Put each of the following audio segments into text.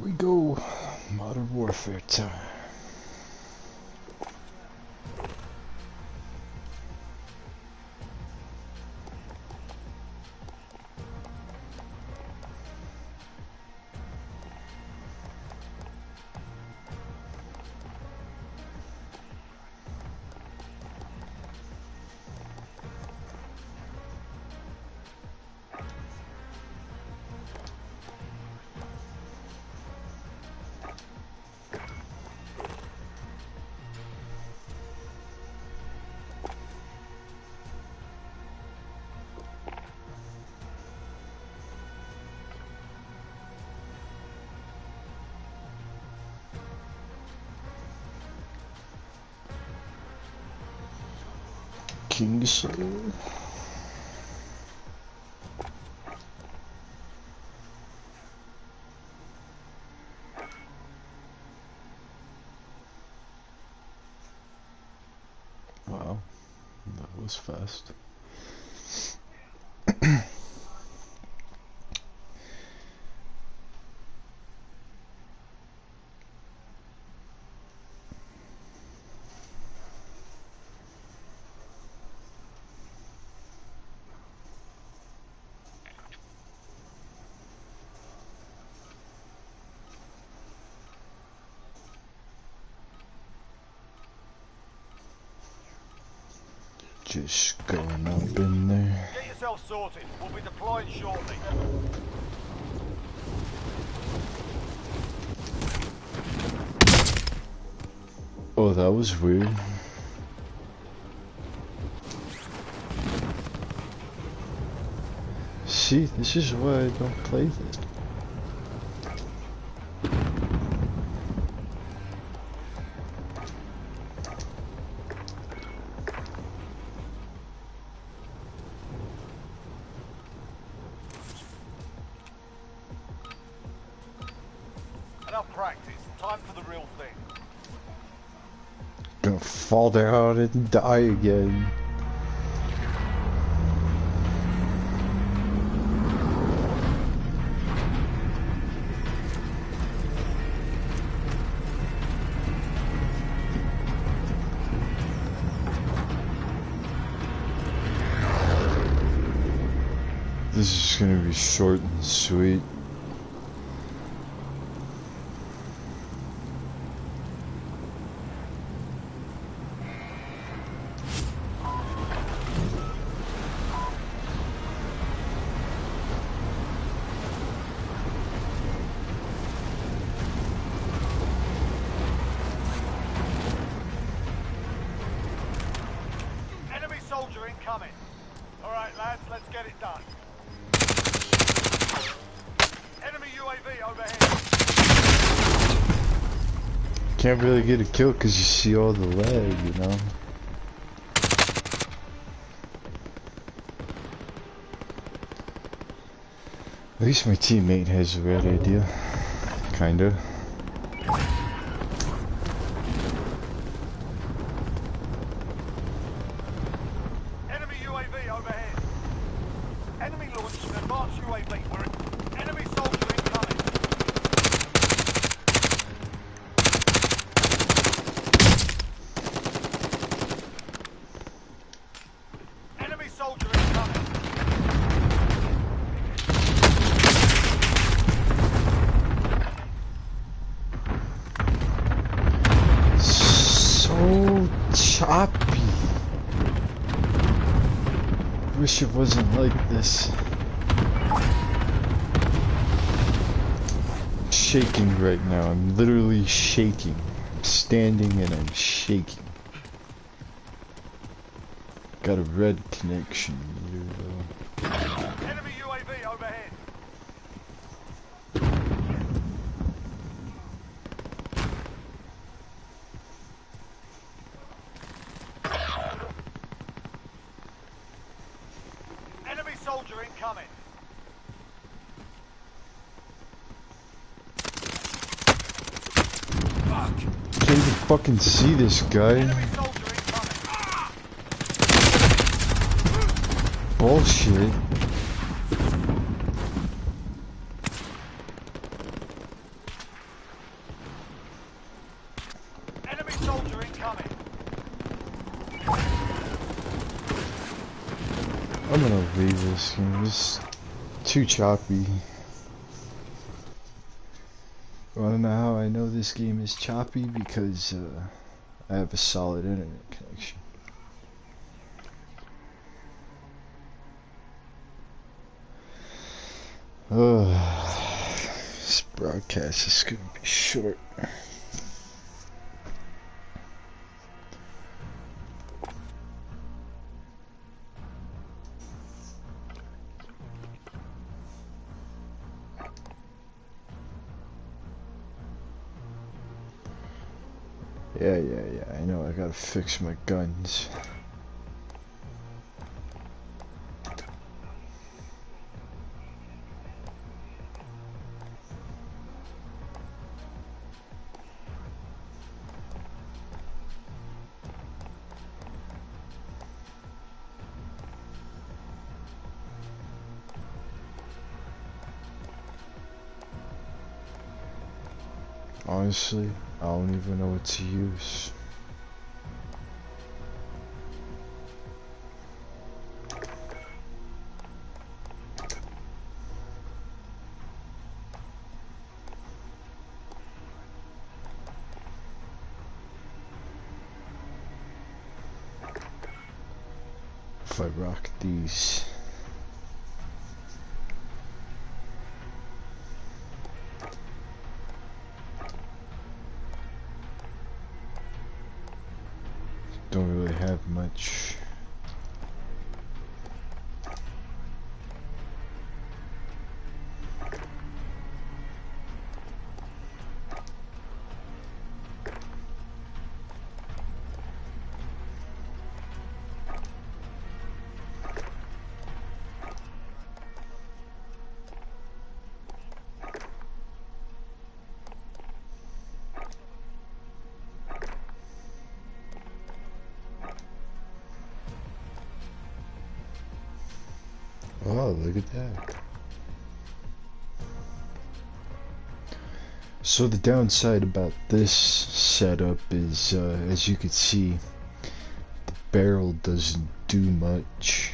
We go. Modern Warfare time. Kingslayer. Wow, that was fast. Just going up in there. Get yourself sorted. We'll be deploying shortly. Oh, that was weird. See, this is why I don't play this. Enough practice. Time for the real thing. Gonna fall down and die again. This is gonna be short and sweet. Enemy soldier incoming. All right, lads, let's get it done. Enemy UAV overhead. Can't really get a kill because you see all the lag, you know? At least my teammate has a red idea. Kinda. Enemy UAV overhead. Enemy launched an advanced UAV. Enemy soldier incoming. Enemy soldier incoming. So choppy. Wish it wasn't like this. I'm shaking right now. I'm literally shaking. I'm standing and I'm shaking. Got a red connection here though. Enemy UAV overhead. Enemy soldier incoming. Can't even fucking see this guy. Enemy soldier incoming. Bullshit. game is too choppy. Wanna know how I know this game is choppy? Because I have a solid internet connection. This broadcast is gonna be short. Yeah, I know I gotta fix my guns. Honestly, I don't even know what to use. If I rock these. Don't really have much. Oh, look at that. So the downside about this setup is, as you can see, the barrel doesn't do much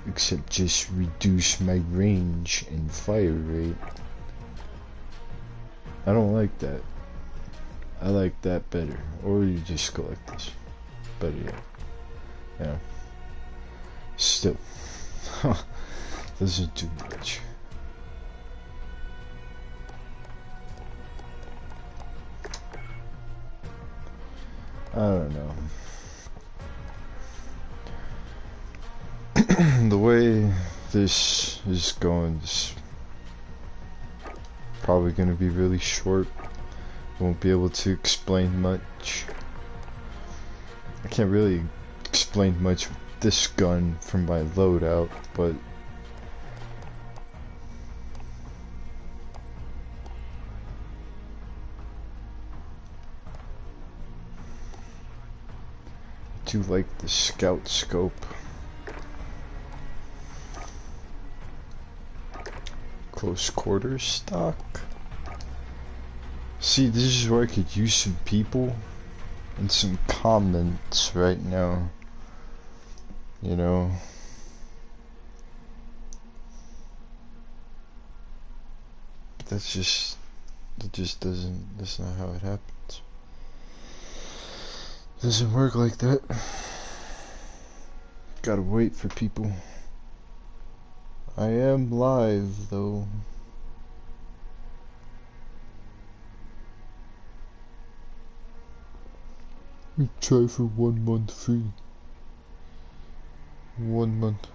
except just reduce my range and fire rate. I don't like that. I like that better. Or you just go like this. But yeah. Still. Doesn't do much. I don't know. The way this is going is probably going to be really short. Won't be able to explain much. I can't really explain much with this gun from my loadout, but I do like the scout scope. Close quarters stock. See, this is where I could use some people and some comments right now. You know. But that just doesn't, that's not how it happens. Doesn't work like that. Gotta wait for people. I am live though. We try for 1 month free. 1 month.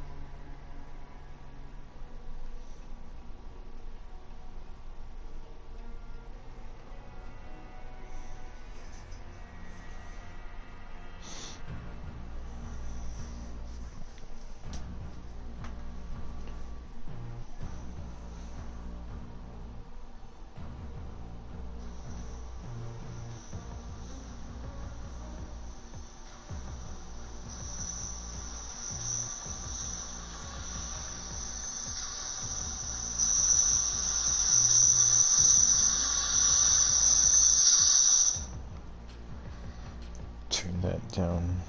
Turn that down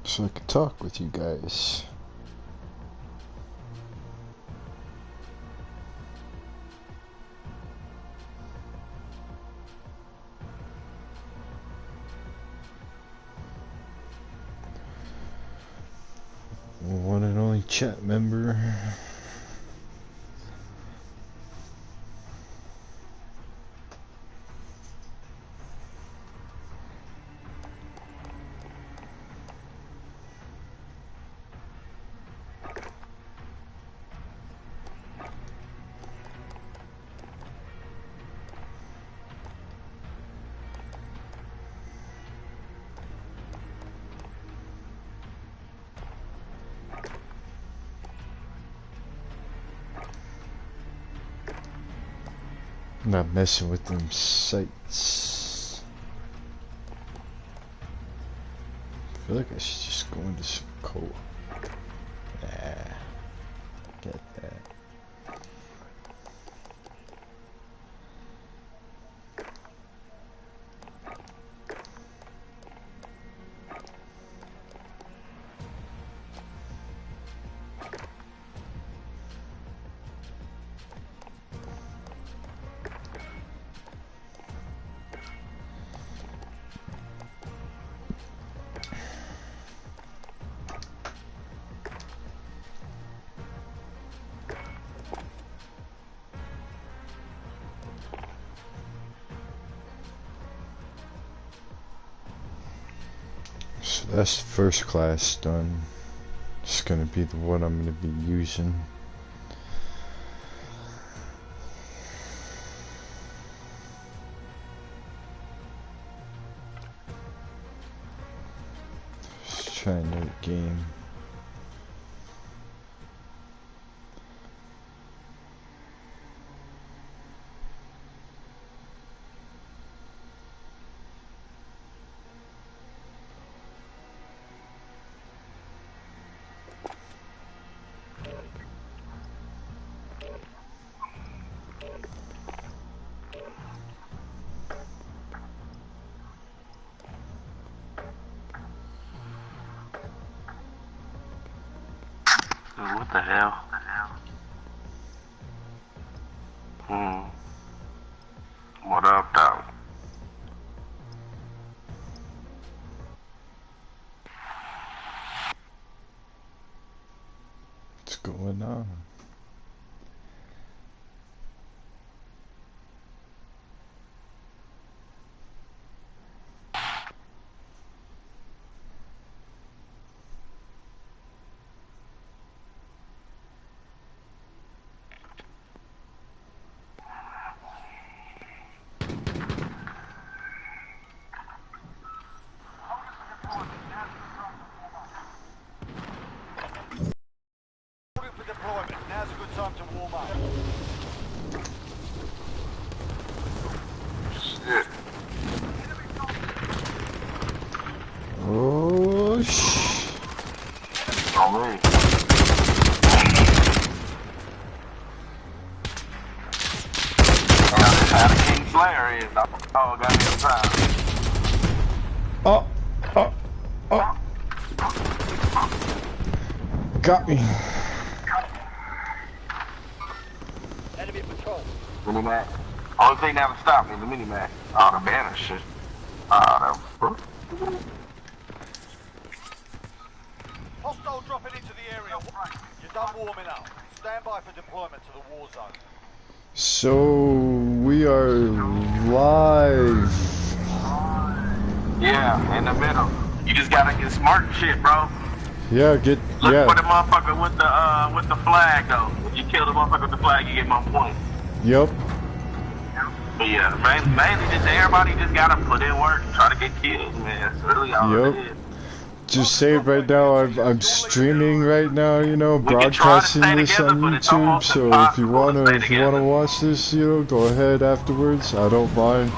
so I can talk with you guys. chat member. I'm not messing with them sights. I feel like I should just go into some co-op. Nah, get that. So that's the first class done. It's gonna be the one I'm gonna be using. Let's try another game. What the hell? What up, though? What's going on? For deployment. Now's a good time to warm up. Shit. Oh shh. On me. How the King Slayer is. Oh, got me inside. Oh, oh, oh. Got me. Enemy patrol. Mini-Mac. Only thing that would stop me, the Mini-Mac. Oh, the banner shit. Oh, Hostile dropping into the area. You're done warming up. Stand by for deployment to the war zone. So we are live. yeah, in the middle. You just gotta get smart and shit, bro. Yeah, get Look for the yeah. motherfucker with the flag though. When you kill the motherfucker with the flag, you get my point. Yep. But yeah, mainly just everybody just gotta put in work and try to get kills, man. That's really all Yep. it is. Just say it right now, I'm streaming right now, you know, We can try to broadcasting stay this together, on but it's YouTube. almost So if you impossible to wanna stay if you wanna together. watch this, you know, go ahead afterwards. I don't mind.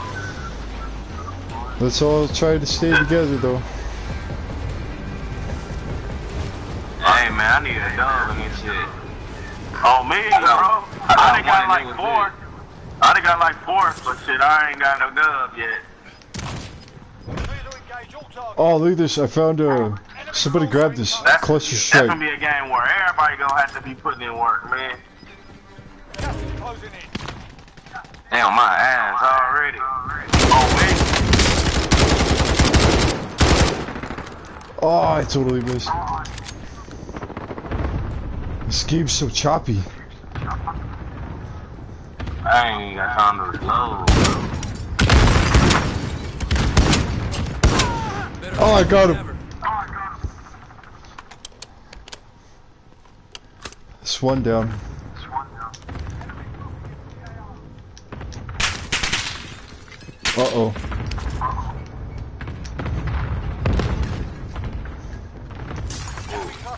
Let's all try to stay together though. Hey man, I need a dub and shit. Oh me, bro. I done got like 4. I done got like 4, but shit, I ain't got no dub yet. Clear to engage all targets. Oh, look at this! I found somebody grab this cluster That's strike. gonna be a game where everybody gonna have to be putting in work, man. Gas is closing in. Damn, my ass already. Oh, Oh, I totally missed. This game's so choppy. I ain't got time to reload. Oh, I got him. This one down. Uh-oh.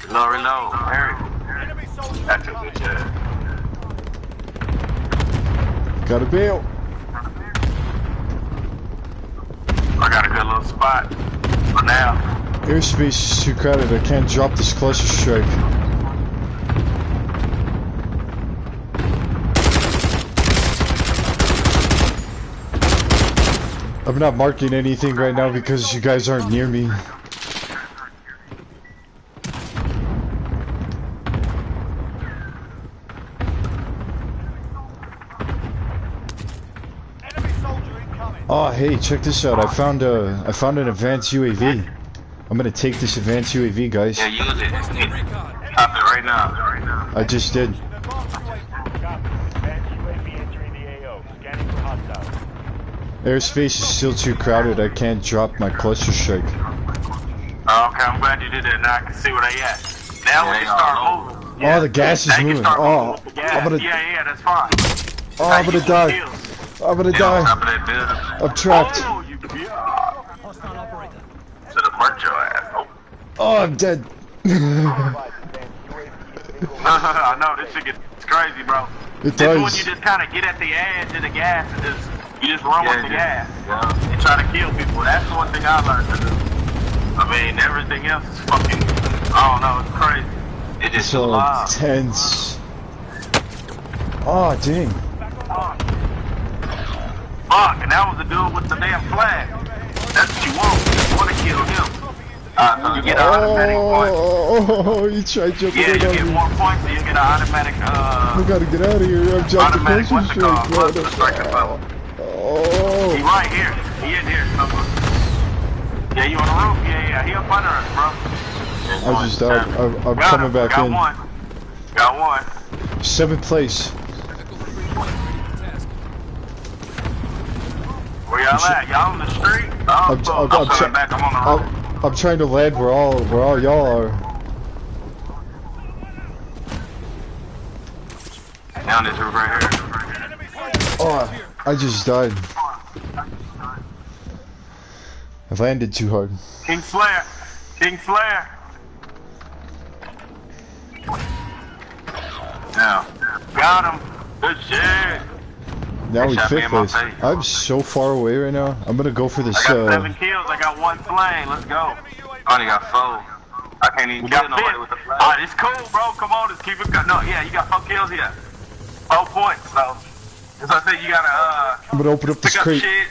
Reload, Harry. That's a good job. Got a bail. I got a good little spot for now. Airspace is too crowded. I can't drop this cluster strike. I'm not marking anything right now because you guys aren't near me. Oh, hey, check this out. I found an advanced UAV. I'm gonna take this advanced UAV, guys. Yeah, use it. Stop it right now. I just did. Airspace is still too crowded. I can't drop my cluster strike. Oh, okay, I'm glad you did that. Now I can see where they at. Now we can start moving. Oh, the gas is moving. Oh, I'm gonna. Yeah, that's fine. Oh, I'm gonna die. I'm gonna die. I'm trapped. Oh, you should have murked your ass. Oh, I'm dead. I know, this shit gets crazy, bro. It This is when does. you just kind of get at the edge of the gas and you just run with the gas. And try to kill people. That's the one thing I learned to do. I mean, everything else is fucking, I don't know, it's crazy. It's just So live. tense. Oh, dang. Fuck, and that was the dude with the damn flag. That's what you want. You want to kill him. So you get an automatic point. Oh, you tried jumping Yeah, in you on get me. more points, so you get an automatic, I gotta get out of here. I'm jumping automatic the what's it called? Cluster striker level. Oh. He right here. He in here somewhere. Yeah, you on the roof? Yeah, he up under us, bro. I just died. I'm Got coming him. back Got in. one. Got one. 7th place. Where y'all at? Y'all on the street? Oh, I'm coming back. I'm on the roof. I'm trying to land where all y'all are. Down this roof right here. Oh, I just died. I landed too hard. King Slayer. King Slayer. Now. Got him. Good shit. Now we shot me 5th in my place. face. I'm so far away right now. I'm gonna go for this. I got 7 kills. I got 1 slain. Let's go. I only got 4. I can't even kill nobody with the flag. Alright, it's cool, bro. Come on, just keep it going. No, yeah, you got 4 kills here. 4 points. So, as I said, you gotta I'm gonna open up this pick up crate. shit.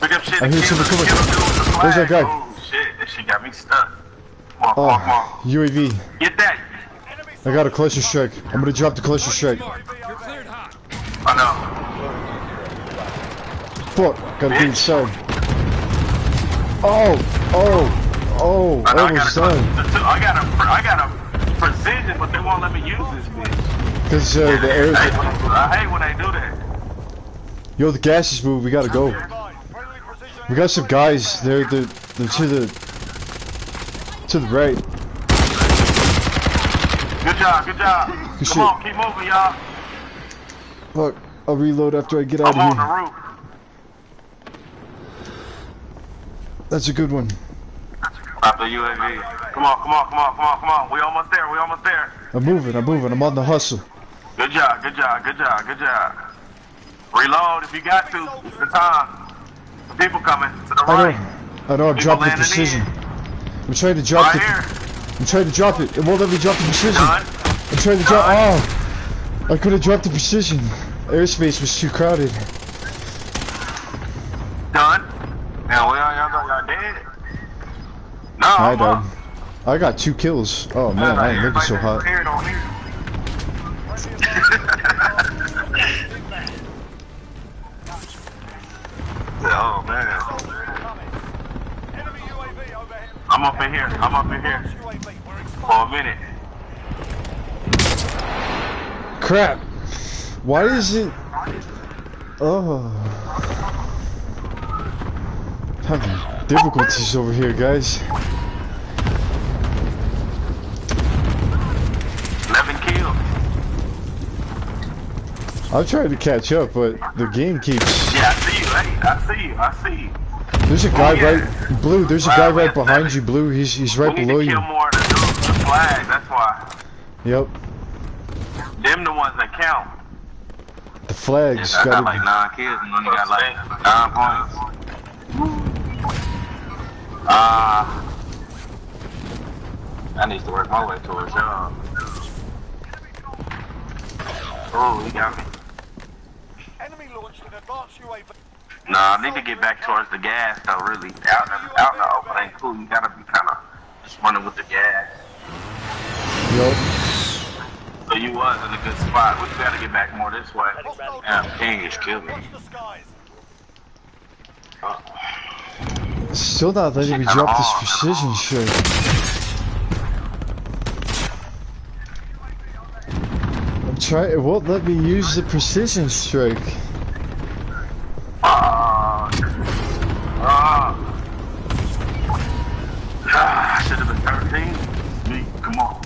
Pick up shit. I and hear kill someone the coming. dude with the flag. Where's that guy? Oh shit, that shit got me stuck. Come on, Oh, come on. UAV. Get that. I got a cluster strike. I'm gonna drop the cluster strike. I know. Fuck, gotta get inside. Oh, I know. almost died. I got a precision, but they won't let me use this bitch. Cause the air. I hate when they do that. Yo, the gas is moving. We gotta go. We got some guys. They're to the right. Good job, good job. Good Come shit. on, keep moving, y'all. Fuck, I'll reload after I get out I'm on of the here. roof. That's a good one. After UAV. Come on, come on, come on, come on, come on. We almost there, we almost there. I'm moving. I'm on the hustle. Good job, good job, good job, good job. Reload if you got to. It's the time. The people coming to the right. I know. I'm People dropping the landing precision. in. I'm trying to drop Right it. here. I'm trying to drop it. It won't let me drop the precision. Done. I'm trying to drop. Oh, I could have dropped the precision. Airspace was too crowded. Done. Now where are y'all? Y'all dead? No, I I'm died. up. I got 2 kills. Oh man, I ain't looking so hot. Here, don't hear. Oh man. I'm up in here. I'm up in here. For a minute. Crap! Why is it... Oh... Having difficulties over here, guys. 11 kills. I'm trying to catch up, but the game keeps... Yeah, I see you, hey, I see you. There's a guy right... Blue, there's a guy right behind you, Blue. He's right below you. We need to kill more than the flag, that's why. Yep. Them the ones that count. The flags I gotta got like 9 kills and only got like 9 points. I need to work my way towards y'all. Oh, he got me. Enemy launched an advanced UAV. Nah, I need to get back towards the gas though, really. Out in the open ain't cool. You gotta be kinda just running with the gas. Yup. So you was in a good spot. We gotta get back more this way. Damn, King just killed me. Still not letting me drop this precision shit. I'm trying. It won't let me use the precision strike. Should have been 13. Me, come on.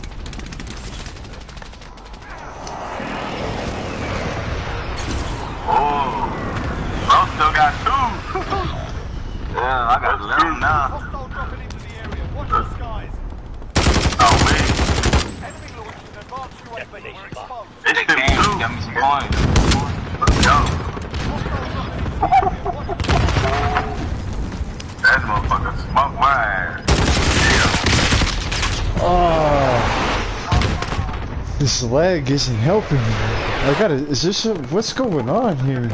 Oh, bro, still got 2. Yeah, I got 11 now. Hostile dropping into the area. Watch the skies. Oh, man. Enemy launched an advanced UAV. We're exposed. It's them 2. Got me some points. Let's go. That motherfucker smoked my ass. Oh, this lag isn't helping me. I gotta. Is this what's going on here?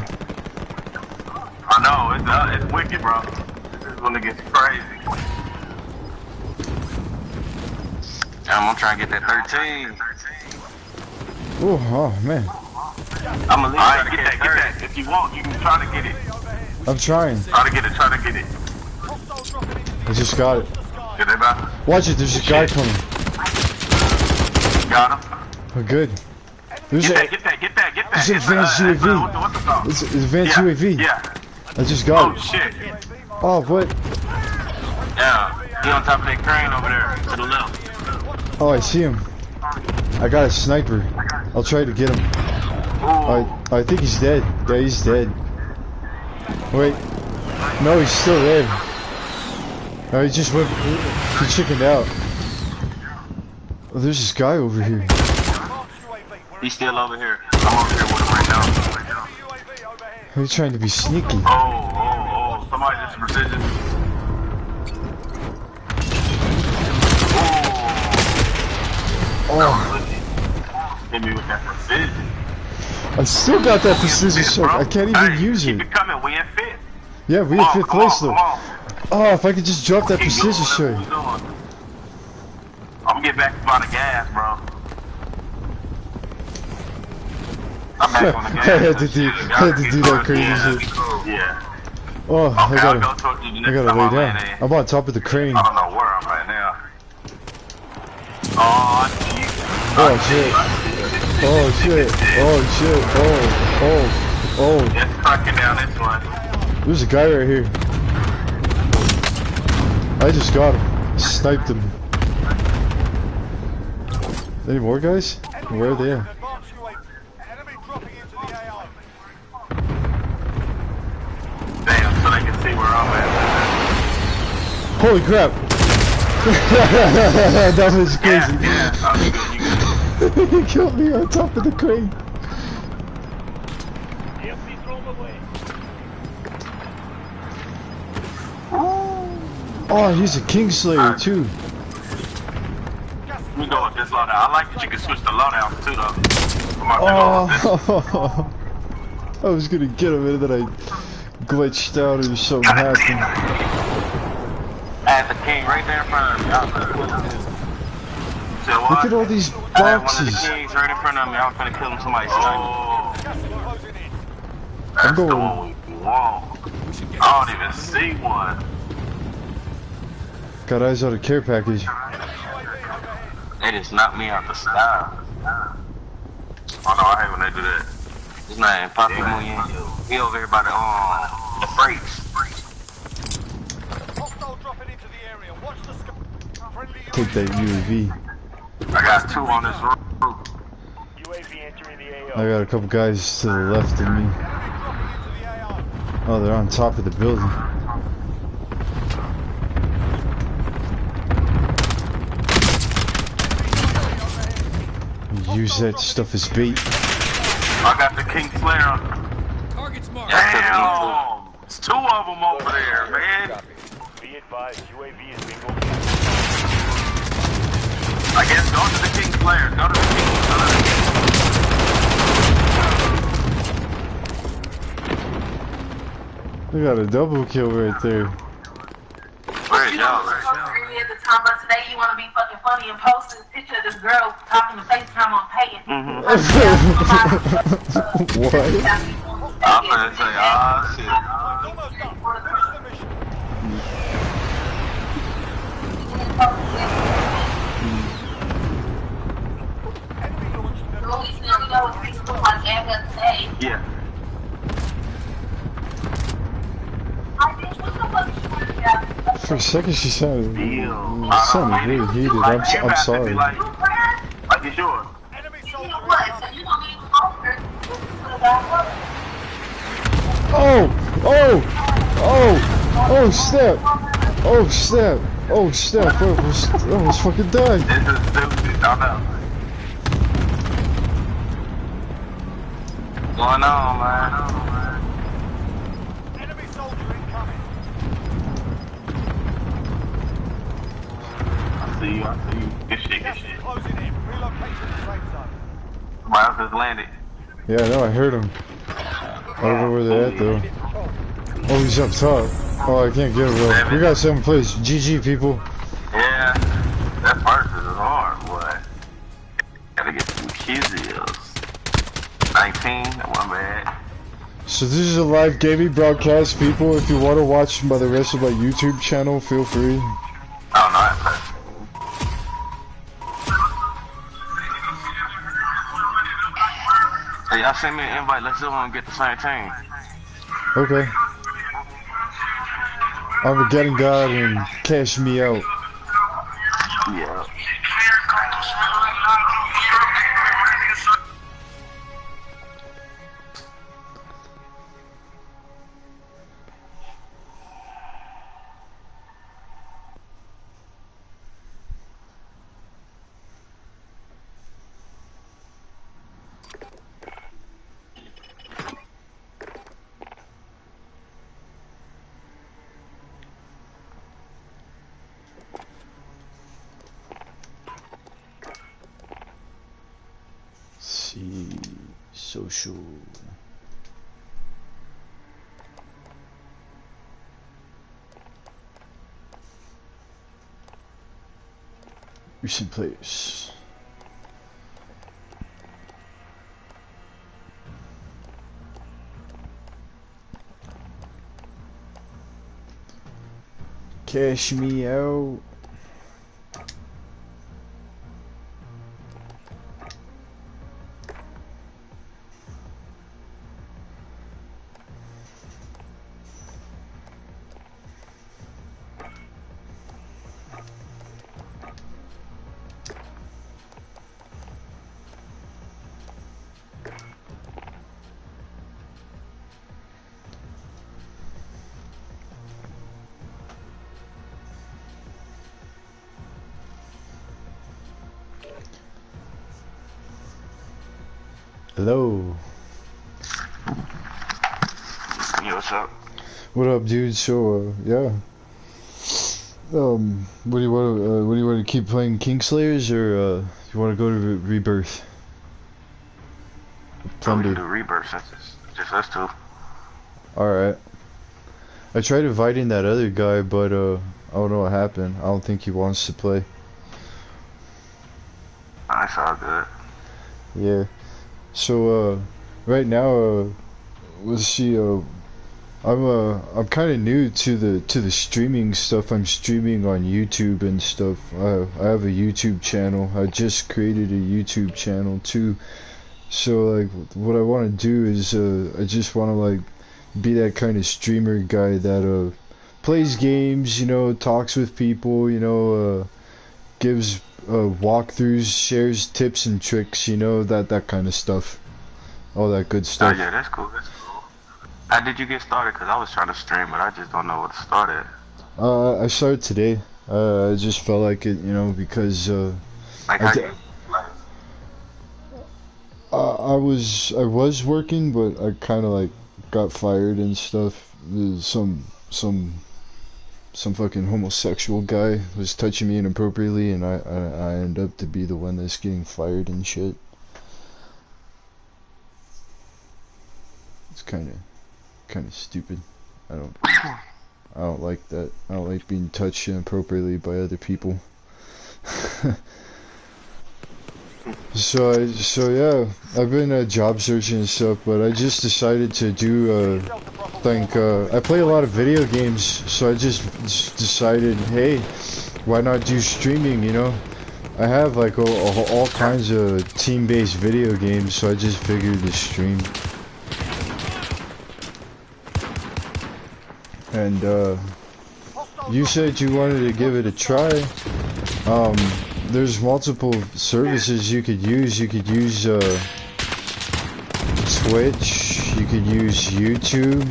I know it's wicked, bro. This is when it gets crazy. I'm trying to get that 13. Oh man. I'm gonna leave. Get that. If you want, you can try to get it. I'm trying. Try to get it. I just got it. Get it back. Watch it. There's a guy coming. Got him. Oh, good. There's Get a. that. There's an advanced UAV. What's the song? It's an advanced UAV. Yeah. I just got Oh it. shit. Oh, what? Yeah. He on top of that crane over there to the left. Oh, I see him. I got a sniper. I'll try to get him. I think he's dead. Yeah, he's dead. Wait. No, he's still there. No, he just went. He chickened out. Oh, there's this guy over here. He's still over here. I'm over here with him right now. He's trying to be sneaky. Oh. Somebody just precision. Oh. Hit me with that precision. I still got that precision shot. I can't even use it. Keep it coming. We in 5th. Yeah, we in 5th place though. Oh, if I could just drop that precision shot. I'm gonna get back by the gas, bro. I'm back on the gas. I had to do that crazy shit. Yeah. Oh, Okay, I gotta lay down. I I'm on top of the crane. don't know where I'm at now. Oh, I see you. Oh shit. Oh shit. Oh. It's cracking down this one. There's a guy right here. I just got him. Sniped him. Any more guys? Where are they at? Enemy dropping into the AO. Damn, so they can see where I'm at. Holy crap! That was crazy. Yeah. Oh, you good. He killed me on top of the crane. Oh, he's a Kingslayer too. Let me go with this loadout. I like that you can switch the loadouts too, though. Oh, I was gonna get him and then I glitched out or something happened. I had the king right there in front of me. Look at all these One of boxes. the kings right in front of me. I'm finna kill him. Somebody sniping. I'm going. The one we want. I don't even see one. Got eyes on a care package. They just knocked me out the sky. Oh no, I hate when they do that. His name, Papa Moon. He over here by the brakes. Hostile dropping into the area. Watch the sky. Friendly Take that UAV. I got 2 on this roof. UAV entering the AO. I got a couple guys to the left of me. Enemy dropping into the AO. Oh, they're on top of the building. Use that stuff as bait. I got the King Slayer. Target's marked. Damn! There's 2 of them over there, man. Be advised, UAV is being I guess go to the King Slayer. Go to the King Slayer. We got a double kill right there. Where is y'all? At the time, but today you want to be fucking funny and post this picture of this girl talking to FaceTime on paying. What? I'm gonna say, shit. almost done. Finish the mission. Enemy launched an Yeah. For a second, she sounded really heated. I'm sorry. Like it's yours. enemy soldier Oh! Oh! Oh! Oh, snap! Oh, snap! Oh, snap! I almost fucking died. This is stupid. I know. What's going on, man? enemy soldier incoming. I see you. Good shit. Gas is closing in. Relocate to the safe zone. Somebody else just landed. Yeah, I know, I heard him. I don't know where they're at, though. Oh, he's up top. Oh, I can't get him, bro. We got 7 plays. GG, people. Yeah. That first is hard, boy. Gotta get some kills. 19, that one bad. So this is a live gaming broadcast, people. If you want to watch by the rest of my YouTube channel, feel free. Oh, no, that's Hey, y'all send me an invite. Let's all get the same team. Okay. Armageddon God and cash me out. Yeah. See, social. Recent players. Cash me out. Hello. Yo, what's up? What up, dude? So, yeah. What do you want to? What do you want to keep playing Kingslayers, or you want to go to Rebirth? So we can do Rebirth since it's just us two. All right. I tried inviting that other guy, but I don't know what happened. I don't think he wants to play. That's all good. Yeah. So right now, let's see. I'm kind of new to the streaming stuff. I'm streaming on YouTube and stuff. I have a YouTube channel. I just created a YouTube channel too. So like, what I want to do is, I just want to like be that kind of streamer guy that plays games, you know, talks with people, you know, gives walkthroughs, shares tips and tricks, you know, that kind of stuff, all that good stuff. Oh yeah, that's cool. That's cool. How did you get started? Cause I was trying to stream, but I just don't know what to start at. I started today. I just felt like it, you know, because Like how you? Like, I was working, but I kind of like got fired and stuff. There's some fucking homosexual guy was touching me inappropriately, and I end up to be the one that's getting fired and shit. It's kind of stupid. I don't like that. I don't like being touched inappropriately by other people. So yeah, I've been job searching and stuff, but I just decided to do I play a lot of video games, so I just decided, hey, why not do streaming, you know? I have like all kinds of team-based video games, so I just figured to stream. And you said you wanted to give it a try. There's multiple services you could use. You could use Twitch, you could use YouTube.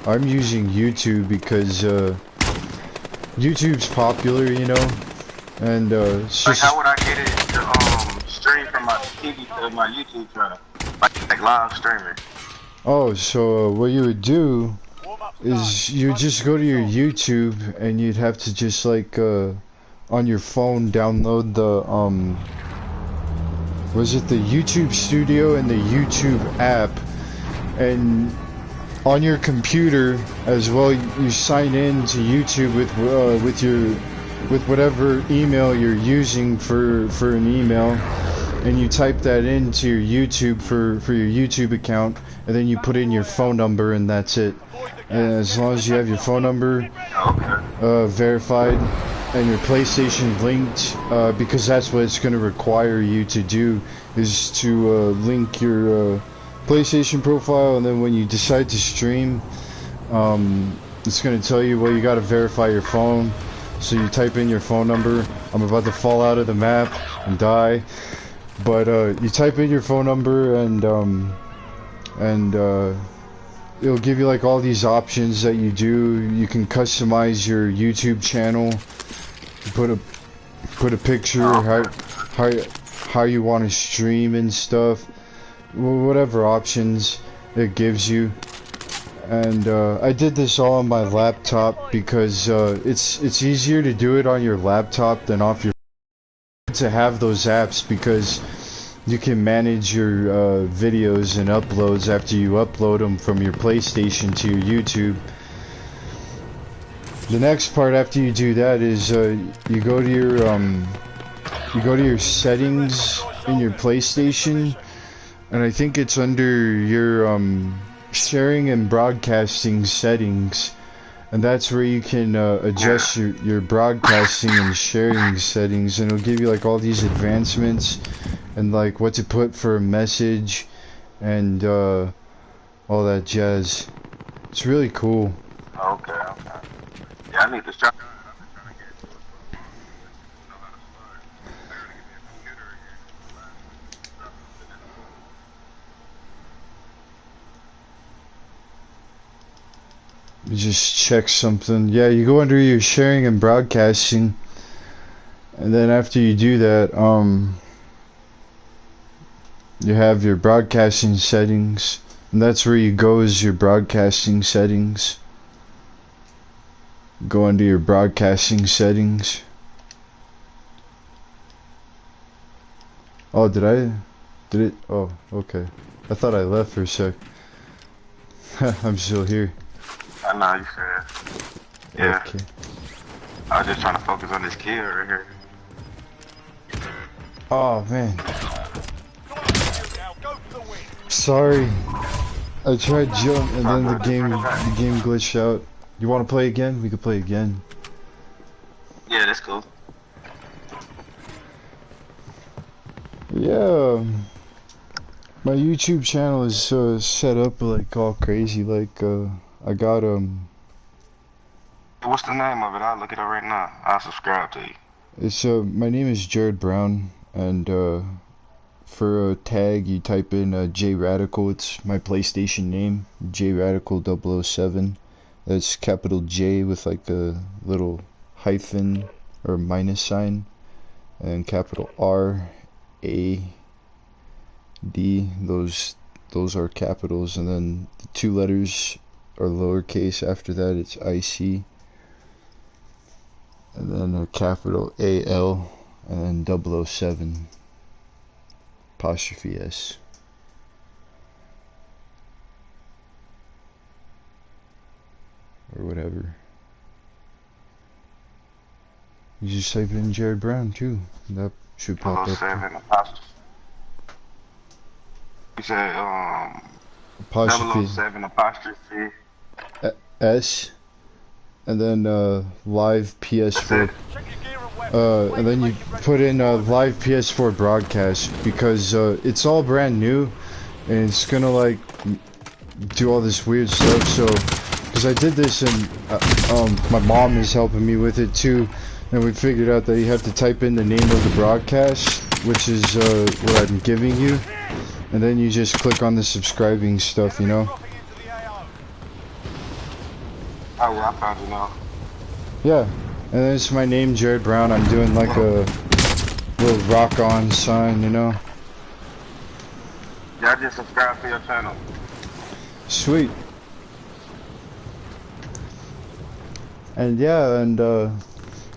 I'm using YouTube because YouTube's popular, you know, and it's like just... how would I get it to stream from my TV to my YouTube channel? Like live streaming. Oh, so what you would do is you just go to your YouTube and you'd have to just like on your phone download the was it the YouTube Studio and the YouTube app, and on your computer as well you sign in to YouTube with whatever email you're using for an email, and you type that into your YouTube for your YouTube account, and then you put in your phone number, and that's it. And as long as you have your phone number verified and your PlayStation linked, because that's what it's going to require you to do, is to link your PlayStation profile, and then when you decide to stream, it's going to tell you, well, you got to verify your phone. So you type in your phone number. I'm about to fall out of the map and die, but you type in your phone number, and it'll give you like all these options that you do. You can customize your YouTube channel, put a picture, how you want to stream and stuff, whatever options it gives you. And I did this all on my laptop because it's easier to do it on your laptop than off your phone, to have those apps, because you can manage your videos and uploads after you upload them from your PlayStation to your YouTube. The next part after you do that is you go to your settings in your PlayStation, and I think it's under your sharing and broadcasting settings, and that's where you can adjust your broadcasting and sharing settings, and it'll give you like all these advancements and like what to put for a message and all that jazz. It's really cool. Okay. Yeah, I need to try. You just check something. Yeah, you go under your sharing and broadcasting, and then after you do that, you have your broadcasting settings, and that's where you go, is your broadcasting settings. Go under your broadcasting settings. Oh, did it? Oh, okay. I thought I left for a sec. I'm still here. I know you said. Yeah. Okay. I was just trying to focus on this kill right here. Oh man. Sorry. I tried jump and then the game glitched out. You want to play again? We could play again. Yeah, that's cool. Yeah. My YouTube channel is set up like all crazy. Like I got What's the name of it? I'll look it up right now. I'll subscribe to you. It's my name is Jared Brown, and for a tag you type in J-RADICAL. It's my PlayStation name, J-RADICAL007. That's capital J with like a little hyphen or minus sign, and capital R-A-D. Those are capitals, and then the two letters are lowercase. After that, it's IC. And then a capital AL, and then 007 apostrophe S. Or whatever. You just type in Jared Brown too. That should pop up. 007 apostrophe. You said Apostrophe 007 apostrophe S. And then live PS4, and then you put in live PS4 broadcast, because it's all brand new, and it's gonna like do all this weird stuff. So, because I did this, and my mom is helping me with it too, and we figured out that you have to type in the name of the broadcast, which is what I'm giving you, and then you just click on the subscribing stuff, you know. Oh, yeah, I found you now. Yeah, and then it's my name, Jared Brown. I'm doing like a little rock on sign, you know. Yeah, I just subscribed to your channel. Sweet. And yeah, and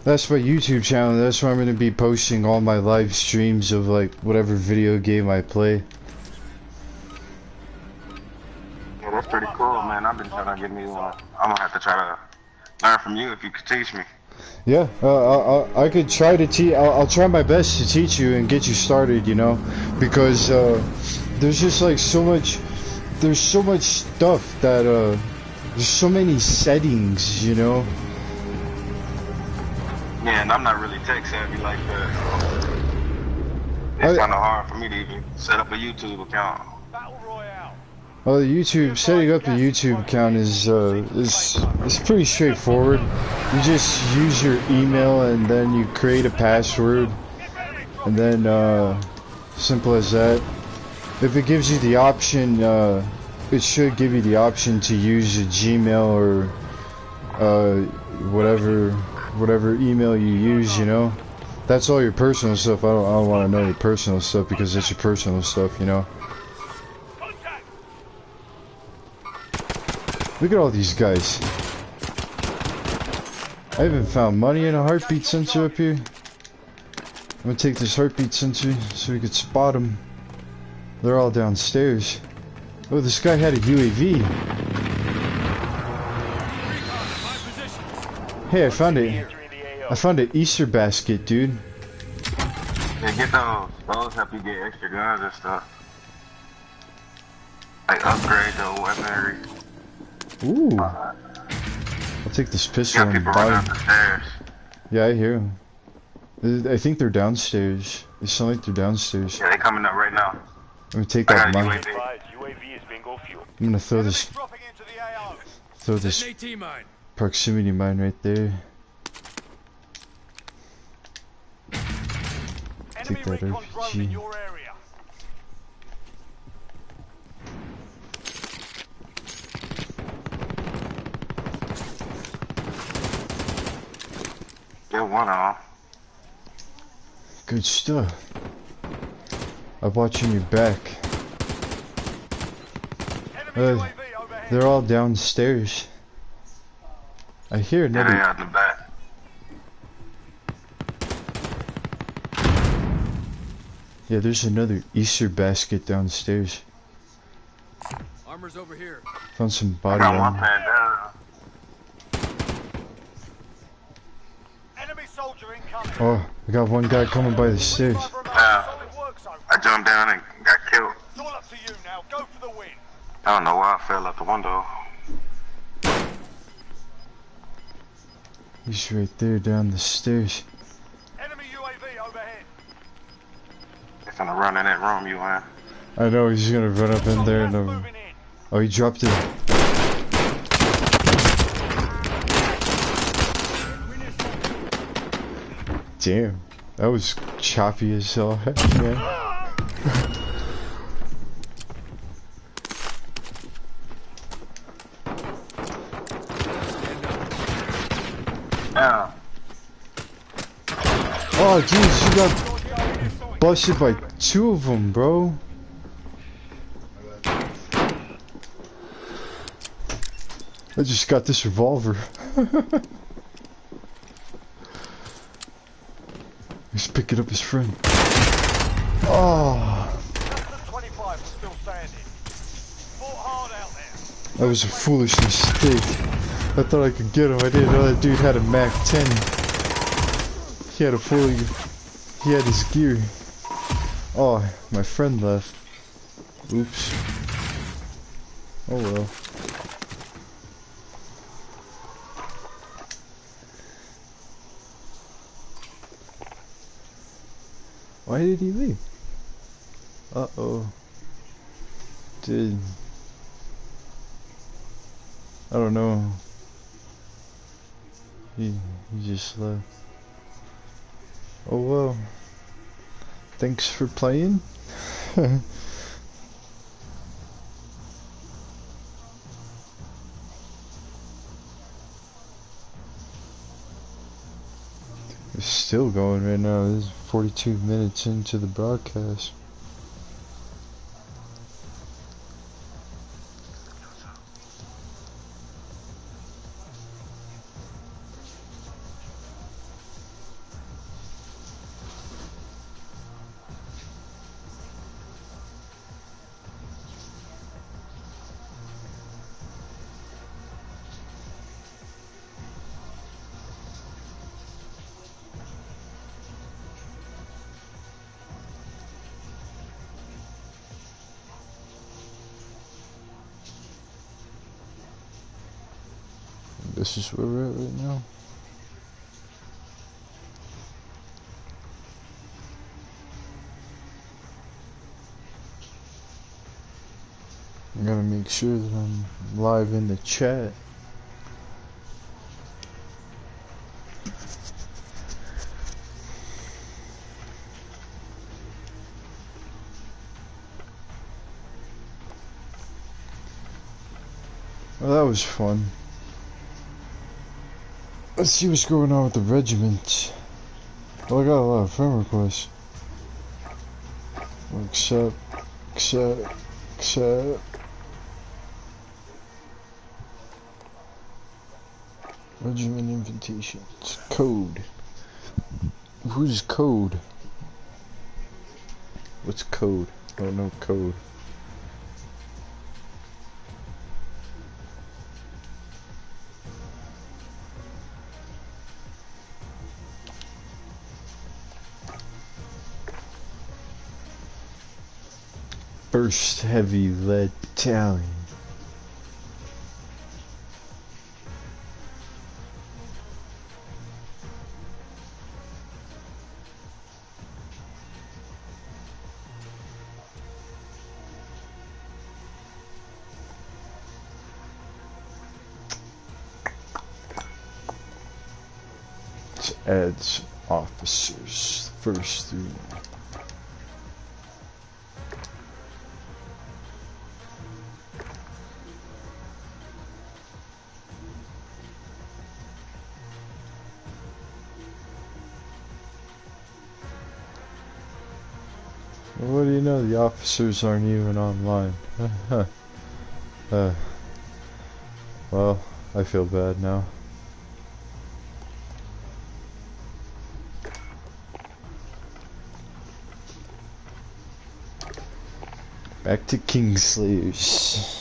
that's my YouTube channel. That's where I'm gonna be posting all my live streams of like whatever video game I play. Yeah, that's pretty cool, man. I've been trying to get me one. I'm gonna have to try to learn from you if you could teach me. Yeah, I could try to teach. I'll try my best to teach you and get you started, you know, because there's just like so much. There's so much stuff that there's so many settings, you know. Yeah, and I'm not really tech savvy like that. It's kind of hard for me to even set up a YouTube account. Well, setting up a YouTube account is pretty straightforward. You just use your email, and then you create a password, and then simple as that. If it gives you the option, it should give you the option to use a Gmail or whatever email you use, you know. That's all your personal stuff. I don't want to know your personal stuff, because it's your personal stuff, you know. Look at all these guys. I haven't found money in a heartbeat sensor up here. I'm gonna take this heartbeat sensor so we could spot them. They're all downstairs. Oh, this guy had a UAV. Hey, I found an Easter basket, dude. Yeah, get those. Those help you get extra guns and stuff. Like upgrade the weaponry. Ooh. I'll take this pistol You got and people buy running up them. the stairs. Yeah, I hear them. I think they're downstairs. They sound like they're downstairs. Yeah, they coming up right now. I'm gonna take I that got a mine. UAV. I'm gonna throw this proximity mine right there. Take that RPG. Get one on. Good stuff. I'm watching your back. They're all downstairs. I hear Yeah, another. they out in the back. Yeah, there's another Easter basket downstairs. Armor's over here. Found some I body got one armor. man down. Enemy soldier incoming. Oh, I got one guy coming by the stairs. I jumped down and got killed. It's all up to you now. Go for the win. I don't know why I fell out the window. He's right there down the stairs. Enemy UAV overhead. They're gonna run in that room you in. I know he's gonna run up in there and oh, he dropped it. Damn, that was choppy as hell, man. Yeah. Oh, jeez, you got busted by 2 of them, bro. I just got this revolver. He's picking up his friend. Oh, that was a foolish mistake. I thought I could get him. I didn't know that dude had a Mac 10. He had he had his gear. Oh, my friend left. Oops. Oh well. Why did he leave? Uh-oh. I don't know. He just left. Oh well. Thanks for playing. It's still going right now. This is 42 minutes into the broadcast. This is where we're at right now. I'm gonna make sure that I'm live in the chat. Well, that was fun. Let's see what's going on with the regiment. Oh, I got a lot of friend requests. Accept. Regiment invitations. Code. Who's code? What's code? Oh, no code. First Heavy Lead Battalion. Let's add some officers first through. What do you know? The officers aren't even online. Well, I feel bad now. Back to Kingslayers.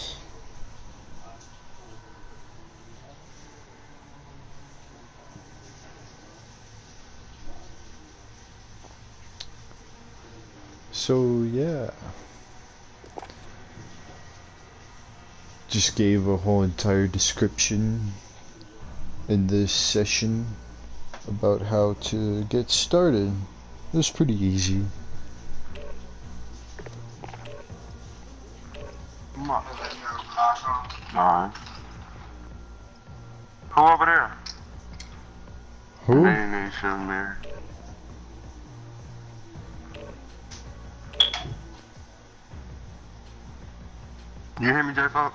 So yeah, just gave a whole entire description in this session about how to get started. It was pretty easy. Come on. Alright. Who over there? Who? They need shooting there. You hear me, J-Folk?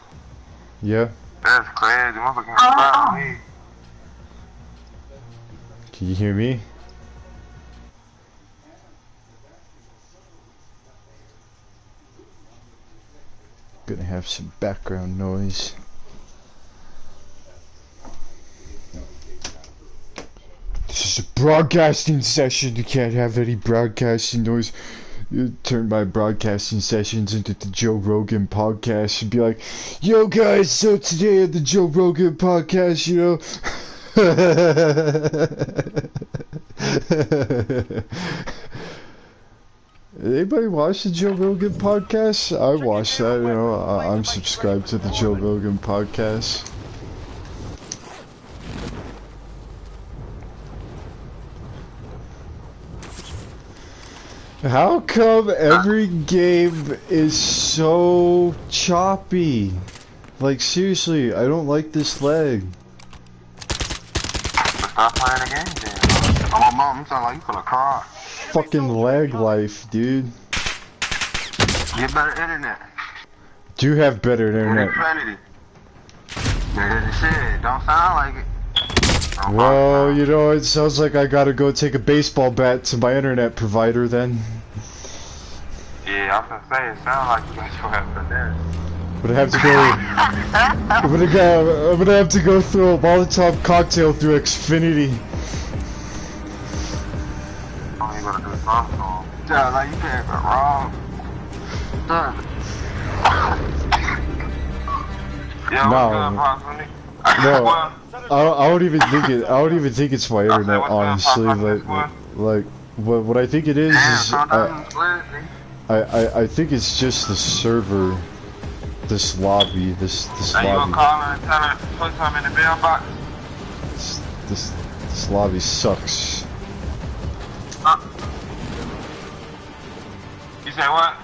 Yeah. That's crazy. Motherfucker can't me. Can you hear me? Gonna have some background noise. This is a broadcasting session. You can't have any broadcasting noise. You turn my broadcasting sessions into the Joe Rogan podcast and be like, yo guys, so today at the Joe Rogan podcast, you know. Anybody watch the Joe Rogan podcast? I watch that, you know. I'm subscribed to the Joe Rogan podcast. How come every game is so choppy? Like seriously, I don't like this lag. Stop playing the game then. Oh, mom, you sound like you finna cry. Fucking lag life, dude. Get better internet. Do have better internet. Infinity. Shit, don't sound like it. Well, you know, it sounds like I gotta go take a baseball bat to my internet provider then. Yeah, I was gonna say, it sounds like you guys go have for there. I'm gonna have to go. I'm gonna have to go through a Molotov cocktail through Xfinity. Oh, you gotta do something. Yeah, like you can't go wrong. No, I don't even think it. I don't even think it's my internet, honestly. Like what I think it is I think it's just the server, this lobby, this lobby. You gonna call her and tell her to put something in the mailbox? This lobby sucks. You say what?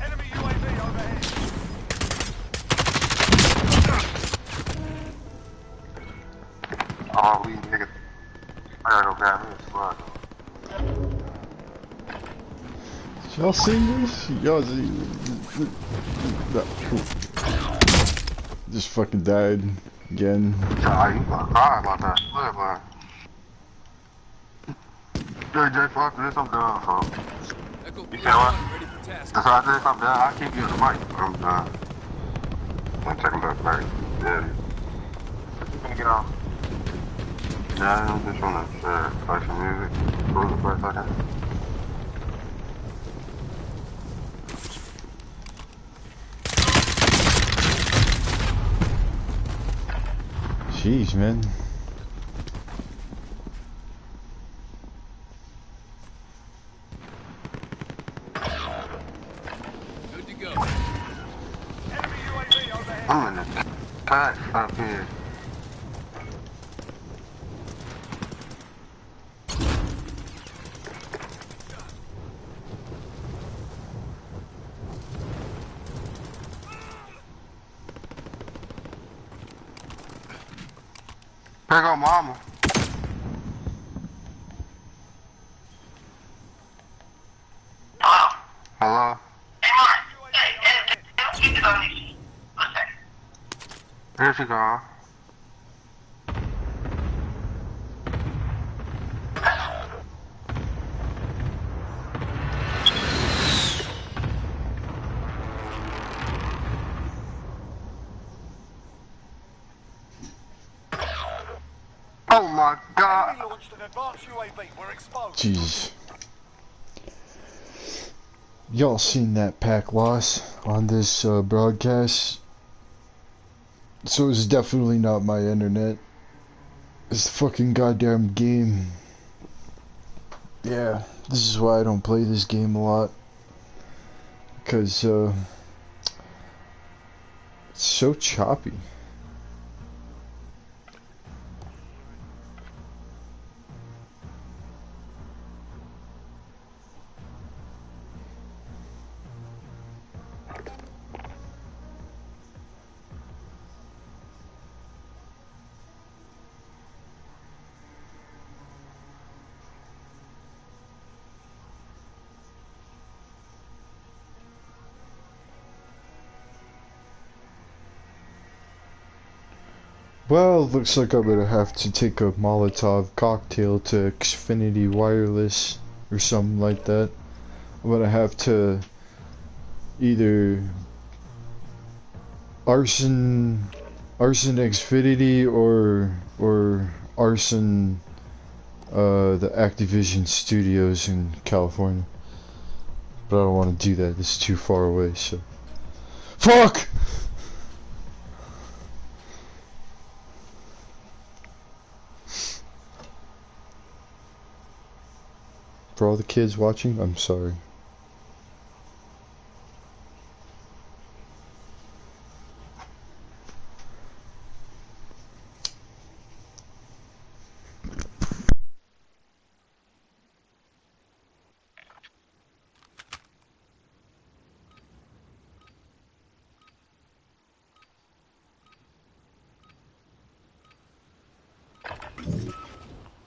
Enemy UAV overhead. Oh, we niggas. I gotta go grab me a squad. Y'all seen this? Y'all see? Just fucking died again. Yeah, you gonna cry about that split, man. J, fuck this, I'm done, folks. You say what? That's what I said, if I'm done, I'll keep you on the mic. I'm done. I'm checking back first. Yeah. You gonna get off? Yeah, I'm just wanna play some music. Cruise it for a second. Jeez, man. Good to go. Enemy UAV overhead. I'm in the cut up here. Here go mama. Hello? Here she go. Oh my god. Enemy launched an advanced UAV. We're exposed. Jesus. Y'all seen that pack loss on this broadcast? So it's definitely not my internet. It's the fucking goddamn game. Yeah, this is why I don't play this game a lot. Because, it's so choppy. Well, looks like I'm gonna have to take a Molotov cocktail to Xfinity Wireless or something like that. I'm gonna have to either arson Xfinity or arson the Activision studios in California. But I don't want to do that. It's too far away. So fuck. For all the kids watching, I'm sorry.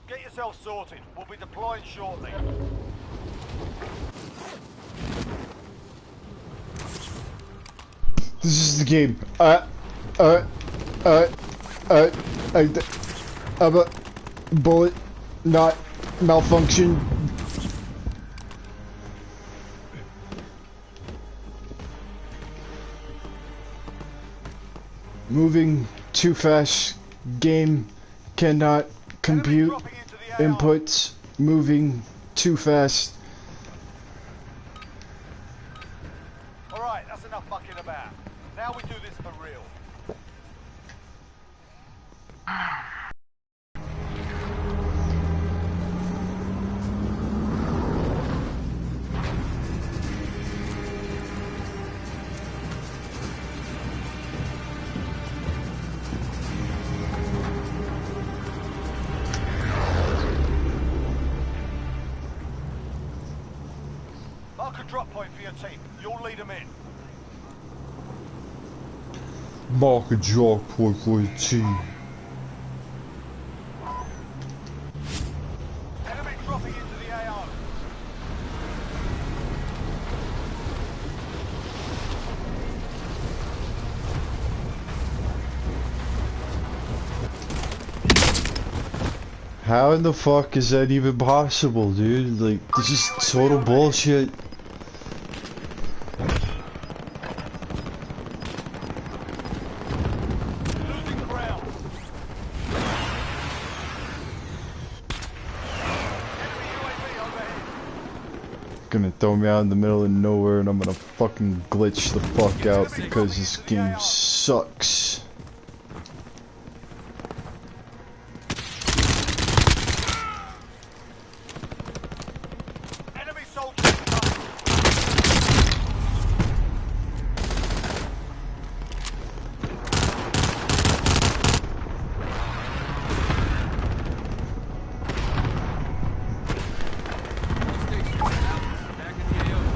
Get yourself sorted. We'll be deploying shortly. This is the game. I'm a bullet, not malfunction. Moving too fast. Game cannot compute inputs. Moving too fast. Alright, that's enough fucking about. Now we do this for real. Mark a drop point for your team. You'll lead them in. Mark a drop point for your team. Enemy dropping into the AO. How in the fuck is that even possible, dude? Like, this is total bullshit. Losing ground. Enemy UAV overhead. Gonna throw me out in the middle of nowhere and I'm gonna fucking glitch the fuck out because this game sucks. Enemy soldiers. Back in the AO.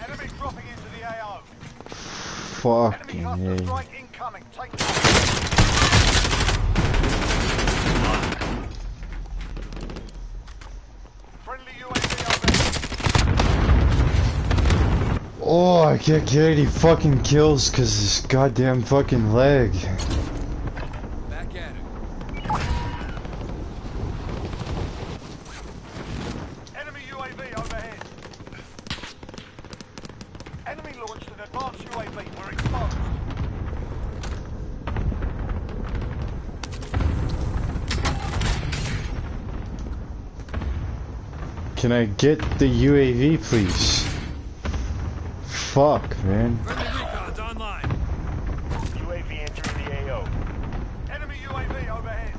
Enemy dropping into the AO. Enemy Fucking cluster A. strike incoming. Take friendly UAV overhead. Oh, I can't get any fucking kills because this goddamn fucking leg. Back at it. Enemy UAV overhead. Enemy launched an advanced UAV. We're exposed. Can I get the UAV, please? Fuck, man. Friendly recon's online. UAV entering the AO. Enemy UAV overhead.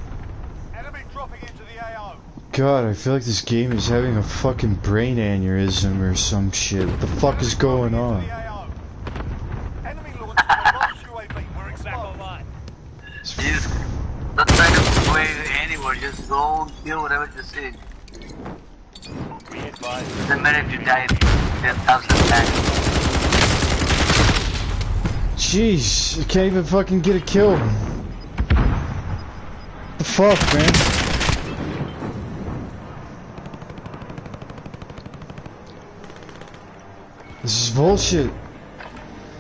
Enemy dropping into the AO. God, I feel like this game is having a fucking brain aneurysm or some shit. What the fuck is going on? Enemy launched an advanced UAV. We're exposed. You just don't try to play anywhere, just go and kill whatever you see. Doesn't matter if you die 10,000 times. Jeez, I can't even fucking get a kill. The fuck, man? This is bullshit.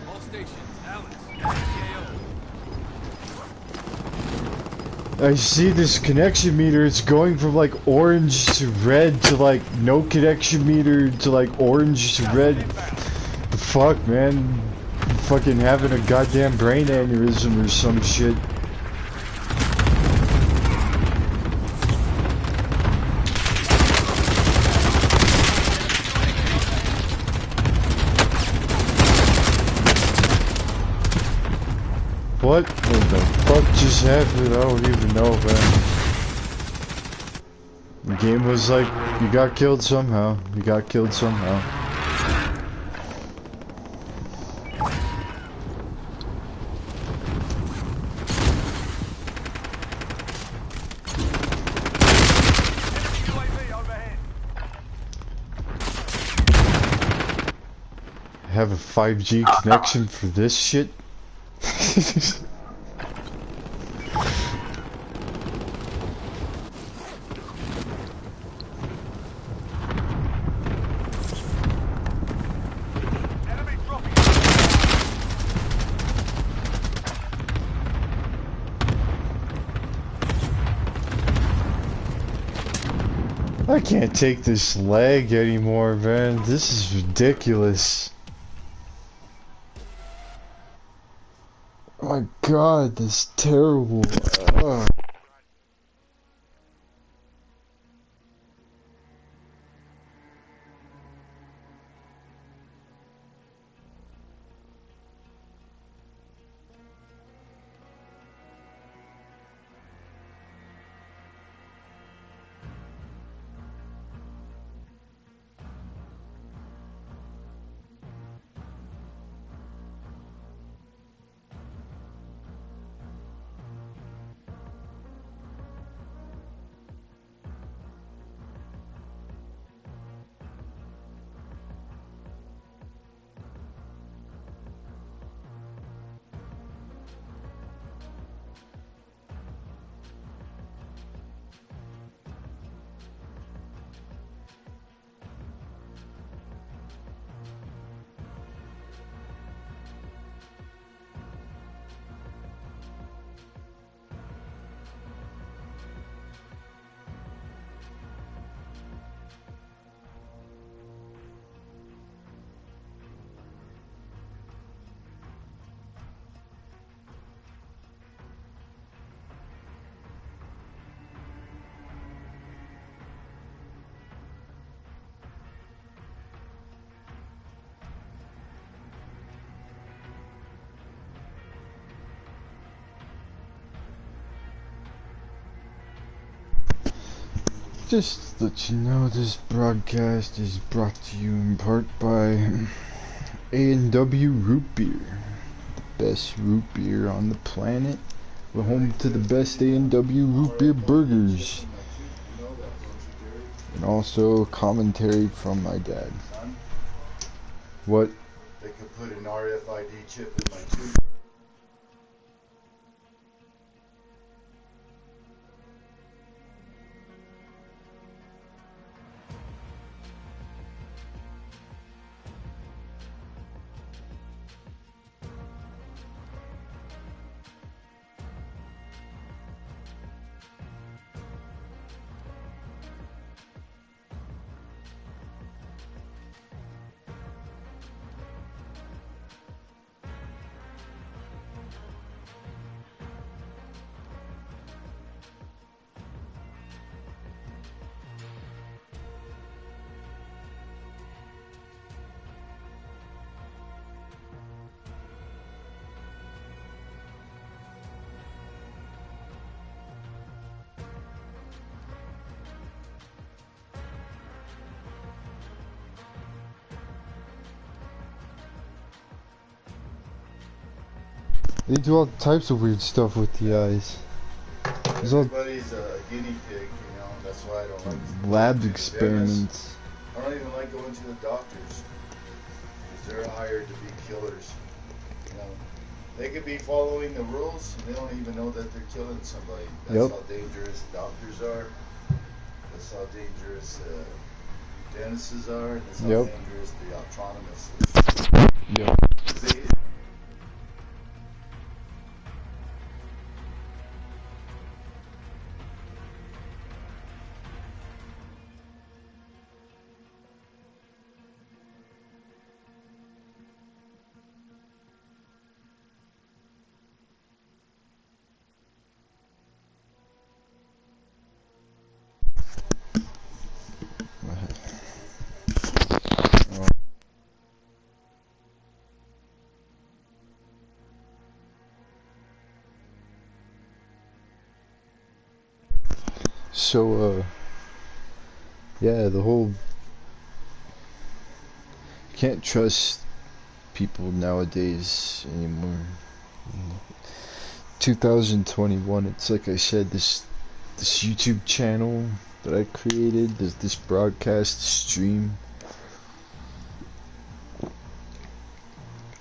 All stations, Alex. I see this connection meter, it's going from like orange to red to like no connection meter to like orange to red. The fuck, man? I'm fucking having a goddamn brain aneurysm or some shit. What the fuck just happened? I don't even know, man. The game was like, you got killed somehow. You got killed somehow. UAV overhead. I have a 5G connection for this shit. Enemy dropping. I can't take this lag anymore, man. This is ridiculous. Oh my god, this is terrible. Ugh. Just to let you know, this broadcast is brought to you in part by A&W Root Beer, the best root beer on the planet. We're home to the best A&W Root Beer burgers, and also commentary from my dad. What? They could put an RFID chip in my tooth. They do all types of weird stuff with the eyes. There's all Everybody's a guinea pig, you know, that's why I don't like lab experiments. I don't even like going to the doctors, because they're hired to be killers, you know. They could be following the rules, and they don't even know that they're killing somebody. That's Yep. how dangerous doctors are. That's how dangerous Genesis are, and that's how Yep. dangerous the autonomous is. Yep. They, So, yeah, the whole can't trust people nowadays anymore. 2021, it's like I said, this YouTube channel that I created, this broadcast stream.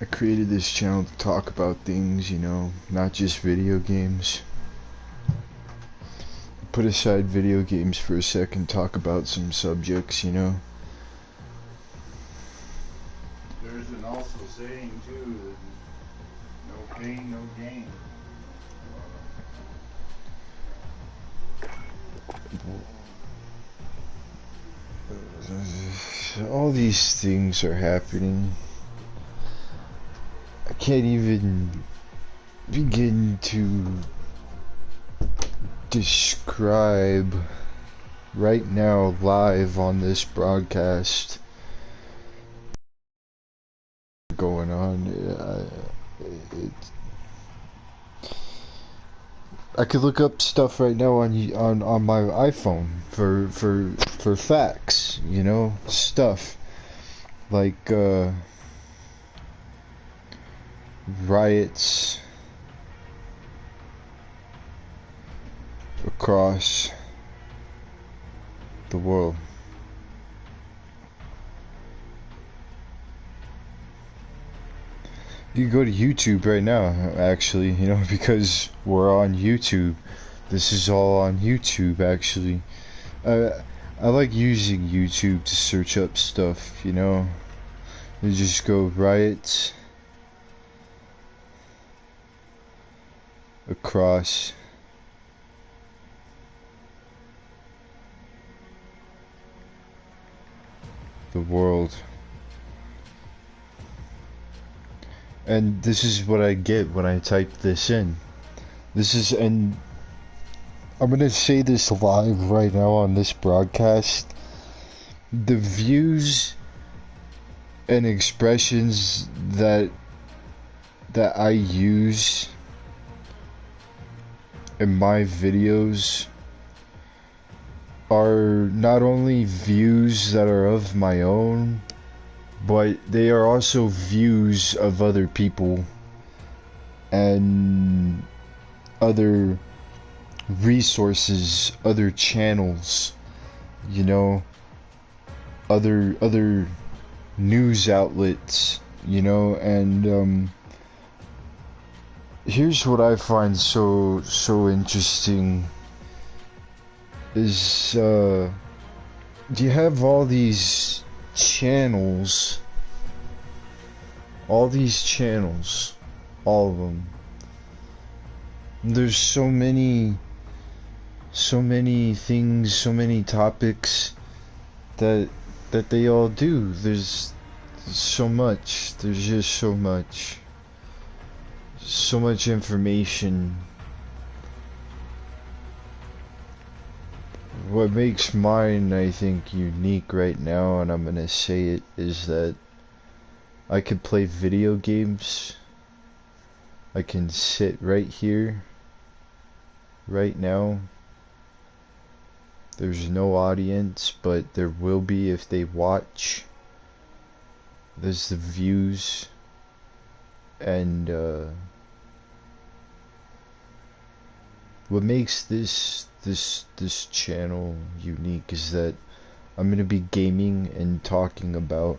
I created this channel to talk about things, you know, not just video games. Put aside video games for a second, talk about some subjects, you know. there's an also saying too that no pain, no gain. All these things are happening. I can't even begin to describe right now live on this broadcast going on. I could look up stuff right now on my iPhone for facts, you know, stuff like riots across the world. You can go to YouTube right now, actually, you know, because we're on YouTube. This is all on YouTube, actually. I like using YouTube to search up stuff, you know. You just go riots across the world. And this is what I get when I type this in. And I'm gonna say this live right now on this broadcast. The views and expressions that I use in my videos are not only views that are of my own, but they are also views of other people and other resources, other channels, you know, other news outlets, you know. And here's what I find so interesting is you have all these channels, all of them. There's so many things, so many topics that they all do. There's so much. There's just so much information. What makes mine, I think, unique right now, and I'm gonna say it, is that I can play video games. I can sit right here, right now. There's no audience, but there will be if they watch. There's the views, and what makes this channel unique is that I'm gonna be gaming and talking about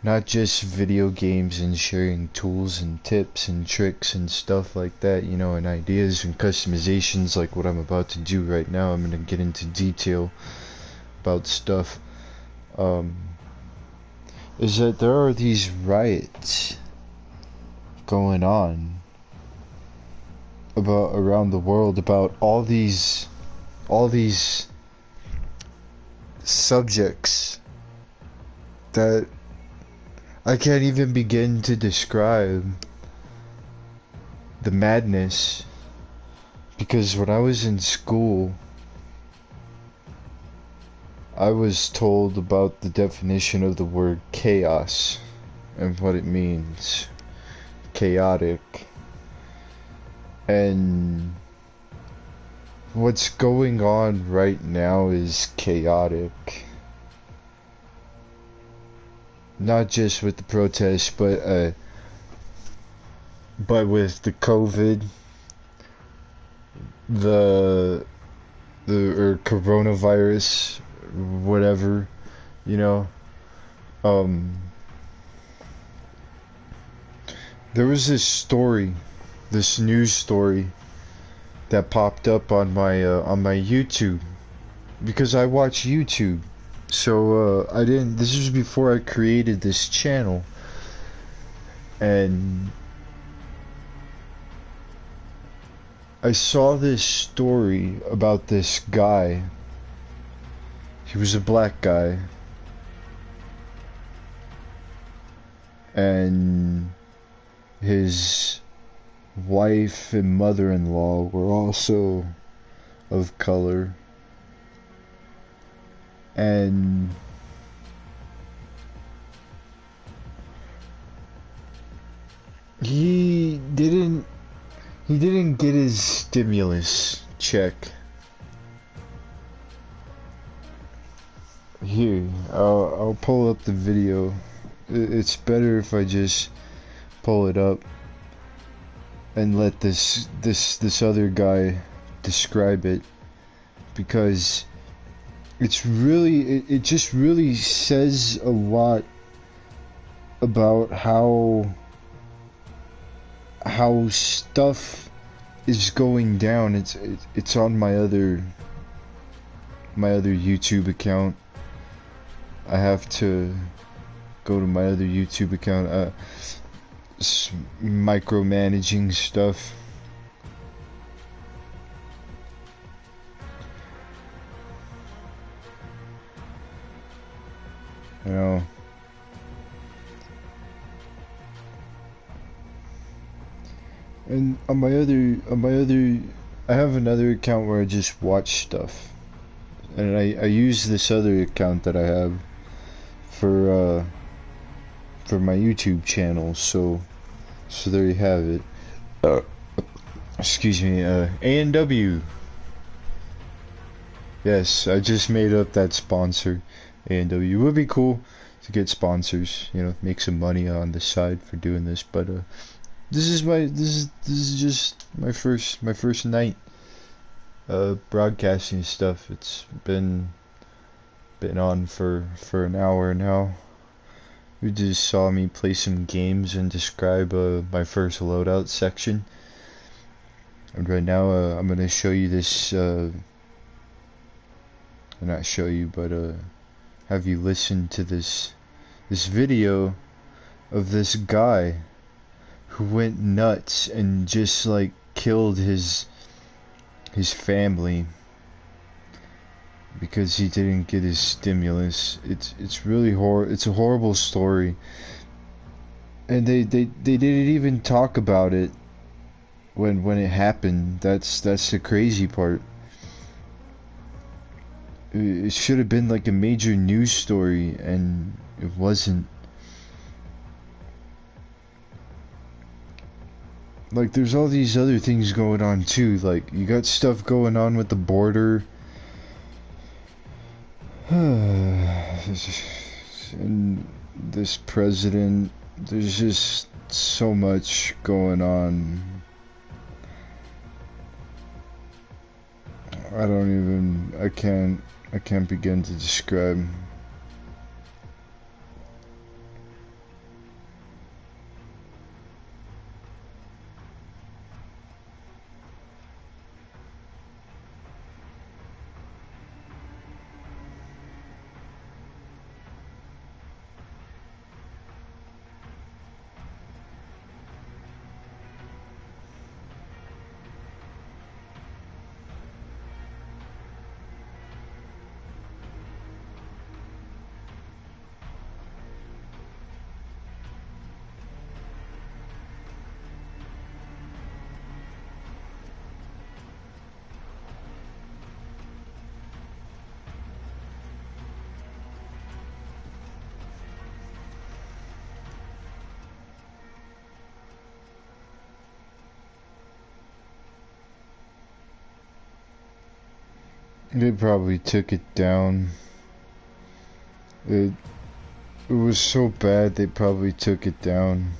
not just video games and sharing tools and tips and tricks and stuff like that, you know, and ideas and customizations like what I'm about to do right now. I'm gonna get into detail about stuff, is that there are these riots going on about around the world about all these subjects that I can't even begin to describe the madness, because when I was in school I was told about the definition of the word chaos and what it means. Chaotic. And what's going on right now is chaotic. Not just with the protests, but with the COVID, the or coronavirus, whatever, you know. There was this story, this news story that popped up on my YouTube, because I watch YouTube. So I didn't. This was before I created this channel, and I saw this story about this guy. He was a black guy, and his wife and mother-in-law were also of color, and he didn't get his stimulus check. Here, I'll pull up the video. It's better if I just pull it up and let this other guy describe it, because it's really it just really says a lot about how stuff is going down. It's on my other YouTube account. I have to go to my other YouTube account. Micromanaging stuff. You know. And on my other, I have another account where I just watch stuff, and I use this other account that I have for my YouTube channel. So there you have it. Excuse me, A&W. Yes, I just made up that sponsor. A&W. It would be cool to get sponsors, you know, make some money on the side for doing this, but this is just my first night broadcasting stuff. It's been on for an hour now. You just saw me play some games and describe my first loadout section. And right now I'm gonna show you this, not show you, but have you listen to this video of this guy who went nuts and just like killed his family because he didn't get his stimulus. It's really it's a horrible story, and they didn't even talk about it when it happened. That's the crazy part. It should have been like a major news story, and it wasn't. Like, there's all these other things going on too. Like, you got stuff going on with the border. And this president, there's just so much going on. I can't begin to describe. They probably took it down. It was so bad they probably took it down.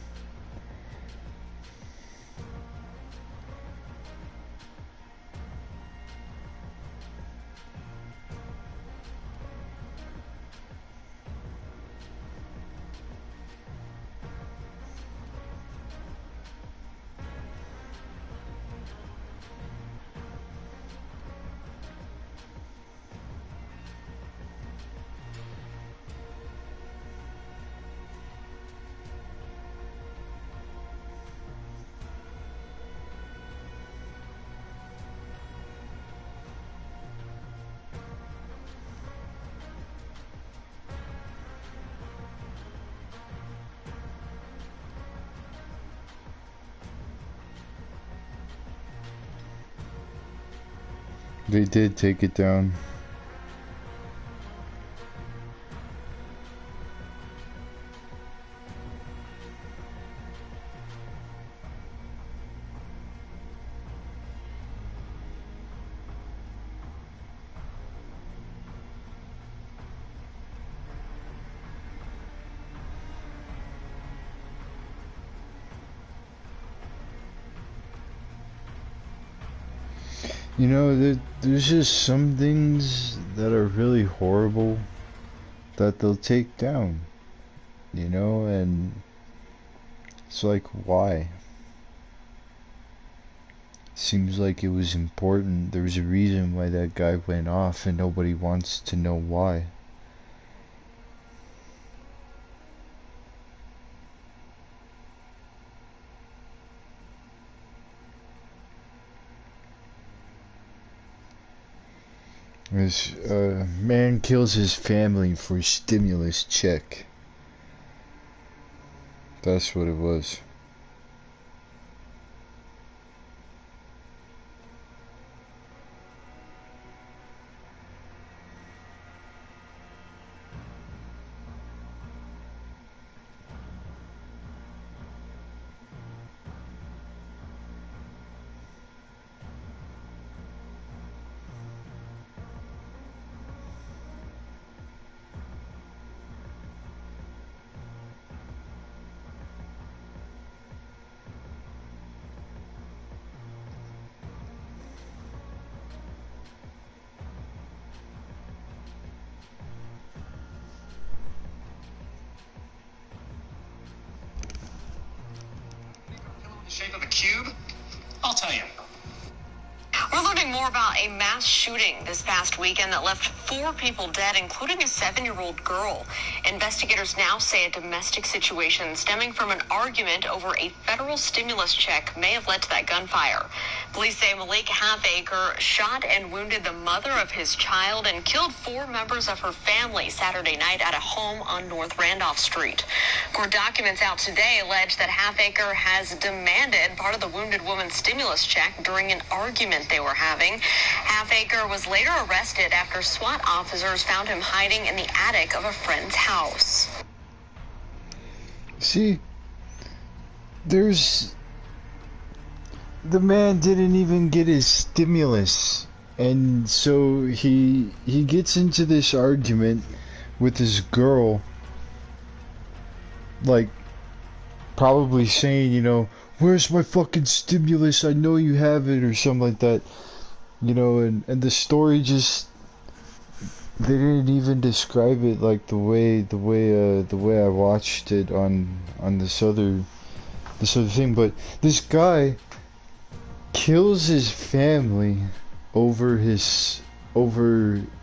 They did take it down. You know, there's just some things that are really horrible that they'll take down, you know, and it's like, why? Seems like it was important. There was a reason why that guy went off and nobody wants to know why. This man kills his family for a stimulus check. That's what it was. Shape of a cube? I'll tell you. We're learning more about a mass shooting this past weekend that left 4 people dead, including a 7-year-old girl. Investigators now say a domestic situation stemming from an argument over a federal stimulus check may have led to that gunfire. Police say Malik Halfacre shot and wounded the mother of his child and killed 4 members of her family Saturday night at a home on North Randolph Street. Court documents out today allege that Halfacre has demanded part of the wounded woman's stimulus check during an argument they were having. Halfacre was later arrested after SWAT officers found him hiding in the attic of a friend's house. See, the man didn't even get his stimulus, and so he gets into this argument with this girl, like probably saying, you know, where's my fucking stimulus? I know you have it, or something like that, you know, and the story just, they didn't even describe it like the way I watched it on this other thing. But this guy kills his family over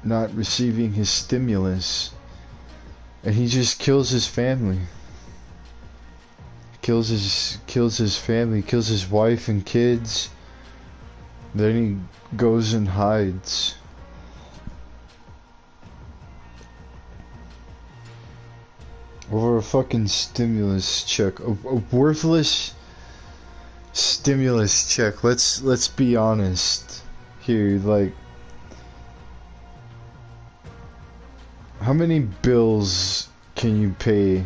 not receiving his stimulus, and he just kills his family. Kills his family, kills his wife and kids. Then he goes and hides. Over a fucking stimulus check. A worthless stimulus check. Let's be honest here. Like, how many bills can you pay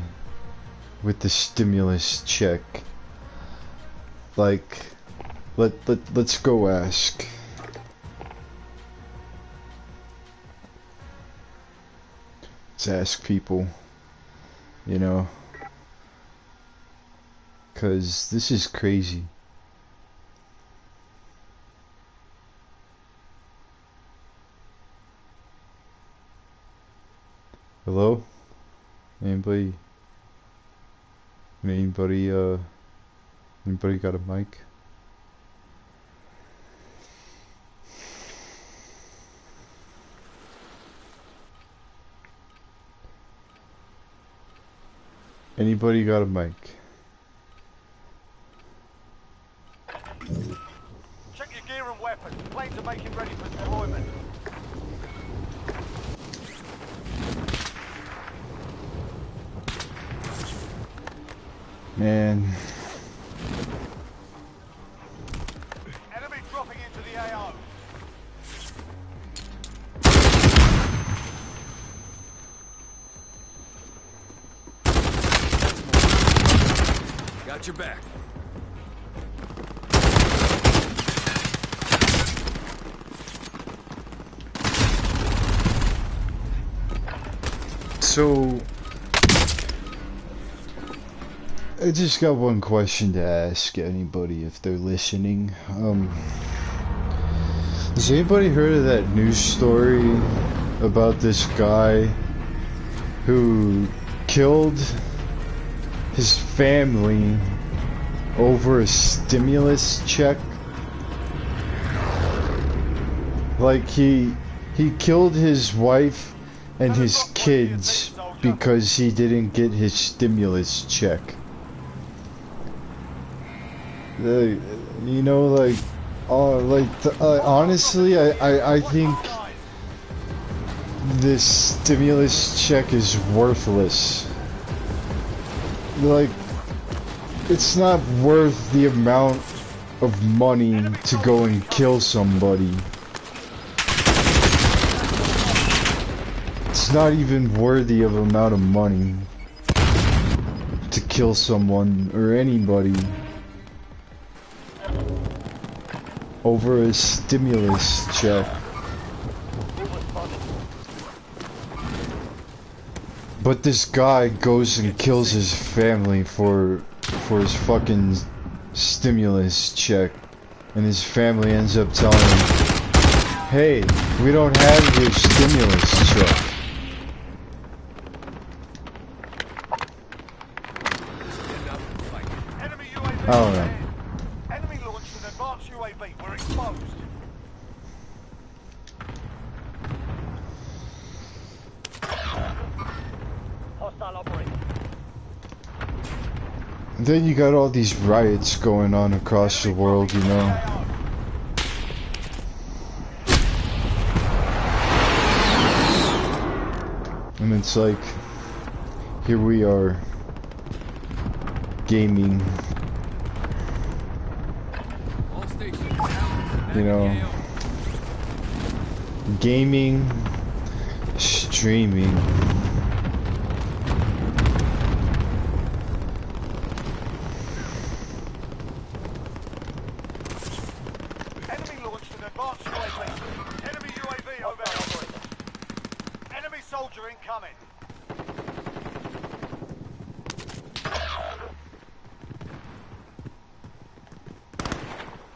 with the stimulus check? Like, let's go ask. Let's ask people, you know, because this is crazy. Hello? Anybody got a mic? Anybody got a mic? Check your gear and weapons. Planes are making ready for deployment. Man. Enemy dropping into the AO. Got your back. So, I just got one question to ask anybody if they're listening. Has anybody heard of that news story about this guy who killed his family over a stimulus check? Like he killed his wife and his kids because he didn't get his stimulus check. You know, like, honestly, I think this stimulus check is worthless. Like, it's not worth the amount of money to go and kill somebody. It's not even worthy of amount of money to kill someone or anybody over a stimulus check. But this guy goes and kills his family for his fucking stimulus check, and his family ends up telling him, "Hey, we don't have your stimulus check." I don't know. Enemy launched an advanced UAV. We're exposed. Hostile operator. Then you got all these riots going on across the world, you know. And it's like, here we are, gaming. You know, gaming, streaming. Enemy launched an advanced UAV. Enemy UAV overhead. Enemy soldier incoming.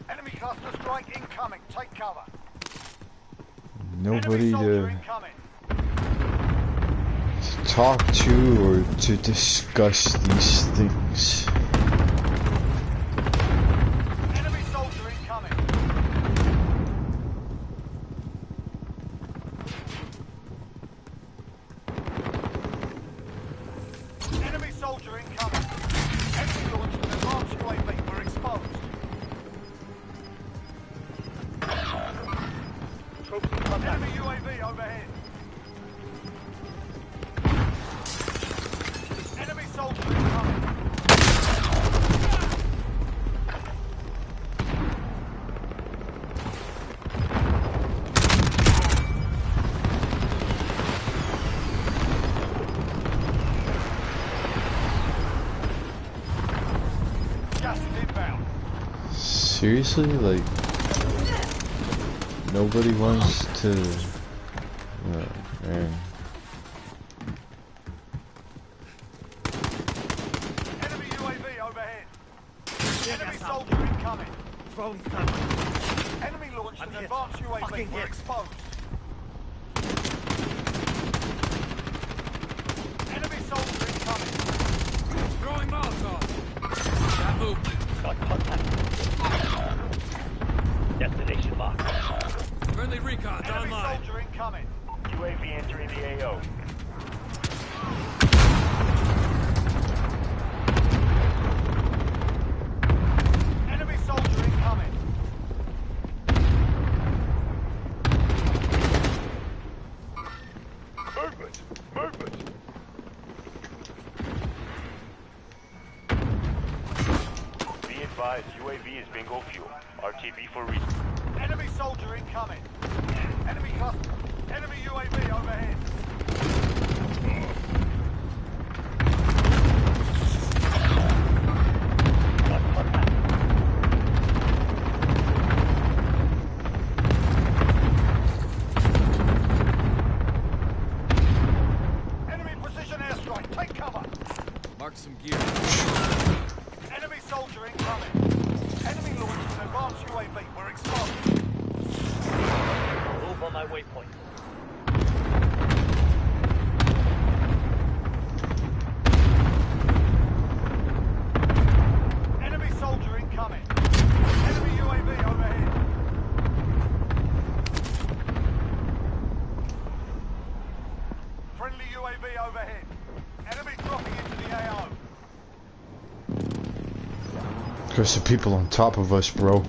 Enemy cluster strike incoming. Take cover. Nobody to Incoming. talk to or to discuss these things. Enemy soldier incoming. Enemy soldier incoming. Enemy launched an advanced UAV. We're exposed. Enemy UAV overhead. Enemy soldier incoming. Gas is inbound. Seriously, like, nobody wants to. Man. Throwing cover. Enemy launched an advanced UAV. We're exposed. Enemy soldier incoming. Throwing Molotov. That movement. Got contact. Destination locked. Friendly recon's Enemy online. soldier incoming. UAV entering the AO. Enemy soldier incoming. Movement! Movement! Be advised, UAV is bingo fuel. RTB for reason. Enemy soldier incoming. Enemy cluster. Enemy UAV overhead. Got contact. Enemy precision airstrike. Take cover. Mark some gear. Enemy soldier incoming. Enemy launched an advanced UAV. We're exposed. Move on my waypoint. Enemy soldier incoming. Enemy UAV overhead. Friendly UAV overhead. Enemy dropping into the AO. There's some people on top of us, bro.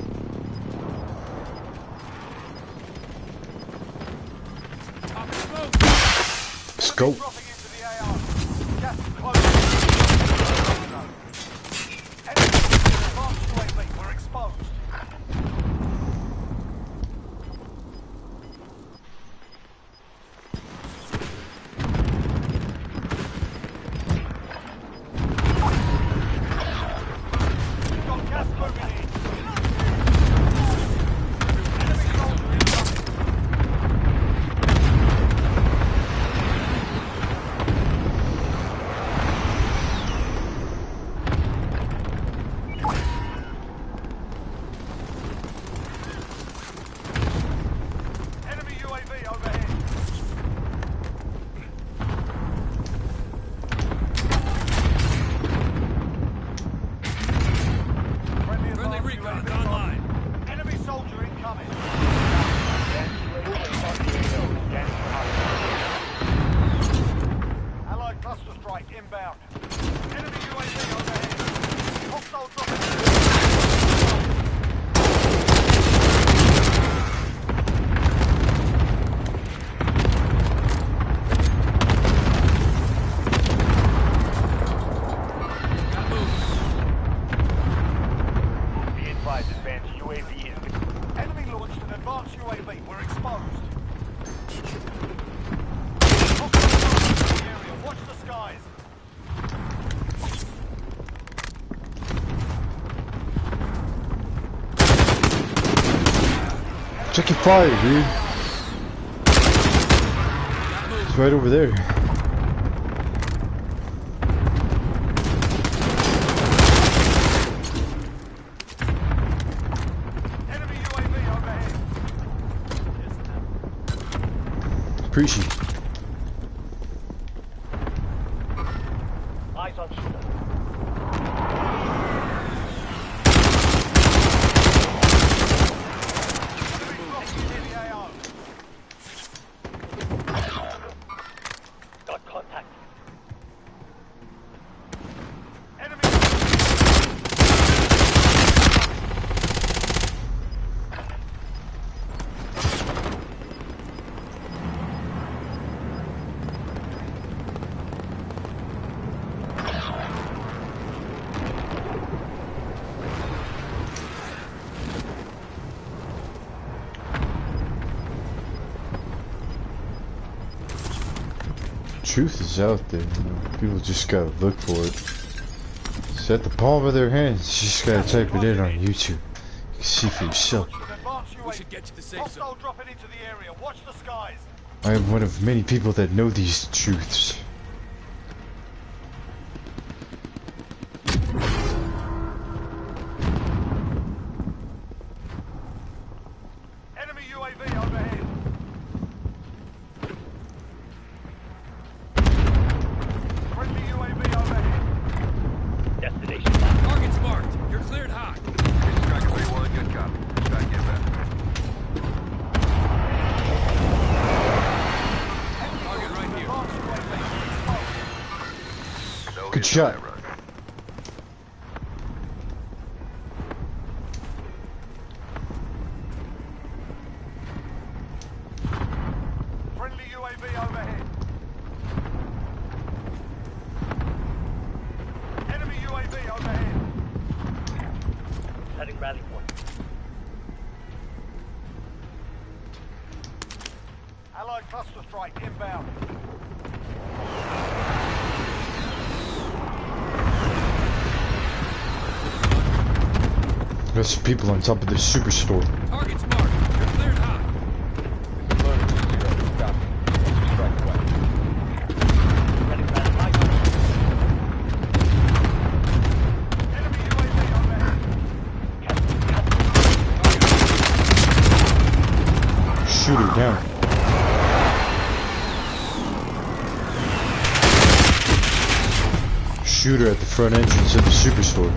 Top of smoke. Let's go. Dropping into the AO. Gas is closing. Enemy advanced UAV. We're exposed. We've got gas moving in. Enemy soldier incoming. Enemy UAV overhead. Friendly Friendly advanced recon's UAV online. Enemy soldier incoming. Allied cluster strike inbound. Enemy UAV overhead. Hostile dropping. Got movement. Be advised, advanced UAV is... Enemy launched an advanced UAV. We're exposed. Hostile dropping into the area. Watch the skies. Check your fire, dude. It's right over there. Enemy UAV overhead. Appreciate it. Eyes on shooter. Enemy dropping into the AO. Got contact. Enemy. Truth is out there. People just gotta look for it. It's at the palm of their hands. You just gotta type it in on YouTube. You can see for yourself. Launched an advanced We UAV. should get to the safe Hostile zone. dropping into the area. Watch the skies. I am one of many people that know these truths. shot. Friendly UAV overhead. Enemy UAV overhead. Heading rally point. Allied cluster strike inbound. There's some people on top of this superstore. Target's marked. You're cleared hot. Heading rally point. Enemy UAV overhead. Shoot her down. Shoot her at the front entrance of the superstore.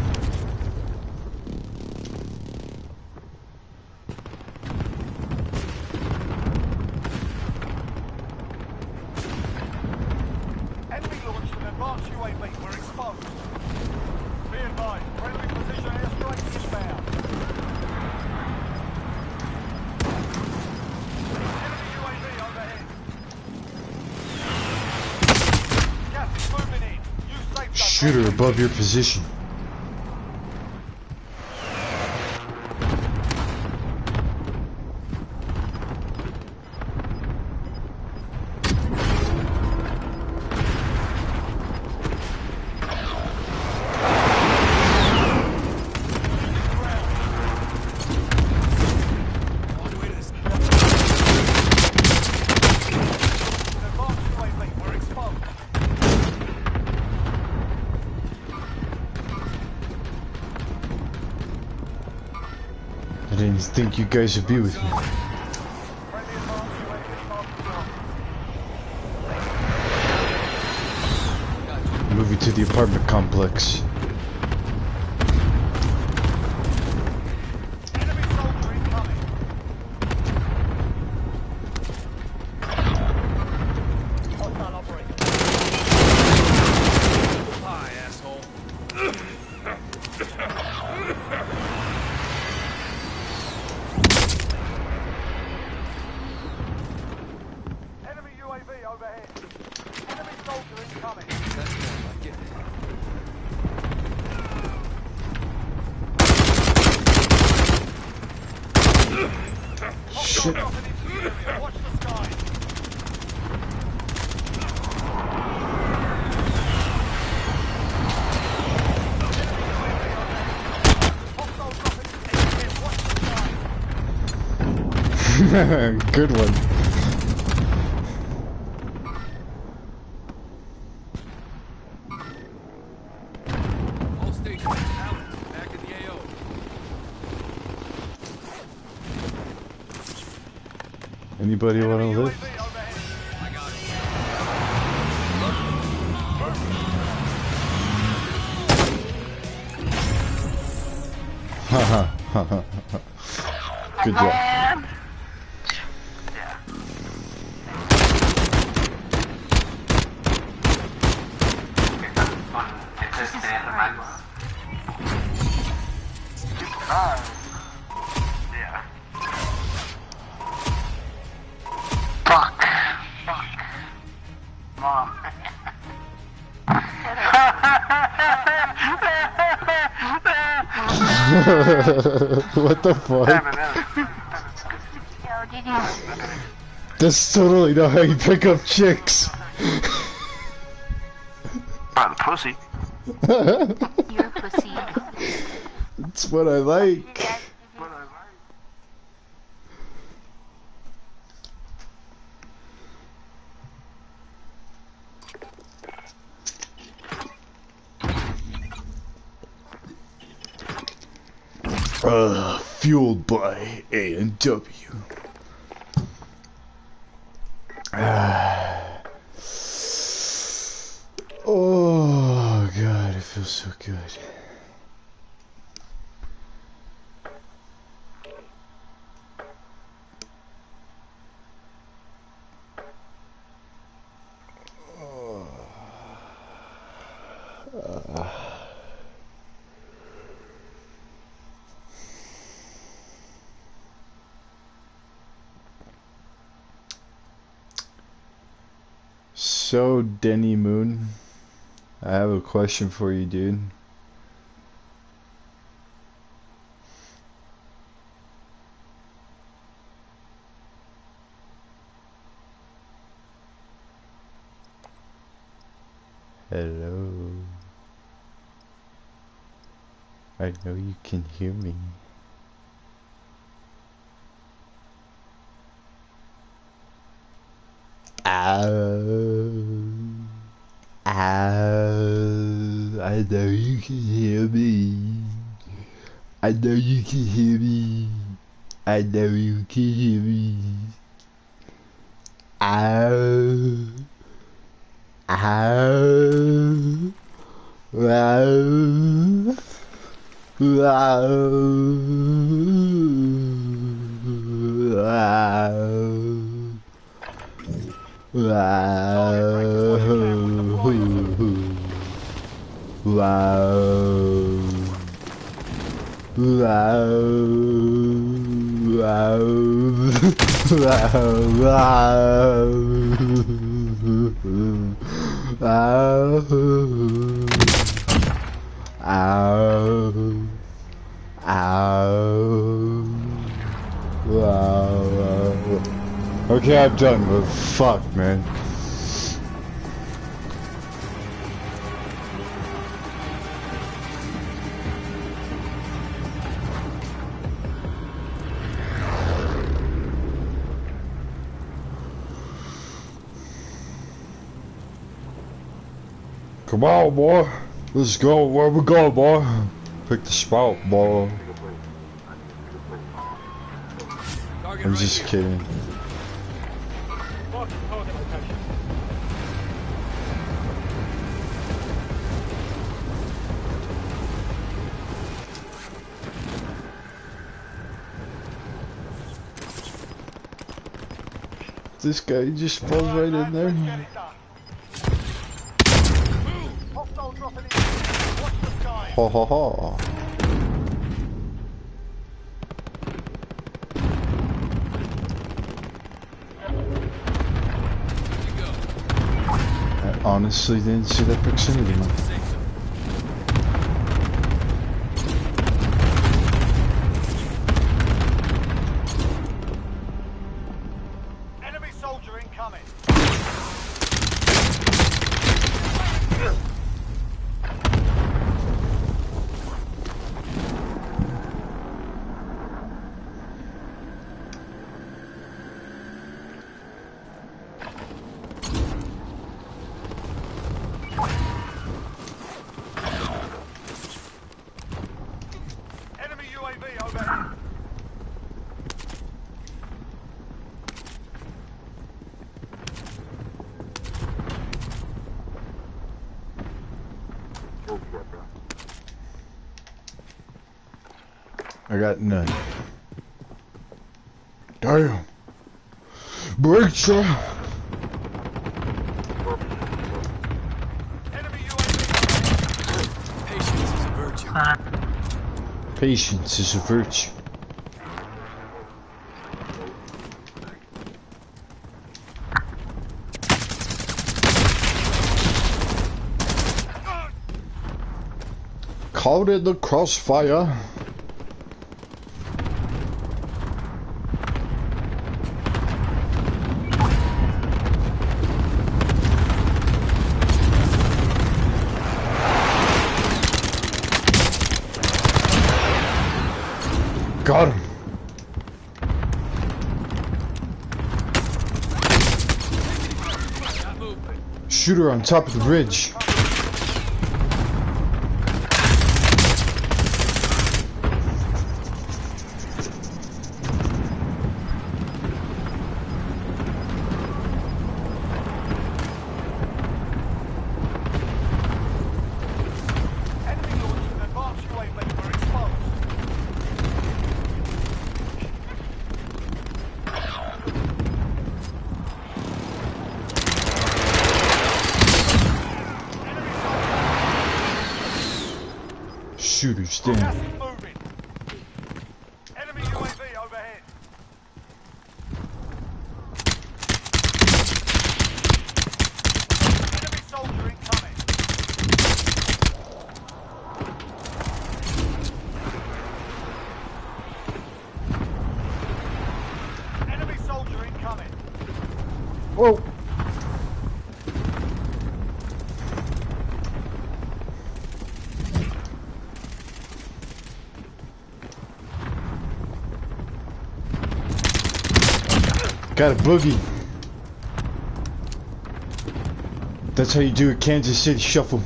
Enemy launched an advanced UAV. We're exposed. Be advised, friendly precision airstrike inbound. Enemy UAV overhead. Gas is moving in. Use safe zone. Shoot her above your position. On the way to this. An advanced UAV. We're exposed. I didn't think you guys would be with me. Friendly advanced UAV marked. Moving to the apartment complex. Enemy soldier incoming. Hostile operator. Hi, asshole. Enemy UAV overhead. Enemy soldier incoming. That's more like it. Shit. Dropping into the area. Watch the skies. Hostile dropping into the area. Watch the skies. Good one. All stations. Alex, back in the AO. Anybody want to live? UAV overhead. I got it. Haha. Haha. Good job. Yeah. Fuck. Mom. What the fuck? That's totally not how you pick up chicks. By the pussy. You're a pussy. That's what I like. Fueled by A&W. Oh god, it feels so good. So, Denny Moon, I have a question for you, dude. Hello. I know you can hear me. I know you can hear me. I know you can hear me. I know you can hear me. Okay, I'm done, but fuck, man. Come on, boy. Let's go. Where we go, boy? Pick the spot, boy. I'm just kidding. This guy just falls right in there. Ha ha ha. I honestly didn't see that proximity. Enemy soldier incoming. Enemy UAV overhead. I got none. Damn. Breakthrough. Enemy UAV. Patience is a virtue. Patience is a virtue. Caught in the crossfire. Got him. Shooter on top of the bridge. Enemy launched an advanced UAV. We're exposed. Shooter's Gas down. is moving. Enemy UAV overhead. Whoa! Got a boogie. That's how you do a Kansas City shuffle.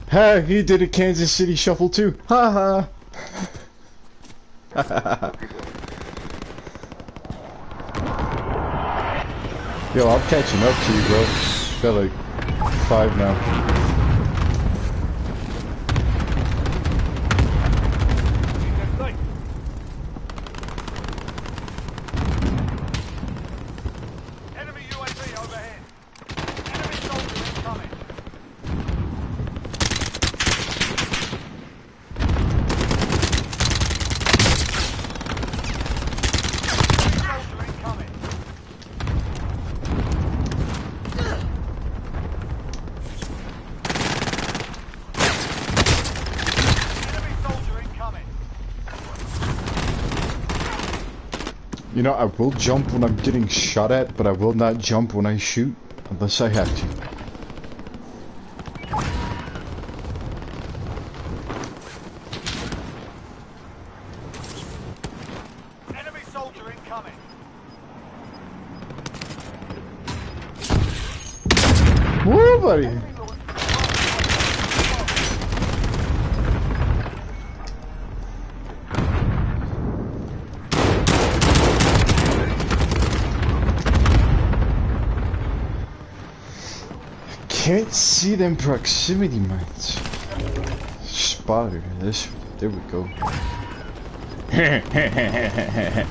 Ha! He did a Kansas City shuffle too. Ha ha. Yo, I'm catching up to you, bro. Got like 5 now. Enemy UAV overhead. Enemy soldier incoming. Soldier incoming. Enemy soldier incoming. You know, I will jump when I'm getting shot at, but I will not jump when I shoot, unless I have to. Enemy soldier incoming. Woo, buddy! Can't see them proximity mines. Spotter, this. There we go.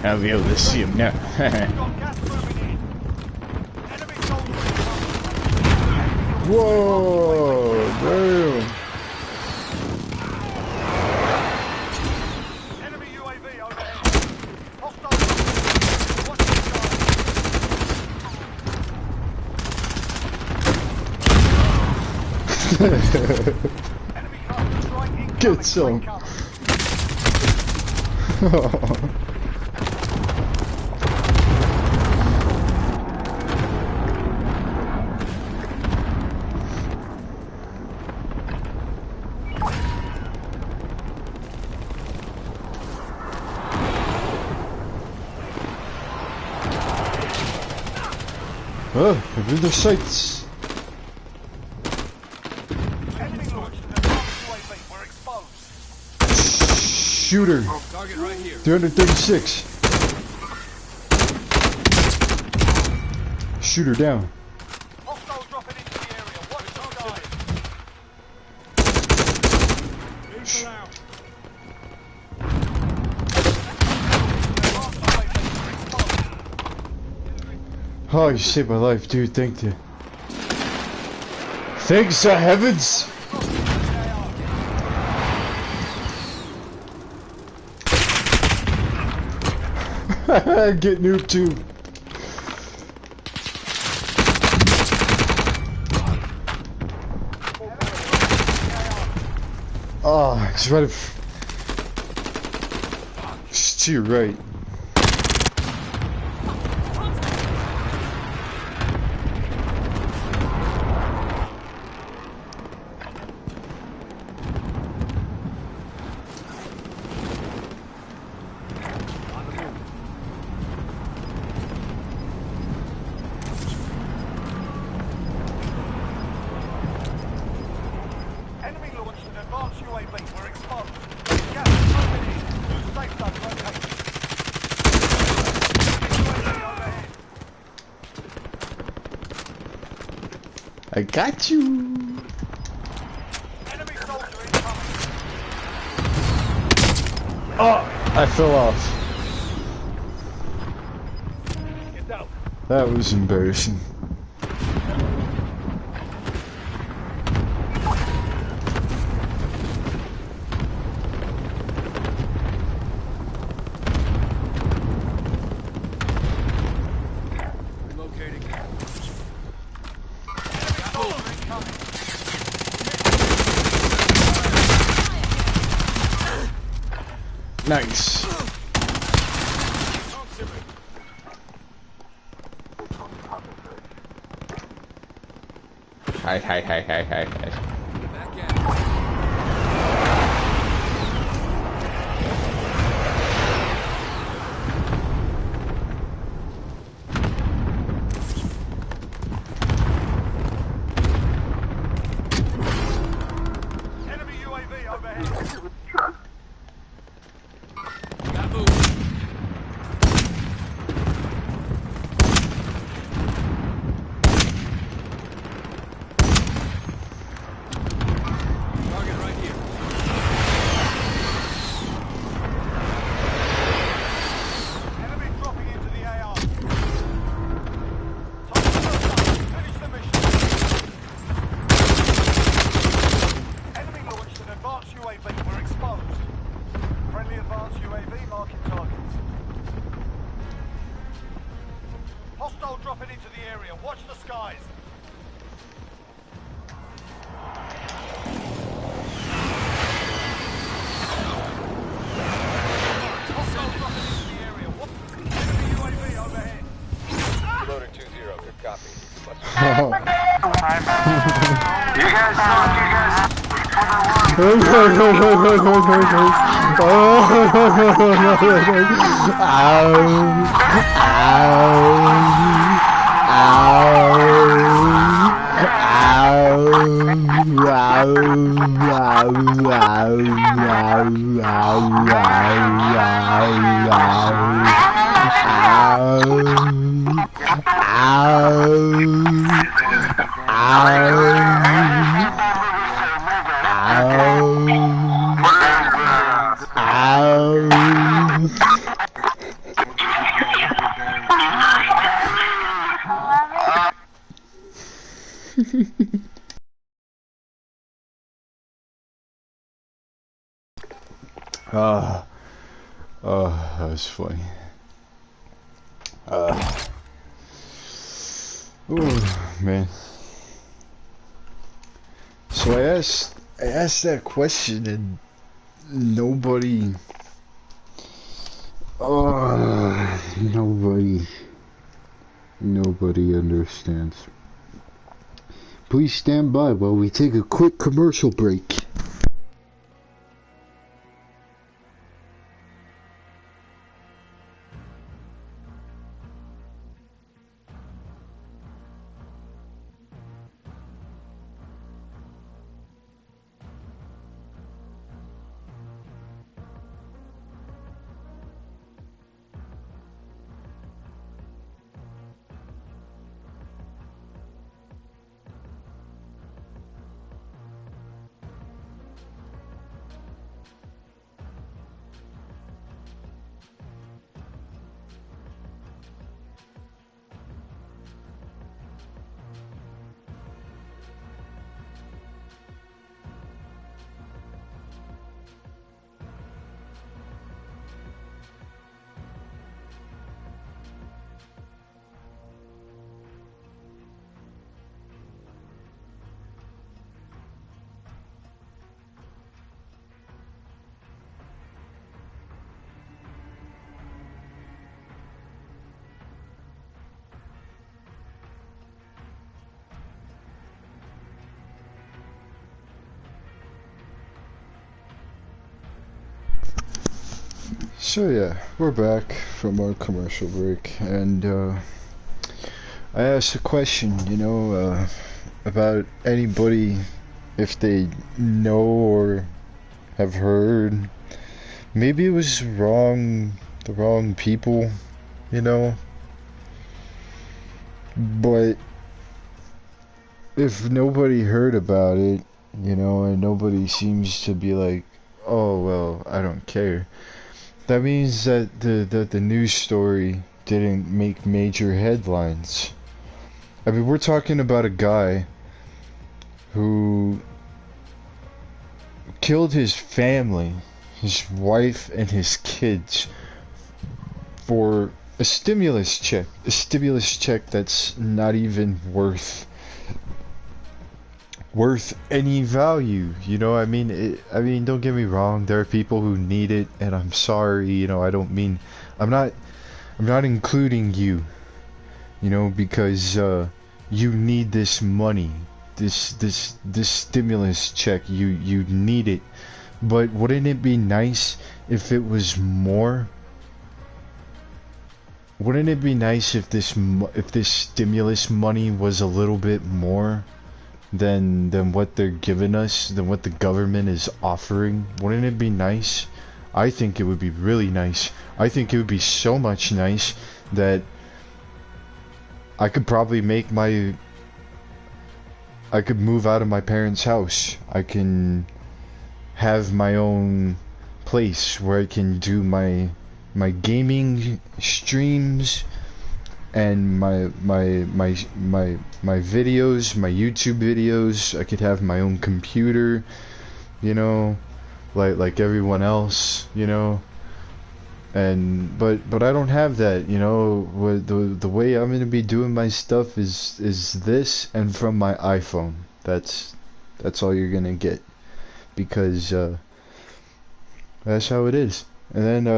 I'll be able to see him now. Got gas moving in. Enemy soldier incoming. Whoa, damn. Enemy UAV overhead. Hostile. Watch the sky. Enemy cluster strike incoming. Get some. Quick cover. Oh, over the sights. Enemy launched an advanced UAV. We're exposed. Shooter. Target right here. 336. Shooter down. Hostile dropping into the area. Watch the skies. Oh, you saved my life, dude. Thank you. Thanks to heavens. Get nuked too. Oh, it's right. It's to your right. Enemy launched an advanced UAV. We're exposed. Gas is moving in. New safe zone located. UAV overhead. I got you. Enemy soldier incoming. Oh, I fell off. Get down. That was embarrassing. Relocating. Soldier incoming. Nice. Hi. Enemy UAV overhead. Got moved. Target right here. Enemy dropping into the AR. Finish the mission. Enemy launched an advanced UAV. We're exposed. Friendly advanced UAV marking targets. Hostile dropping into the area. Watch the skies. Hostile dropping into the area. Enemy UAV overhead. Loader 2-0, good copy. Let's You guys suck, you guys. That was funny. Oh man. So I asked that question and nobody nobody understands. Please stand by while we take a quick commercial break. So yeah, we're back from our commercial break, and I asked a question, about anybody, if they know or have heard. Maybe it was the wrong people, but if nobody heard about it, and nobody seems to be like, oh well, I don't care. That means that the news story didn't make major headlines. I mean, we're talking about a guy who killed his family, his wife and his kids, for a stimulus check. A stimulus check that's not even worth worth any value, you know. I mean, I mean, don't get me wrong, there are people who need it, and I'm sorry, you know, I don't mean, I'm not including you, you know, because you need this money, this stimulus check, you need it. But wouldn't it be nice if it was more? Wouldn't it be nice if this stimulus money was a little bit more than what they're giving us, than what the government is offering? Wouldn't it be nice? I think it would be really nice. I think it would be so much nice that I could probably I could move out of my parents' house. I can have my own place where I can do my gaming streams and my videos, my YouTube videos. I could have my own computer, you know, like everyone else, you know. And but I don't have that, you know. The way I'm gonna be doing my stuff is this, and from my iPhone. That's all you're gonna get, because that's how it is. And then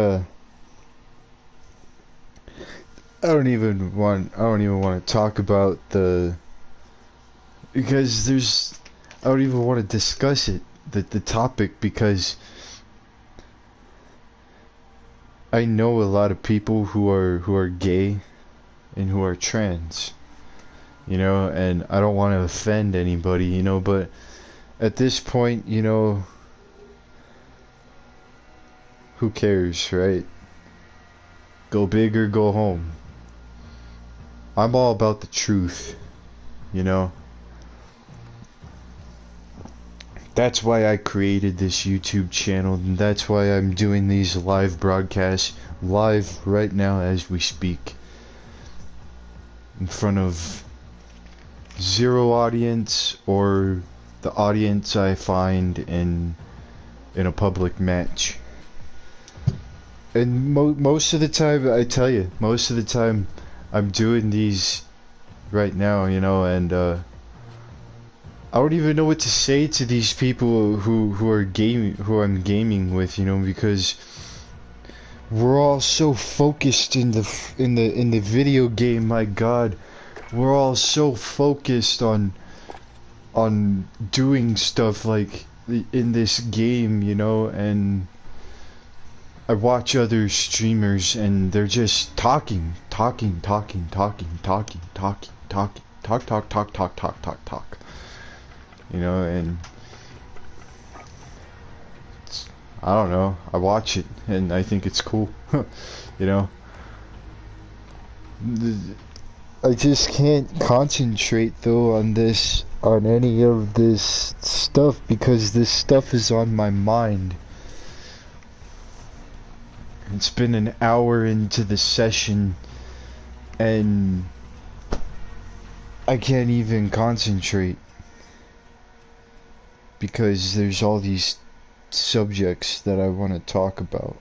I don't even want to talk about because I don't even want to discuss it, the topic, because I know a lot of people who are gay and who are trans, you know, and I don't want to offend anybody, you know, but at this point, you know, who cares, right? Go big or go home. I'm all about the truth, you know. That's why I created this YouTube channel, and that's why I'm doing these live broadcasts, live right now as we speak, in front of zero audience, or the audience I find in a public match. And most of the time, I tell you, most of the time I'm doing these right now, you know, and I don't even know what to say to these people who I'm gaming with, you know, because we're all so focused in the video game. My God, we're all so focused on doing stuff like in this game, you know. And I watch other streamers and they're just talking, you know, and I don't know, I watch it and I think it's cool, you know. I just can't concentrate though on any of this stuff, because this stuff is on my mind. It's been an hour into the session and I can't even concentrate, because there's all these subjects that I want to talk about,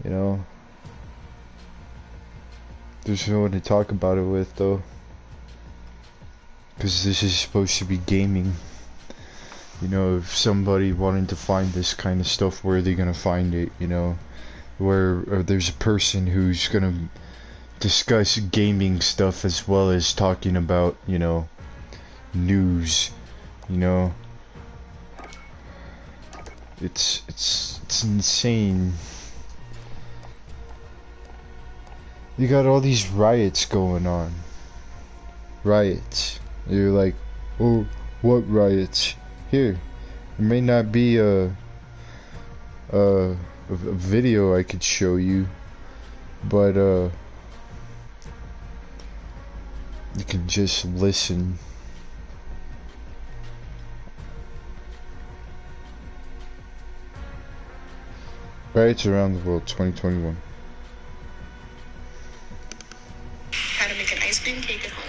you know. There's no one to talk about it with though, because this is supposed to be gaming. You know, if somebody wanted to find this kind of stuff, where are they gonna find it, you know? Where there's a person who's gonna discuss gaming stuff as well as talking about, you know, news, you know. It's insane. You got all these riots going on. Riots. You're like, oh, what riots? Here, it may not be a video I could show you, but you can just listen. Riots around the world, 2021. How to make an ice cream cake at home.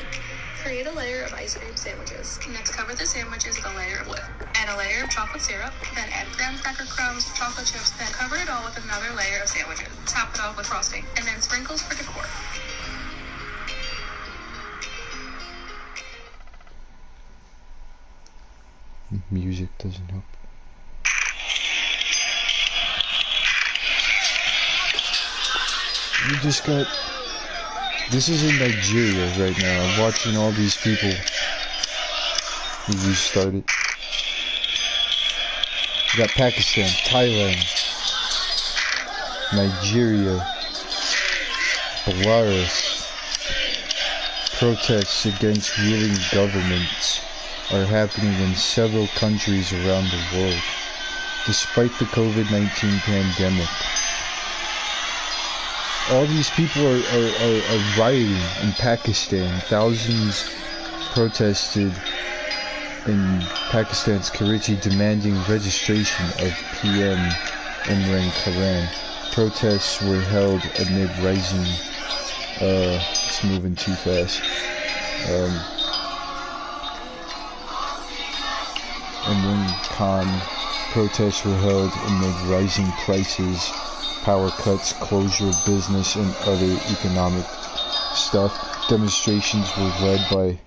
Create a layer of ice cream sandwiches. Next, cover the sandwiches with a layer of whip. Add a layer of chocolate syrup. Then add graham cracker crumbs, chocolate chips. Then cover it all with another layer of sandwiches. Top it off with frosting, and then sprinkles for decor. Music doesn't help. We just got... This is in Nigeria right now. I'm watching all these people who restarted. We got Pakistan, Thailand, Nigeria, Belarus. Protests against ruling governments are happening in several countries around the world, despite the COVID-19 pandemic. All these people are rioting in Pakistan. Thousands protested in Pakistan's Karachi demanding registration of PM Imran Khan. Protests were held amid rising... it's moving too fast. Imran Khan protests were held amid rising prices, power cuts, closure of business, and other economic stuff. Demonstrations were led by,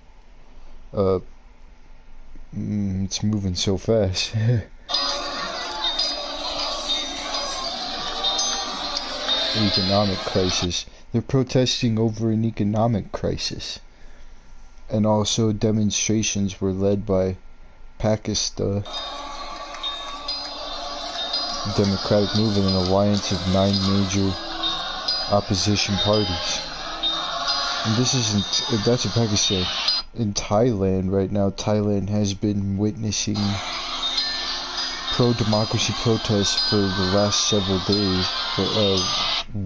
it's moving so fast. Economic crisis. They're protesting over an economic crisis. And also demonstrations were led by Pakistan Democratic Movement, an alliance of 9 major opposition parties. And this isn't, that's in Pakistan. In Thailand right now, Thailand has been witnessing pro-democracy protests for the last several days,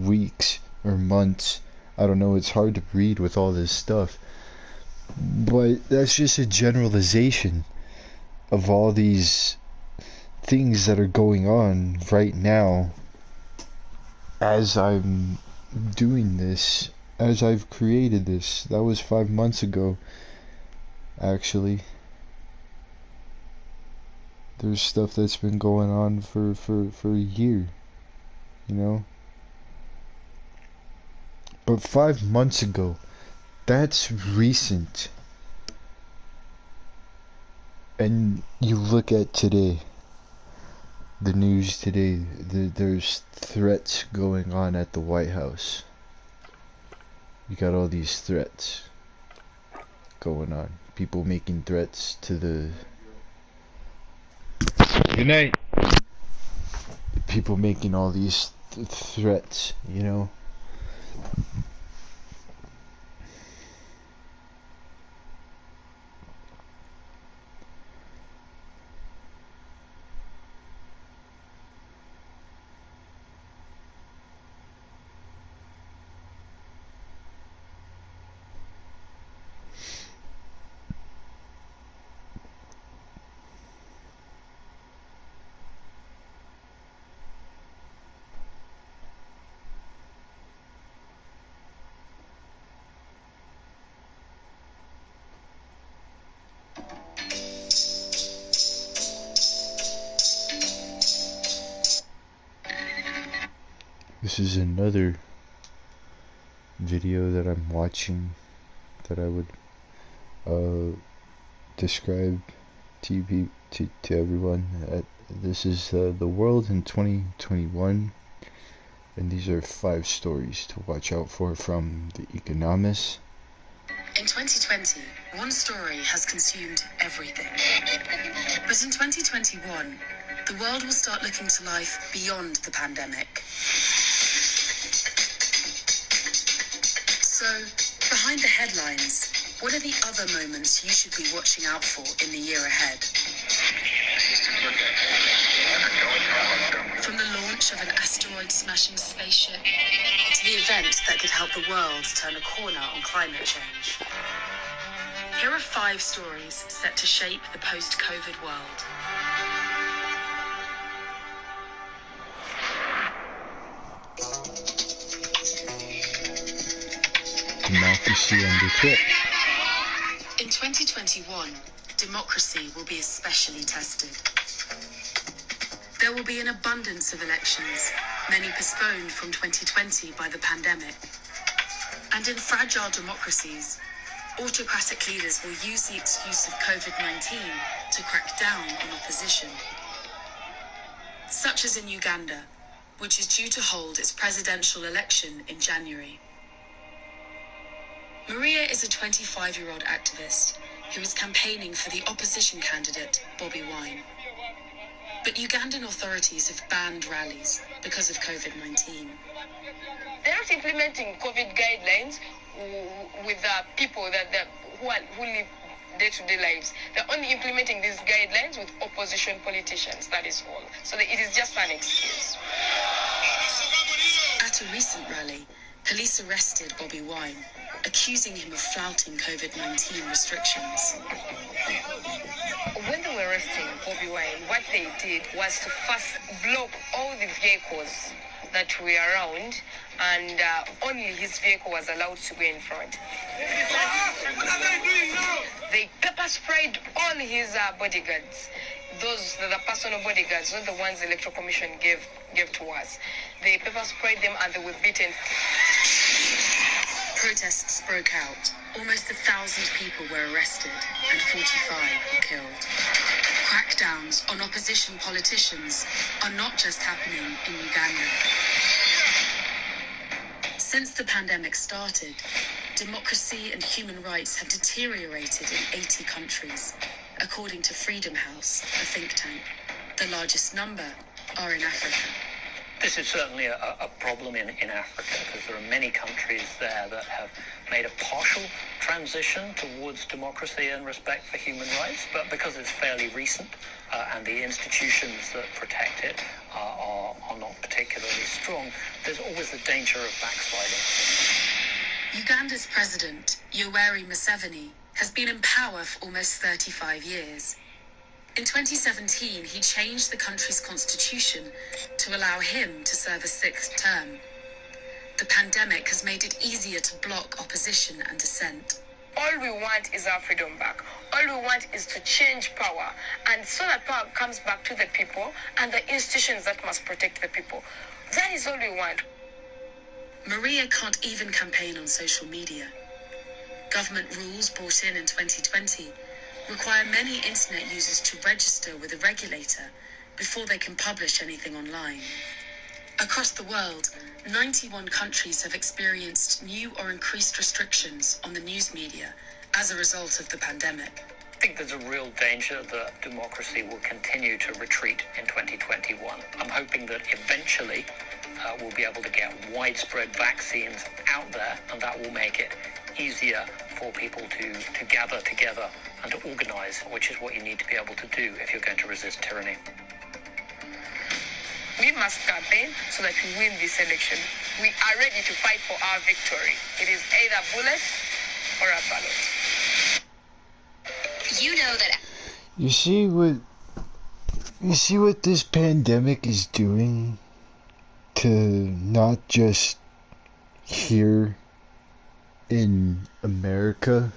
weeks or months. I don't know, it's hard to read with all this stuff. But that's just a generalization of all these things that are going on right now as I'm doing this, as I've created this. That was 5 months ago, actually. There's stuff that's been going on for a year, you know? But 5 months ago, that's recent. And you look at today, the news today, there's threats going on at the White House. You got all these threats going on. People making threats to the... Good night. People making all these threats, you know? This is another video that I'm watching that I would describe to everyone. This is the world in 2021, and these are 5 stories to watch out for from The Economist. In 2020, one story has consumed everything. But in 2021, the world will start looking to life beyond the pandemic. So, behind the headlines, what are the other moments you should be watching out for in the year ahead? From the launch of an asteroid-smashing spaceship to the event that could help the world turn a corner on climate change. Here are 5 stories set to shape the post-COVID world. Democracy under threat. In 2021, democracy will be especially tested. There will be an abundance of elections, many postponed from 2020 by the pandemic. And in fragile democracies, autocratic leaders will use the excuse of COVID-19 to crack down on opposition, such as in Uganda, which is due to hold its presidential election in January. Maria is a 25-year-old activist who is campaigning for the opposition candidate, Bobi Wine. But Ugandan authorities have banned rallies because of COVID-19. They're not implementing COVID guidelines with people who live day-to-day lives. They're only implementing these guidelines with opposition politicians, that is all. So it is just an excuse. At a recent rally, police arrested Bobi Wine, accusing him of flouting COVID-19 restrictions. When they were arresting Bobi Wine, what they did was to first block all the vehicles that were around, and only his vehicle was allowed to go in front. What are they doing now? They pepper sprayed all his bodyguards. Those are the personal bodyguards, not the ones the Electoral Commission gave to us. They pepper sprayed them and they were beaten. Protests broke out. Almost 1,000 people were arrested and 45 were killed. Crackdowns on opposition politicians are not just happening in Uganda. Since the pandemic started, democracy and human rights have deteriorated in 80 countries, according to Freedom House, a think tank. The largest number are in Africa. This is certainly a problem in Africa, because there are many countries there that have made a partial transition towards democracy and respect for human rights, but because it's fairly recent and the institutions that protect it are not particularly strong, there's always the danger of backsliding. Uganda's president, Yoweri Museveni, has been in power for almost 35 years. In 2017, he changed the country's constitution to allow him to serve a 6th term. The pandemic has made it easier to block opposition and dissent. All we want is our freedom back. All we want is to change power, and so that power comes back to the people and the institutions that must protect the people. That is all we want. Maria can't even campaign on social media. Government rules brought in 2020 require many internet users to register with a regulator before they can publish anything online. Across the world, 91 countries have experienced new or increased restrictions on the news media as a result of the pandemic. I think there's a real danger that democracy will continue to retreat in 2021. I'm hoping that eventually we'll be able to get widespread vaccines out there, and that will make it easier for people to gather together and to organise, which is what you need to be able to do if you're going to resist tyranny. We must campaign so that we win this election. We are ready to fight for our victory. It is either bullet or a ballot. You know that. You see what this pandemic is doing to not just here in America.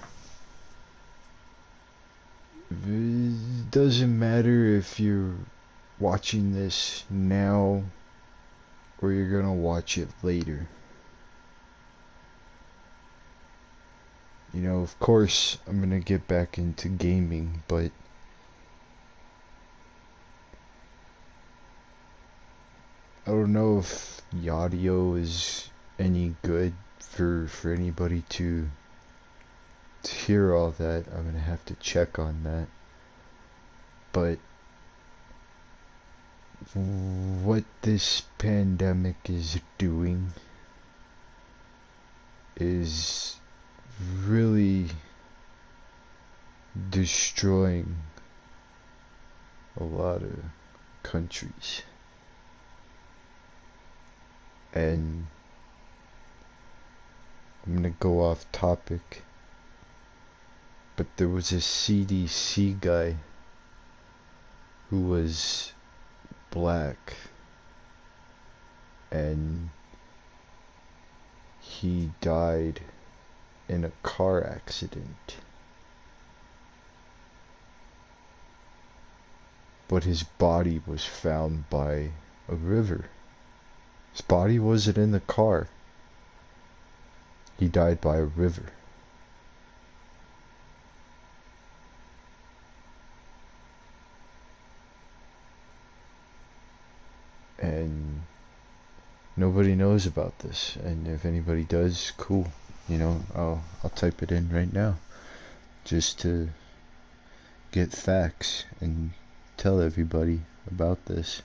It doesn't matter if you're watching this now or you're gonna watch it later. You know, of course, I'm gonna get back into gaming, but I don't know if the audio is any good for anybody to hear all that. I'm gonna have to check on that. But what this pandemic is doing is really destroying a lot of countries. And I'm gonna go off topic, but there was a CDC guy who was black, and he died in a car accident. But his body was found by a river. His body wasn't in the car. He died by a river. nobody knows about this, and if anybody does, cool. You know, I'll type it in right now, just to get facts and tell everybody about this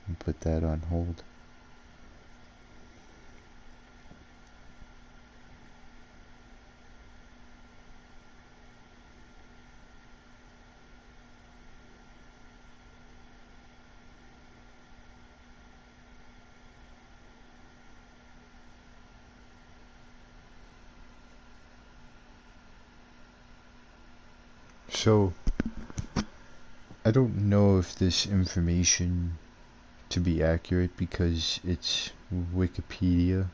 and put that on hold. So, I don't know if this information to be accurate because it's Wikipedia,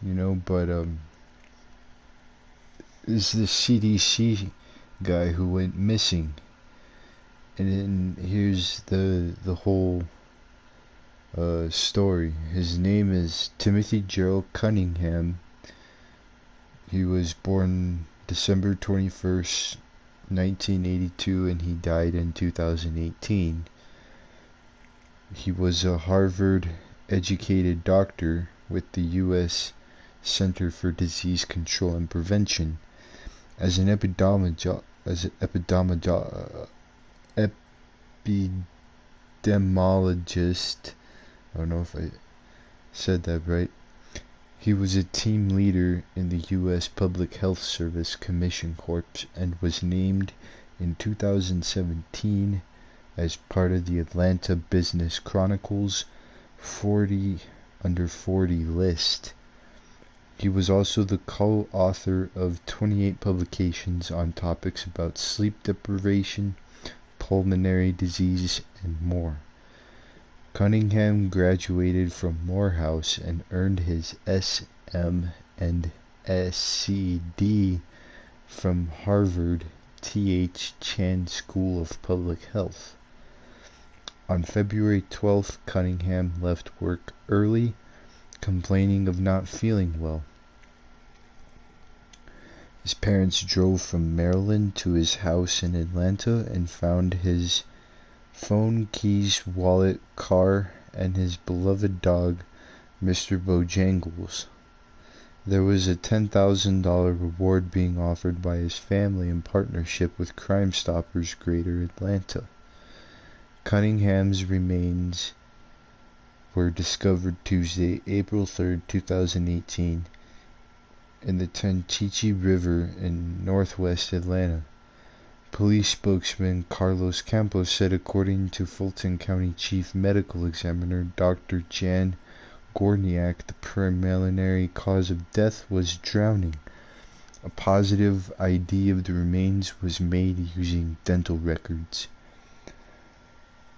you know, but is the CDC guy who went missing, and then here's the whole story. His name is Timothy Gerald Cunningham. He was born December 21st, 1982, and he died in 2018. He was a Harvard-educated doctor with the U.S. Center for Disease Control and Prevention. As an epidemiologist, I don't know if I said that right. He was a team leader in the U.S. Public Health Service Commission Corps and was named in 2017 as part of the Atlanta Business Chronicle's 40 Under 40 list. He was also the co-author of 28 publications on topics about sleep deprivation, pulmonary disease, and more. Cunningham graduated from Morehouse and earned his SM and SCD from Harvard T.H. Chan School of Public Health. On February 12th, Cunningham left work early, complaining of not feeling well. His parents drove from Maryland to his house in Atlanta and found his phone, keys, wallet, car, and his beloved dog, Mr. Bojangles. There was a $10,000 reward being offered by his family in partnership with Crime Stoppers Greater Atlanta. Cunningham's remains were discovered Tuesday, April 3rd, 2018, in the Tanchichi River in northwest Atlanta. Police spokesman Carlos Campos said, according to Fulton County Chief Medical Examiner Dr. Jan Gorniak, the preliminary cause of death was drowning. A positive ID of the remains was made using dental records.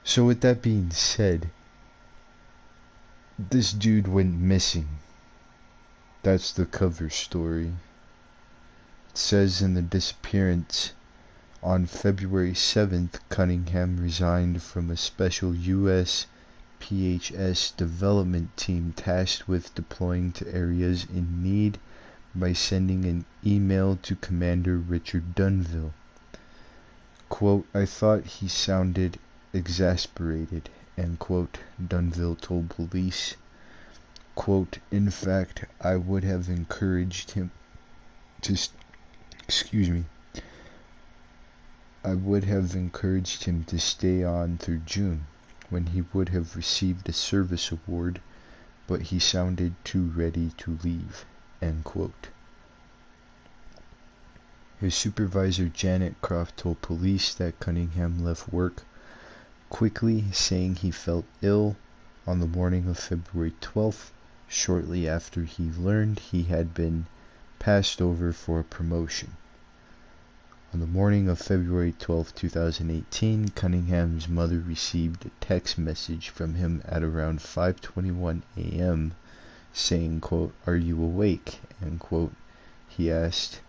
So with that being said, this dude went missing. That's the cover story. It says in the disappearance, on February 7th, Cunningham resigned from a special U.S. PHS development team tasked with deploying to areas in need by sending an email to Commander Richard Dunville. Quote, I thought he sounded exasperated, end quote, Dunville told police. Quote, in fact, I would have encouraged him to, I would have encouraged him to stay on through June, when he would have received a service award, but he sounded too ready to leave, end quote. His supervisor Janet Croft told police that Cunningham left work quickly, saying he felt ill on the morning of February 12th, shortly after he learned he had been passed over for a promotion. On the morning of February 12, 2018, Cunningham's mother received a text message from him at around 5:21 a.m. saying, quote, are you awake, end quote. He asked.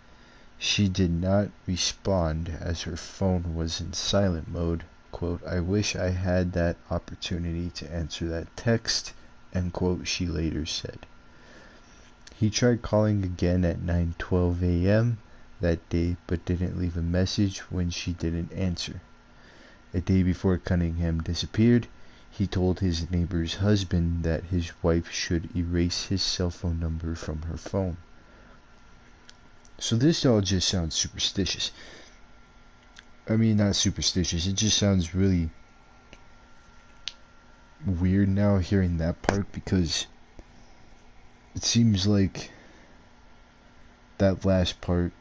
She did not respond as her phone was in silent mode. Quote, I wish I had that opportunity to answer that text, end quote, she later said. He tried calling again at 9:12 a.m. that day, but didn't leave a message when she didn't answer. A day before Cunningham disappeared, he told his neighbor's husband that his wife should erase his cell phone number from her phone. So this all just sounds superstitious. I mean, not superstitious, it just sounds really weird now hearing that part, because it seems like that last part,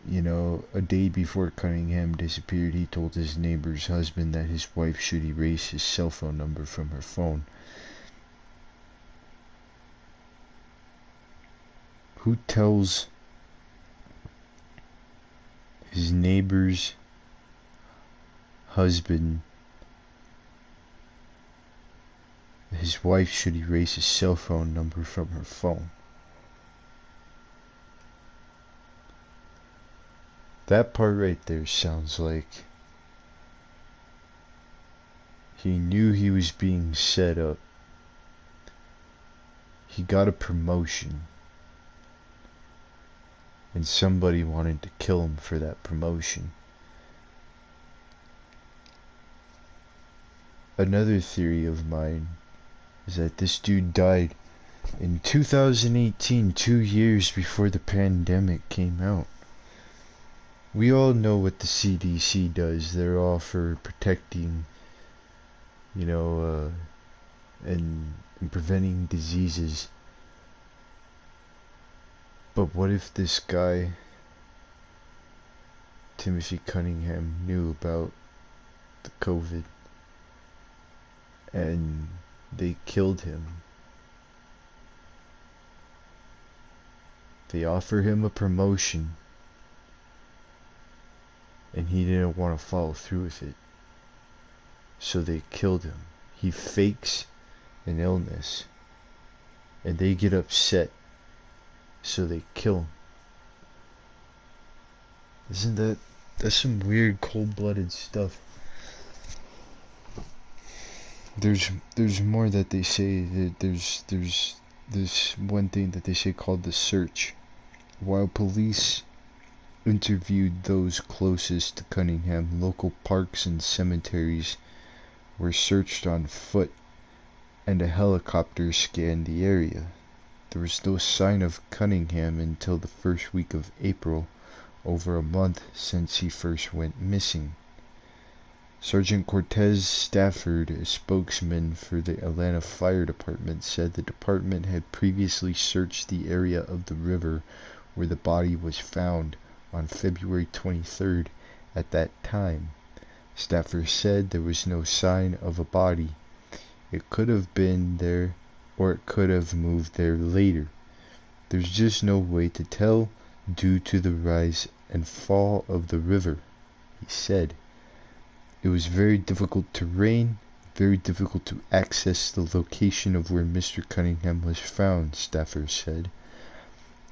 you know, a day before Cunningham disappeared, he told his neighbor's husband that his wife should erase his cell phone number from her phone. Who tells his neighbor's husband his wife should erase his cell phone number from her phone? That part right there sounds like he knew he was being set up. He got a promotion, and somebody wanted to kill him for that promotion. Another theory of mine is that this dude died in 2018, 2 years before the pandemic came out. We all know what the CDC does. They're all for protecting, you know, and preventing diseases. But what if this guy, Timothy Cunningham, knew about the COVID and they killed him? They offer him a promotion and he didn't want to follow through with it, so they killed him. He fakes an illness and they get upset, so they kill him. That's some weird cold-blooded stuff. There's more that they say. That there's this one thing that they say called the search. While police interviewed those closest to Cunningham, local parks and cemeteries were searched on foot, and a helicopter scanned the area. There was no sign of Cunningham until the first week of April, over a month since he first went missing. Sergeant Cortez Stafford, a spokesman for the Atlanta Fire Department, said the department had previously searched the area of the river where the body was found on February 23rd. At that time, Stafford said there was no sign of a body. It could have been there, or it could have moved there later. There's just no way to tell due to the rise and fall of the river, he said. It was very difficult terrain, very difficult to access the location of where Mr. Cunningham was found, Stafford said.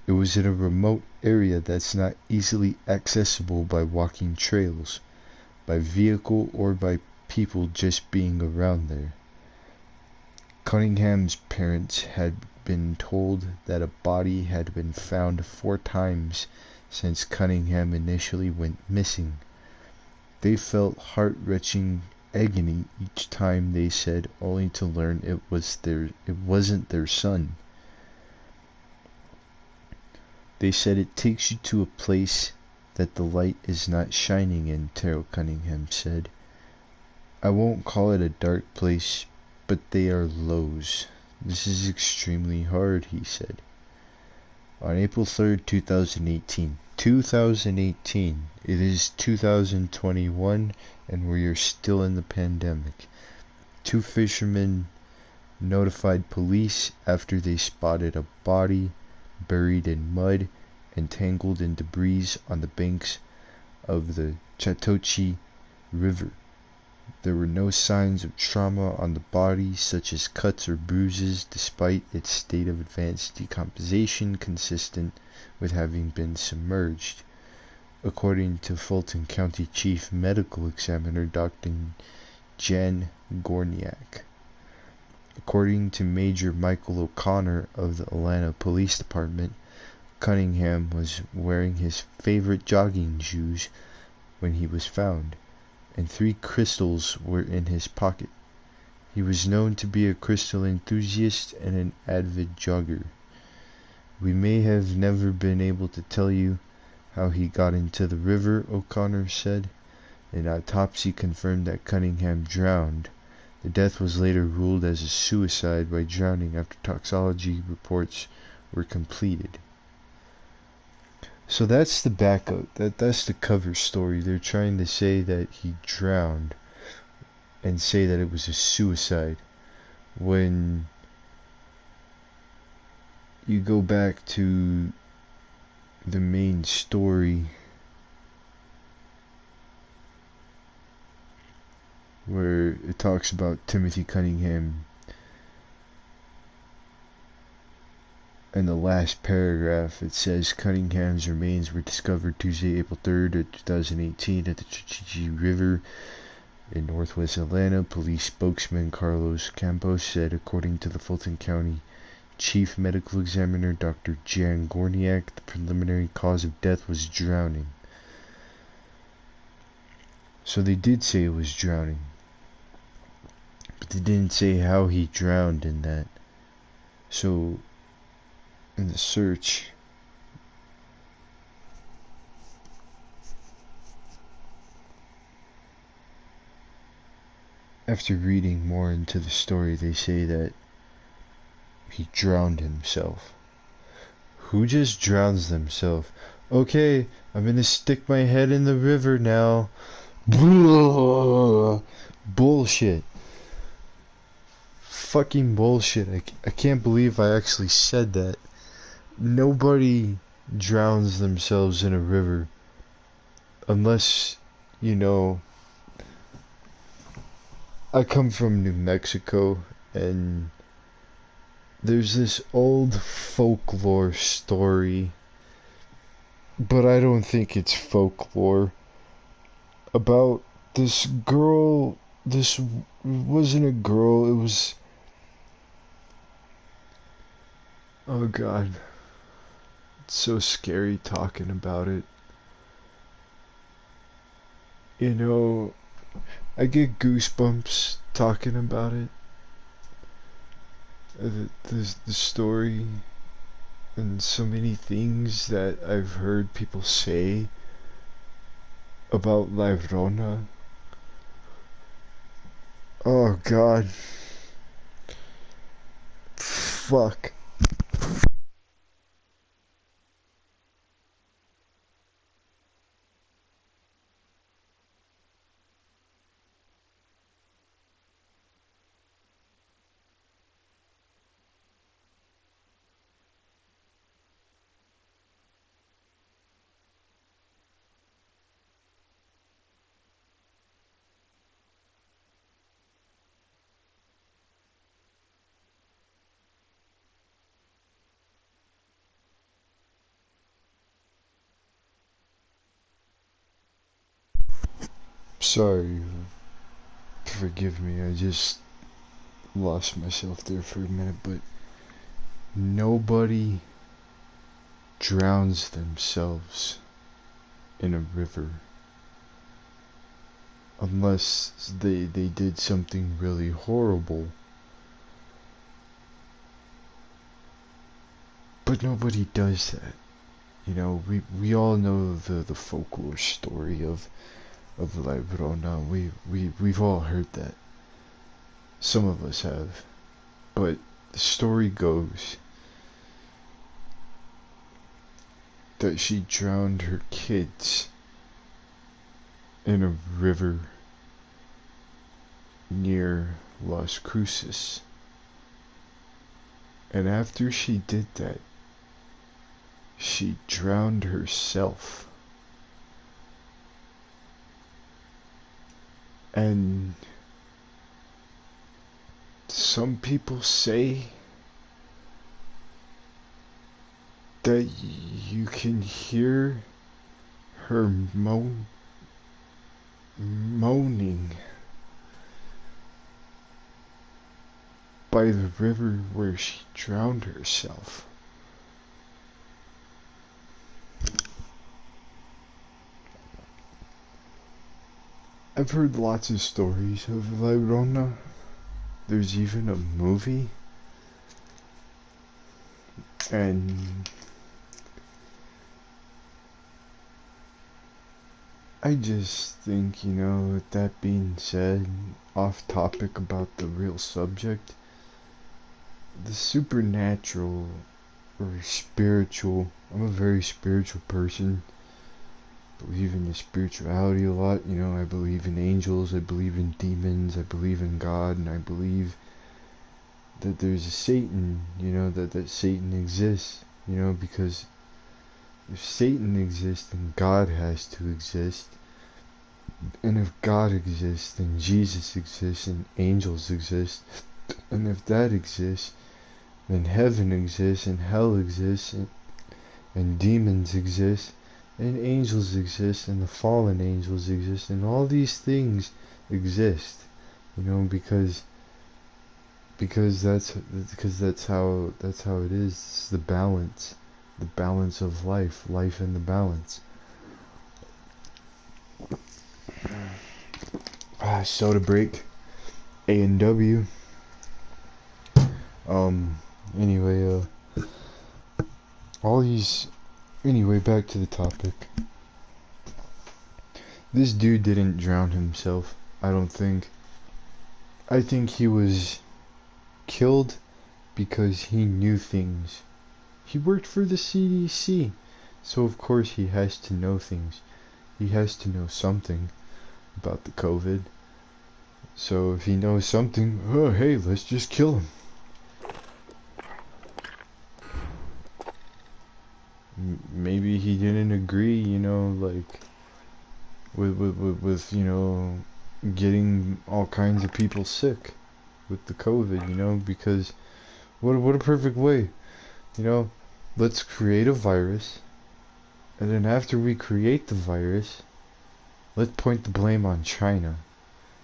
It was in a remote area that's not easily accessible by walking trails, by vehicle, or by people just being around there. Cunningham's parents had been told that a body had been found 4 times since Cunningham initially went missing. They felt heart-wrenching agony each time, they said, only to learn it wasn't their son. They said it takes you to a place that the light is not shining in, Terrell Cunningham said. I won't call it a dark place, but they are lows. This is extremely hard, he said. On April 3rd, 2018, it is 2021 and we are still in the pandemic. 2 fishermen notified police after they spotted a body buried in mud and tangled in debris on the banks of the Chattahoochee River. There were no signs of trauma on the body, such as cuts or bruises, despite its state of advanced decomposition consistent with having been submerged, according to Fulton County Chief Medical Examiner Dr. Jen Gorniak. According to Major Michael O'Connor of the Atlanta Police Department, Cunningham was wearing his favorite jogging shoes when he was found, and 3 crystals were in his pocket. He was known to be a crystal enthusiast and an avid jogger. We may have never been able to tell you how he got into the river, O'Connor said. An autopsy confirmed that Cunningham drowned. The death was later ruled as a suicide by drowning after toxicology reports were completed. So that's the backup. That's the cover story. They're trying to say that he drowned and say that it was a suicide, when you go back to the main story where it talks about Timothy Cunningham. In the last paragraph, it says Cunningham's remains were discovered Tuesday, April 3rd, 2018 at the Chichiji River in northwest Atlanta. Police spokesman Carlos Campos said, according to the Fulton County Chief Medical Examiner Dr. Jan Gorniak, the preliminary cause of death was drowning. So they did say it was drowning, but they didn't say how he drowned in that. So in the search, after reading more into the story, they say that he drowned himself. Who just drowns themselves? Okay, I'm gonna stick my head in the river now. Bullshit. Fucking bullshit. I can't believe I actually said that. Nobody drowns themselves in a river unless, you know, I come from New Mexico, and there's this old folklore story, but I don't think it's folklore, about this girl. This wasn't a girl, it was, oh god, it's so scary talking about it. You know, I get goosebumps talking about it. The story and so many things that I've heard people say about La Llorona. Oh god. Fuck. Sorry, forgive me, I just lost myself there for a minute, but nobody drowns themselves in a river unless they did something really horrible. But nobody does that. You know, we all know the folklore story of La Llorona. We've all heard that. Some of us have. But the story goes that she drowned her kids in a river near Las Cruces. And after she did that, she drowned herself. And some people say that you can hear her moaning by the river where she drowned herself. I've heard lots of stories of La Llorona. There's even a movie. And I just think, you know, with that being said, off topic about the real subject, the supernatural or spiritual, I'm a very spiritual person. Believe in the spirituality a lot, you know. I believe in angels, I believe in demons, I believe in God, and I believe that there's a Satan, you know, that Satan exists, you know, because if Satan exists, then God has to exist. And if God exists, then Jesus exists and angels exist. And if that exists, then heaven exists and hell exists and demons exist and angels exist and the fallen angels exist and all these things exist, you know, because that's how it is. It's the balance of life in the balance. Soda break, A&W. Anyway, all these. Anyway, back to the topic. This dude didn't drown himself, I don't think. I think he was killed because he knew things. He worked for the CDC, so of course he has to know things. He has to know something about the COVID. So if he knows something, oh hey, let's just kill him. Maybe he didn't agree, you know, like with you know, getting all kinds of people sick with the COVID, you know, because what a perfect way, you know. Let's create a virus, and then after we create the virus, let's point the blame on China.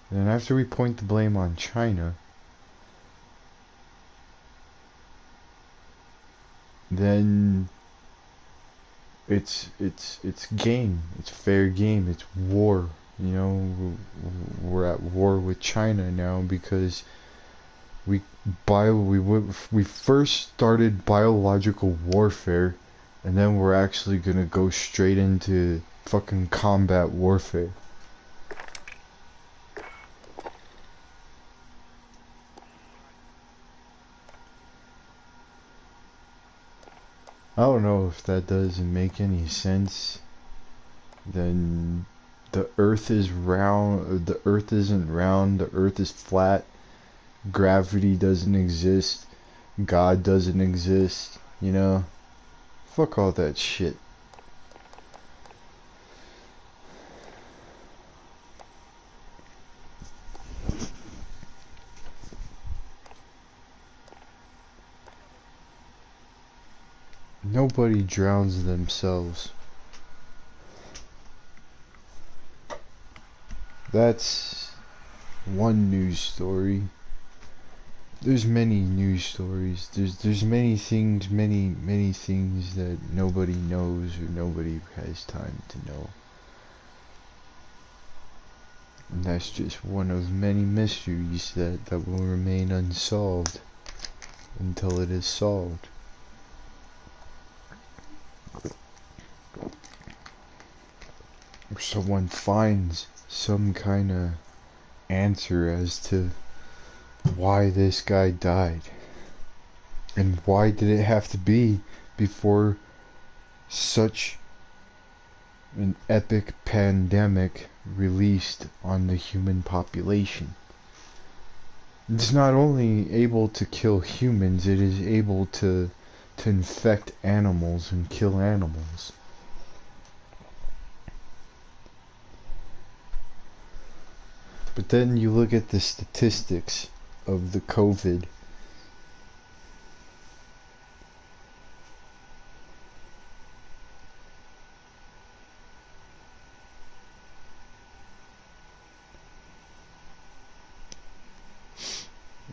And then after we point the blame on China, then it's game. It's fair game. It's war. You know, we're at war with China now because we first started biological warfare, and then we're actually gonna go straight into fucking combat warfare. I don't know if that doesn't make any sense. Then the earth is round, the earth isn't round, the earth is flat, gravity doesn't exist, God doesn't exist, you know? Fuck all that shit. Nobody drowns themselves. That's one news story. There's many news stories. There's many things that nobody knows or nobody has time to know. And that's just one of many mysteries that will remain unsolved until it is solved. Or someone finds some kind of answer as to why this guy died. And why did it have to be before such an epic pandemic released on the human population? It's not only able to kill humans, it is able to infect animals and kill animals. But then you look at the statistics of the COVID.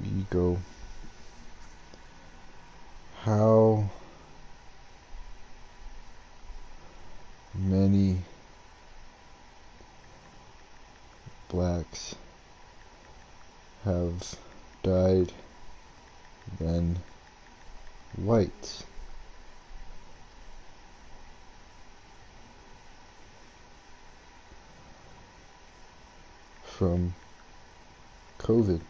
You go, how many blacks have died than whites. From COVID.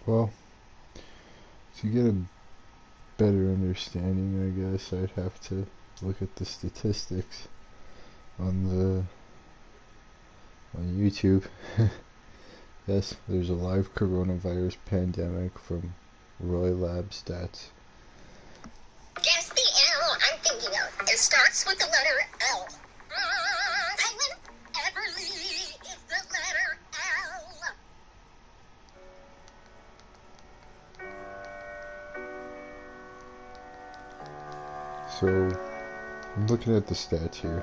Well, to get a better understanding, I guess I'd have to look at the statistics on YouTube. Yes, there's a live coronavirus pandemic from Roy Lab Stats. Guess the animal I'm thinking of. It starts with the letter L. Penguin, Everly is the letter L. So, I'm looking at the stats here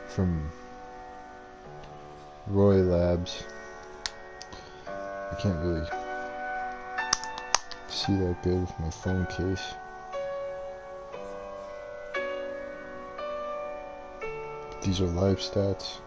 from Roy Labs. I can't really see that good with my phone case. But these are live stats.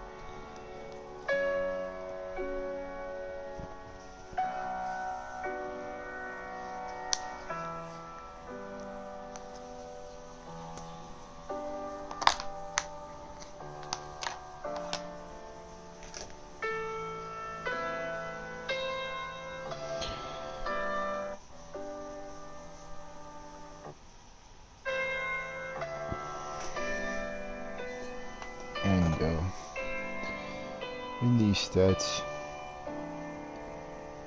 And in these stats,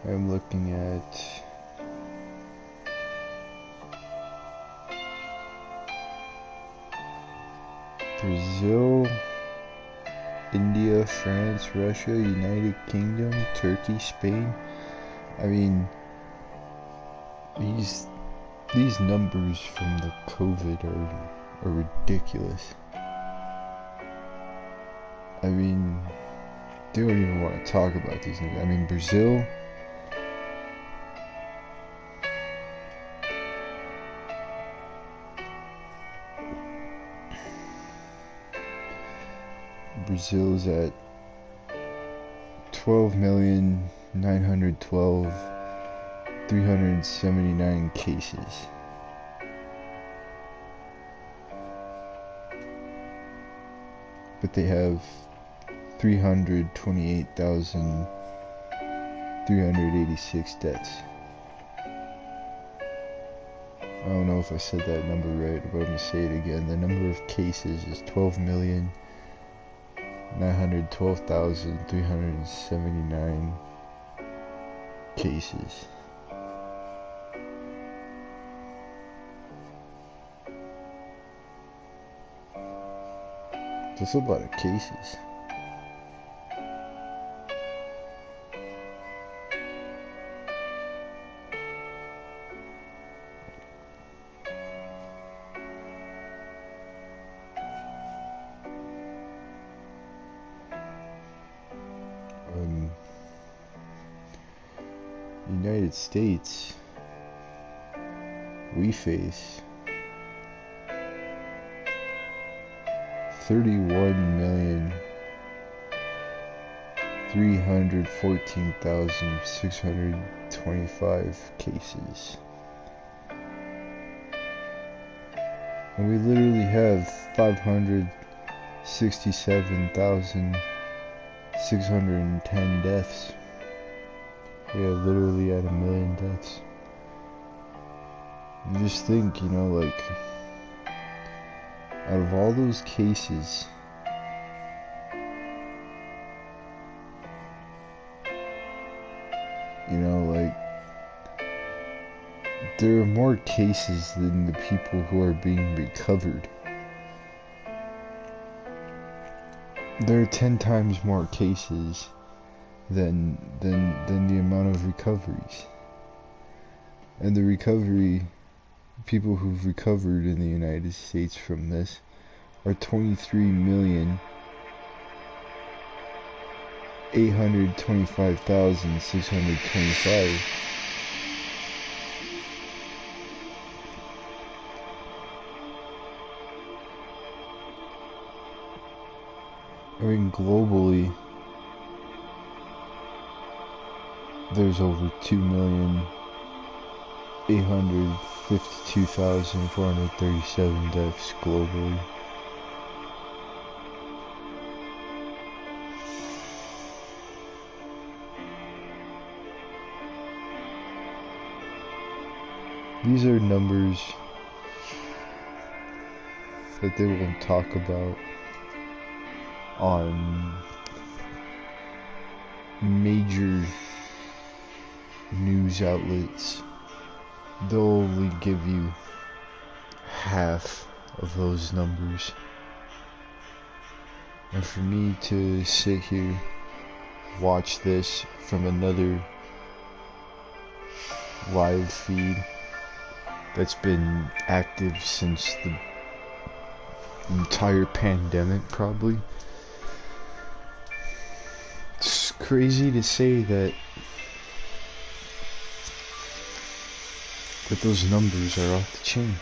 I'm looking at Brazil, India, France, Russia, United Kingdom, Turkey, Spain. I mean, these numbers from the COVID are ridiculous. I mean, they don't even want to talk about these numbers. I mean, Brazil, Brazil's at 12,912,379 cases. But they have 328,386 deaths. I don't know if I said that number right, but I'm going to say it again. The number of cases is 12,912,379 cases. That's a lot of cases. United States, we face 31,314,625 cases. And we literally have 567,610 deaths. We are literally at 1 million deaths. You just think, you know, like, out of all those cases, you know, like, there are more cases than the people who are being recovered. There are 10 times more cases than the amount of recoveries. And the people who've recovered in the United States from this are 23,825,625. I mean, globally, there's over 2,852,437 deaths globally. These are numbers that they won't talk about on major news outlets. They'll only give you half of those numbers. And for me to sit here, watch this from another live feed that's been active since the entire pandemic, probably. It's crazy to say that those numbers are off the chain.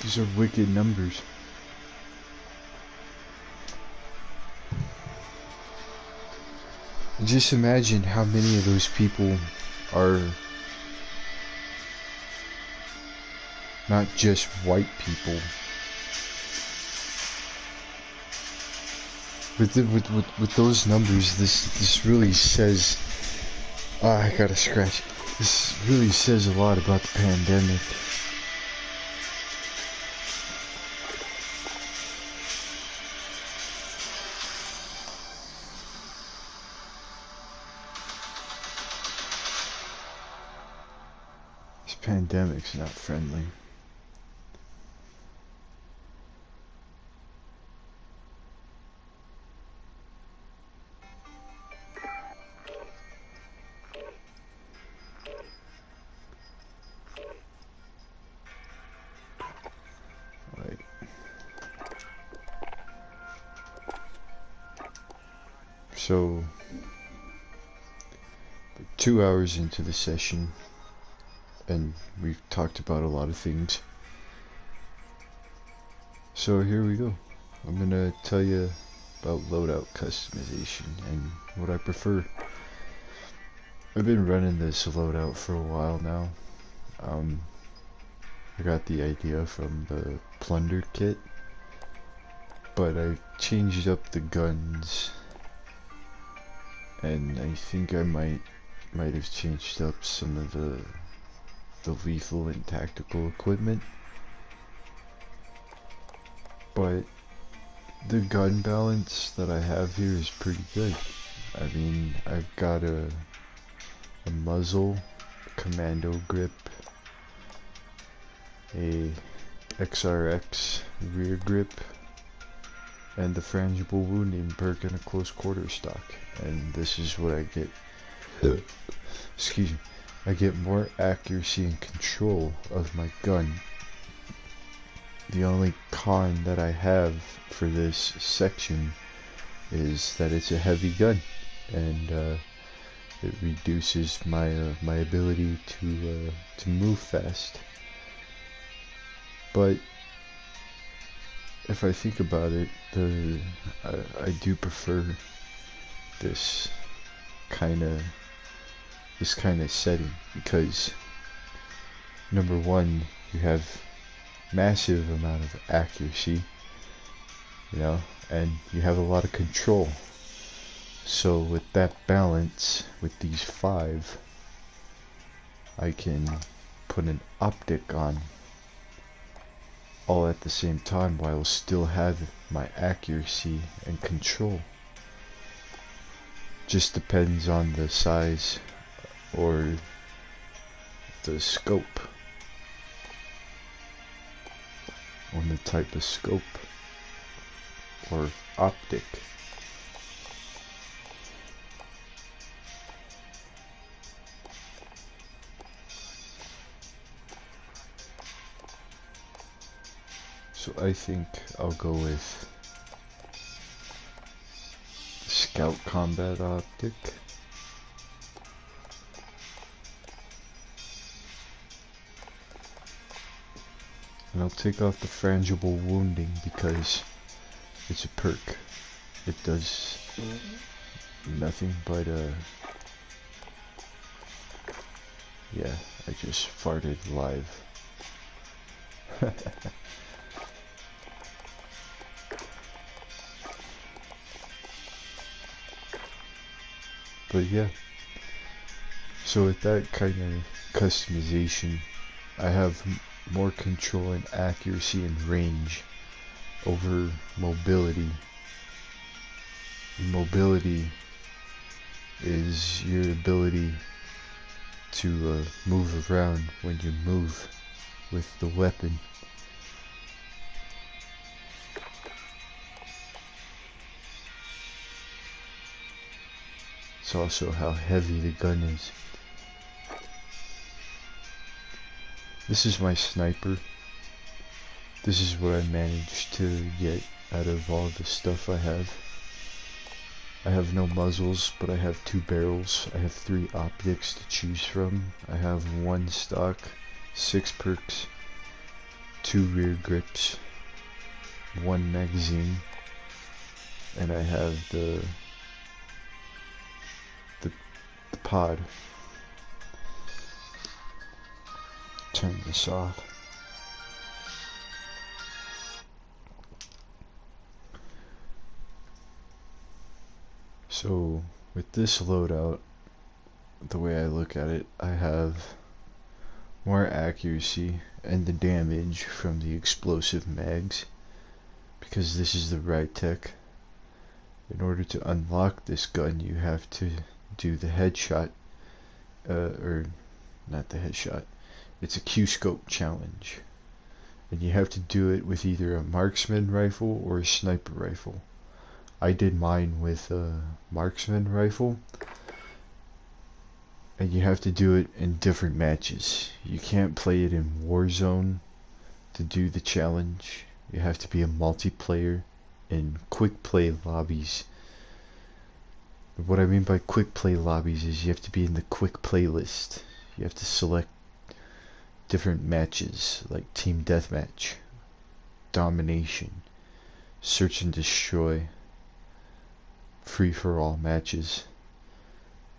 These are wicked numbers. Just imagine how many of those people are not just white people. With those numbers, this really says, I gotta scratch. This really says a lot about the pandemic. This pandemic's not friendly. So, 2 hours into the session, and we've talked about a lot of things. So here we go. I'm gonna tell you about loadout customization and what I prefer. I've been running this loadout for a while now. I got the idea from the plunder kit, but I changed up the guns. And I think I might have changed up some of the lethal and tactical equipment. But the gun balance that I have here is pretty good. I mean, I've got a muzzle commando grip, a XRX rear grip, and the frangible wounding perk in a close quarter stock. And this is what I get. Excuse me. I get more accuracy and control of my gun. The only con that I have for this section is that it's a heavy gun, and it reduces my my ability to move fast. But if I think about it, I do prefer this kind of setting, because number one, you have massive amount of accuracy, you know, and you have a lot of control. So with that balance, with these 5, I can put an optic on all at the same time while still have my accuracy and control. Just depends on the size or the scope, on the type of scope or optic. So I think I'll go with the Scout Combat Optic. And I'll take off the frangible wounding because it's a perk. It does nothing but yeah, I just farted live. But yeah, so with that kind of customization, I have more control and accuracy and range over mobility. Mobility is your ability to move around when you move with the weapon. It's also how heavy the gun is. This is my sniper. This is what I managed to get out of all the stuff I have. I have no muzzles, but I have 2 barrels. I have 3 optics to choose from. I have 1 stock, 6 perks, 2 rear grips, 1 magazine, and I have the pod. Turn this off. So with this loadout, the way I look at it, I have more accuracy and the damage from the explosive mags, because this is the RADicAL. In order to unlock this gun, you have to do the headshot, or not the headshot, it's a Q-scope challenge, and you have to do it with either a marksman rifle or a sniper rifle. I did mine with a marksman rifle, and you have to do it in different matches. You can't play it in Warzone to do the challenge. You have to be a multiplayer in quick play lobbies. What I mean by quick play lobbies is you have to be in the quick playlist. You have to select different matches like team deathmatch, domination, search and destroy, free for all matches,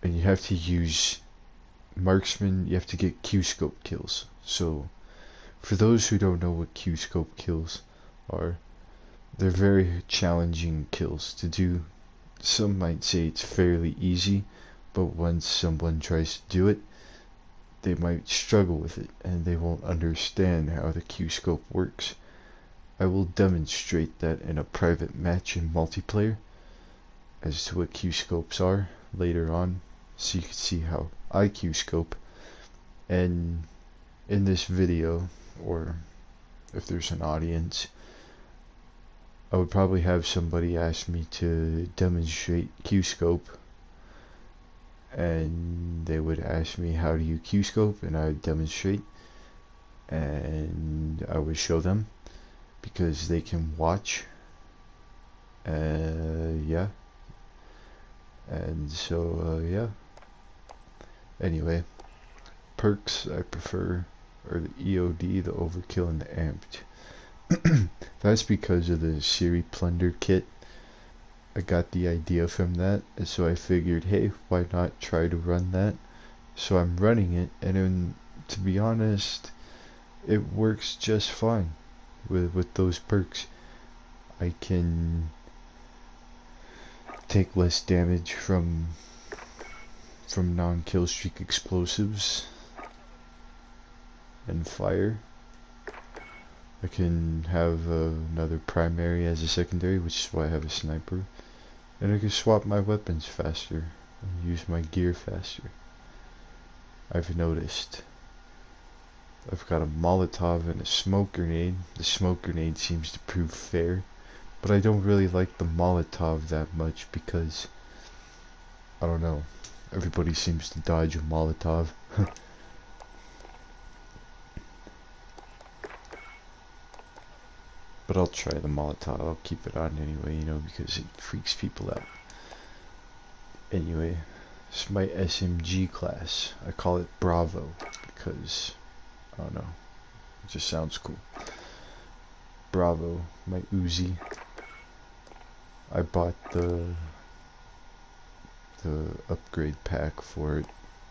and you have to use marksman. You have to get Q-scope kills. So for those who don't know what Q-scope kills are, they're very challenging kills to do. Some might say it's fairly easy, but once someone tries to do it, they might struggle with it and they won't understand how the Q-scope works. I will demonstrate that in a private match in multiplayer as to what Q-scopes are later on, so you can see how I Q-scope And in this video, or if there's an audience, I would probably have somebody ask me to demonstrate Q-scope, and they would ask me how do you Q-scope, and I would demonstrate, and I would show them because they can watch. Yeah. And so yeah. Anyway, perks I prefer are the EOD, the overkill, and the amped. That's because of the Siri Plunder kit. I got the idea from that, and so I figured, hey, why not try to run that? So I'm running it, and then, to be honest, it works just fine with those perks. I can take less damage from non-kill streak explosives and fire. I can have another primary as a secondary, which is why I have a sniper. And I can swap my weapons faster and use my gear faster. I've noticed. I've got a Molotov and a smoke grenade. The smoke grenade seems to prove fair, but I don't really like the Molotov that much because, I don't know, everybody seems to dodge a Molotov. But I'll try the Molotov. I'll keep it on anyway, you know, because it freaks people out. Anyway, it's my SMG class. I call it Bravo because, I don't know, it just sounds cool. Bravo, my Uzi. I bought the upgrade pack for it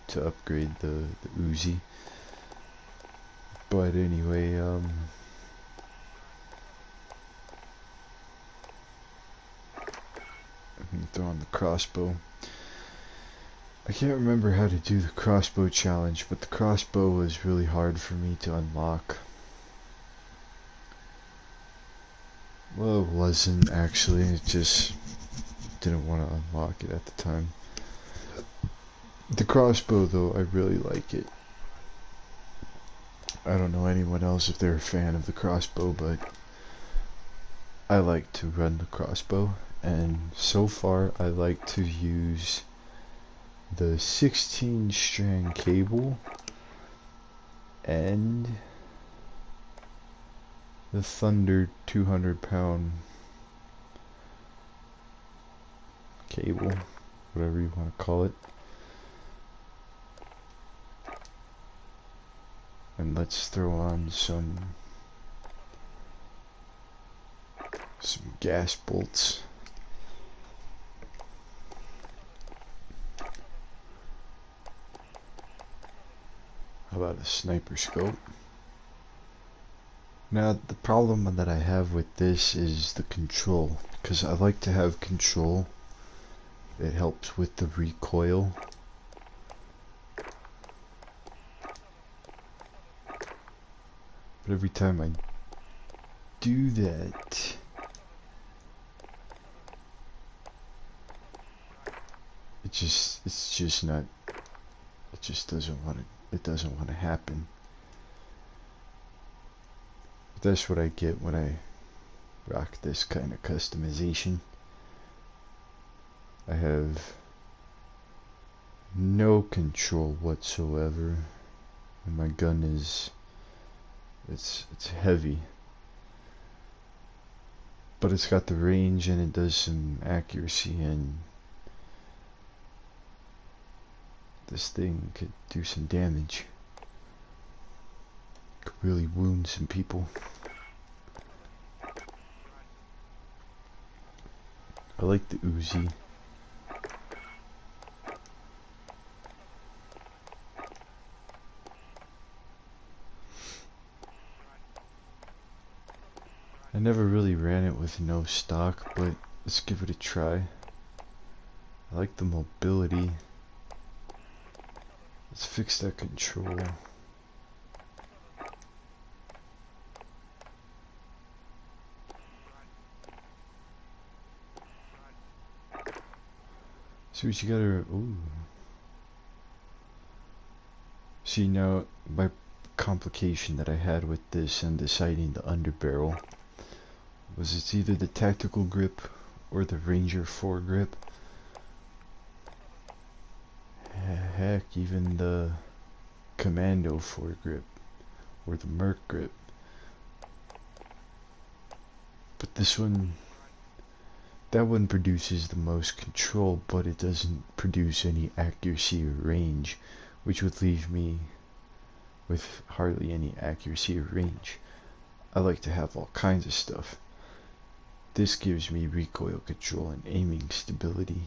to upgrade the Uzi. But anyway, throw on the crossbow. I can't remember how to do the crossbow challenge, but the crossbow was really hard for me to unlock. Well, it wasn't actually, it just didn't want to unlock it at the time. The crossbow though, I really like it. I don't know anyone else if they're a fan of the crossbow, but I like to run the crossbow. And so far I like to use the 16 strand cable and the Thunder 200-pound cable, whatever you want to call it. And let's throw on some gas bolts. How about a sniper scope? Now the problem that I have with this is the control, because I like to have control. It helps with the recoil. But every time I do that, it just doesn't want to happen. But that's what I get when I rock this kind of customization. I have no control whatsoever, and my gun is it's heavy, but it's got the range and it does some accuracy, and this thing could do some damage. Could really wound some people. I like the Uzi. I never really ran it with no stock, but let's give it a try. I like the mobility. Let's fix that control. See what you gotta, ooh. See, now, my complication that I had with this and deciding the underbarrel was it's either the tactical grip or the Ranger 4 grip. Heck, even the Commando 4 grip or the Merc grip. But this one, that one produces the most control, but it doesn't produce any accuracy or range, which would leave me with hardly any accuracy or range. I like to have all kinds of stuff. This gives me recoil control and aiming stability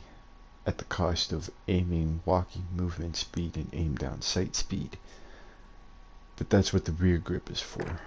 at the cost of aiming, walking, movement speed, and aim down sight speed. But that's what the rear grip is for.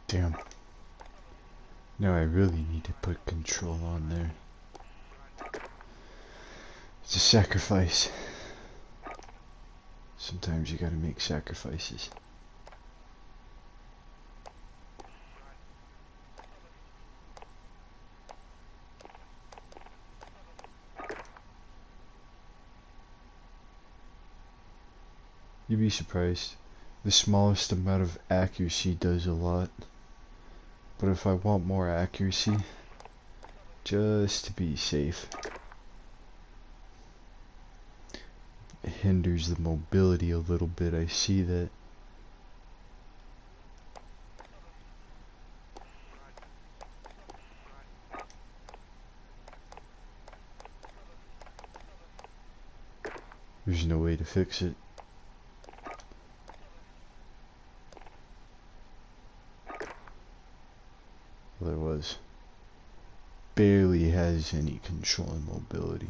Damn. Now I really need to put control on there. It's a sacrifice. Sometimes you gotta make sacrifices. You'd be surprised. The smallest amount of accuracy does a lot. But if I want more accuracy, just to be safe, it hinders the mobility a little bit. I see that. There's no way to fix it. Well, there was. Barely has any control and mobility.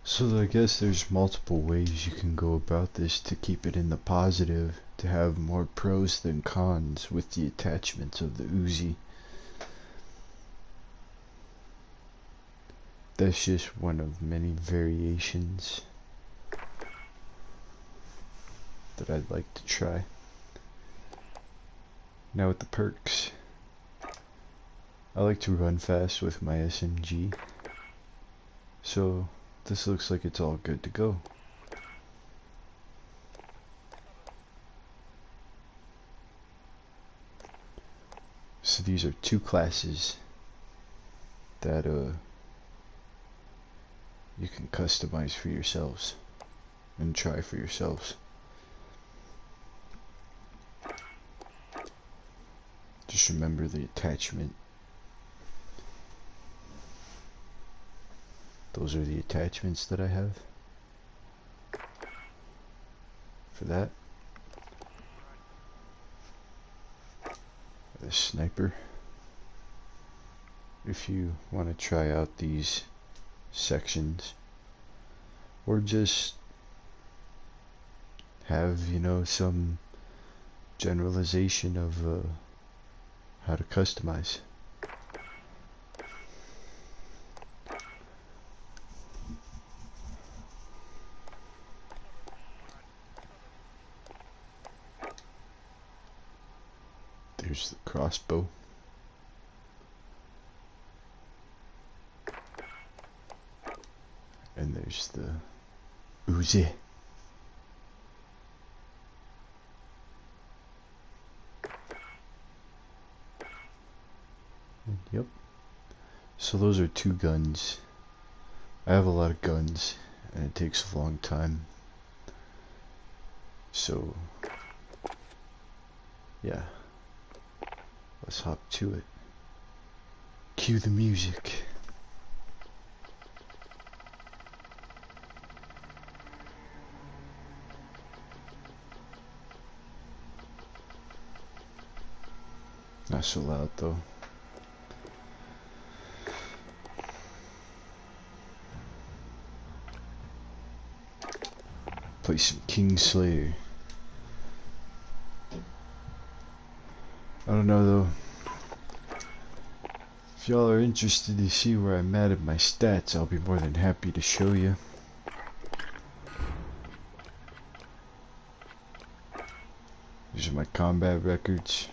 So I guess there's multiple ways you can go about this to keep it in the positive, to have more pros than cons with the attachments of the Uzi. That's just one of many variations that I'd like to try. Now with the perks, I like to run fast with my SMG, so this looks like it's all good to go. So these are two classes that you can customize for yourselves and try for yourselves. Just remember the attachment. Those are the attachments that I have for that. The sniper. If you want to try out these sections, or just have, you know, some generalization of how to customize. There's the crossbow. And there's the Uzi. Yep. So those are two guns I have a lot of guns, and it takes a long time. So, yeah. Let's hop to it. Cue the music. Not so loud though. Play some Kingslayer. I don't know though. If y'all are interested to see where I'm at my stats, I'll be more than happy to show you. These are my combat records.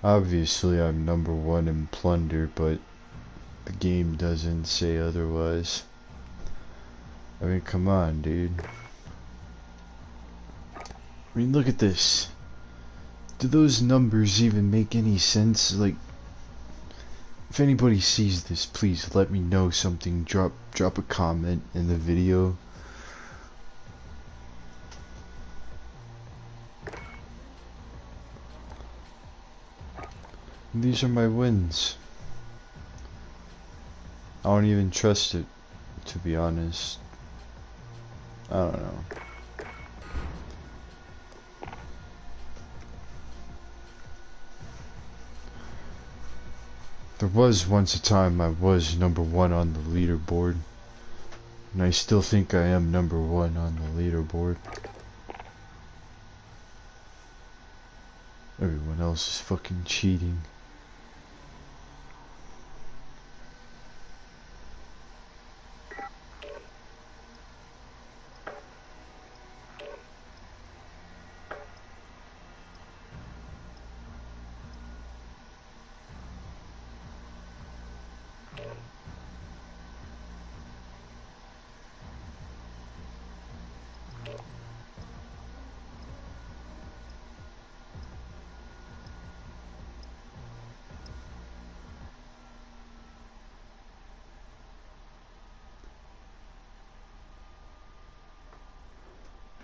Obviously I'm #1 in plunder, but the game doesn't say otherwise. I mean, come on, dude. I mean, look at this. Do those numbers even make any sense? Like, if anybody sees this, please let me know something. Drop a comment in the video. These are my wins. I don't even trust it, to be honest. I don't know. There was once a time I was #1 on the leaderboard, and I still think I am #1 on the leaderboard. Everyone else is fucking cheating.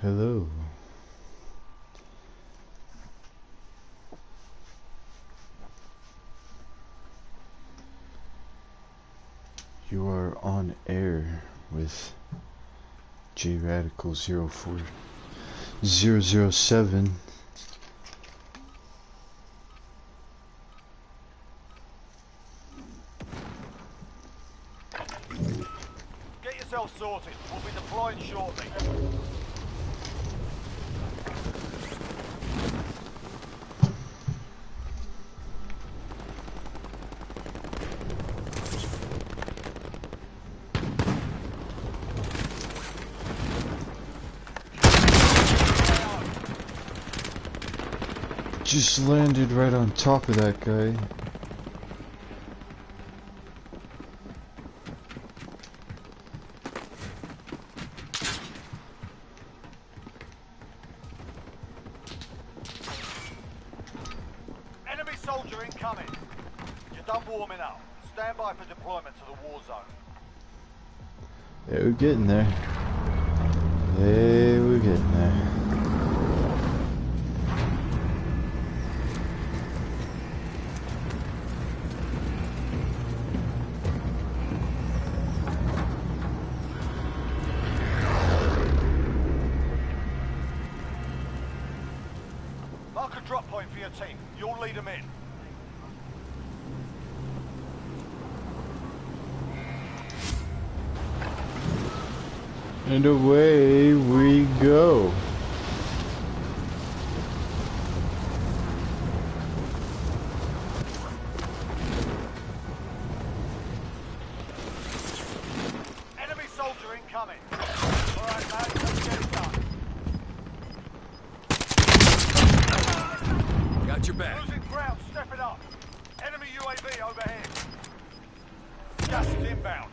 Hello. You are on air with J-RADicAL007's. Get yourself sorted. We'll be deploying shortly. Just landed right on top of that guy. Enemy soldier incoming. You're done warming up. Stand by for deployment to the war zone. Yeah, we're getting there. Hey, we're getting there. Mark a drop point for your team. You'll lead them in. And away we go. Enemy soldier incoming. Alright, lads, let's get it done. Got your back. Losing ground, step it up. Enemy UAV overhead. Gas is inbound.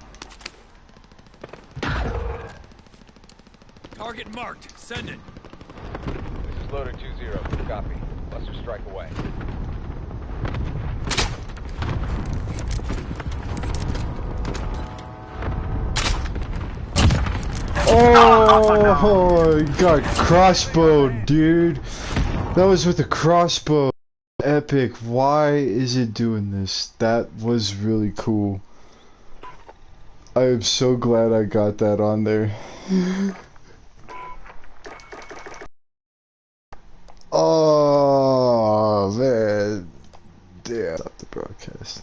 Target marked. Send it. This is Loader 2-0. Copy. Buster strike away. Oh, he got crossbowed, dude. That was with a crossbow. Epic. Why is it doing this? That was really cool. I am so glad I got that on there. Oh, man. Damn. Stop the broadcast.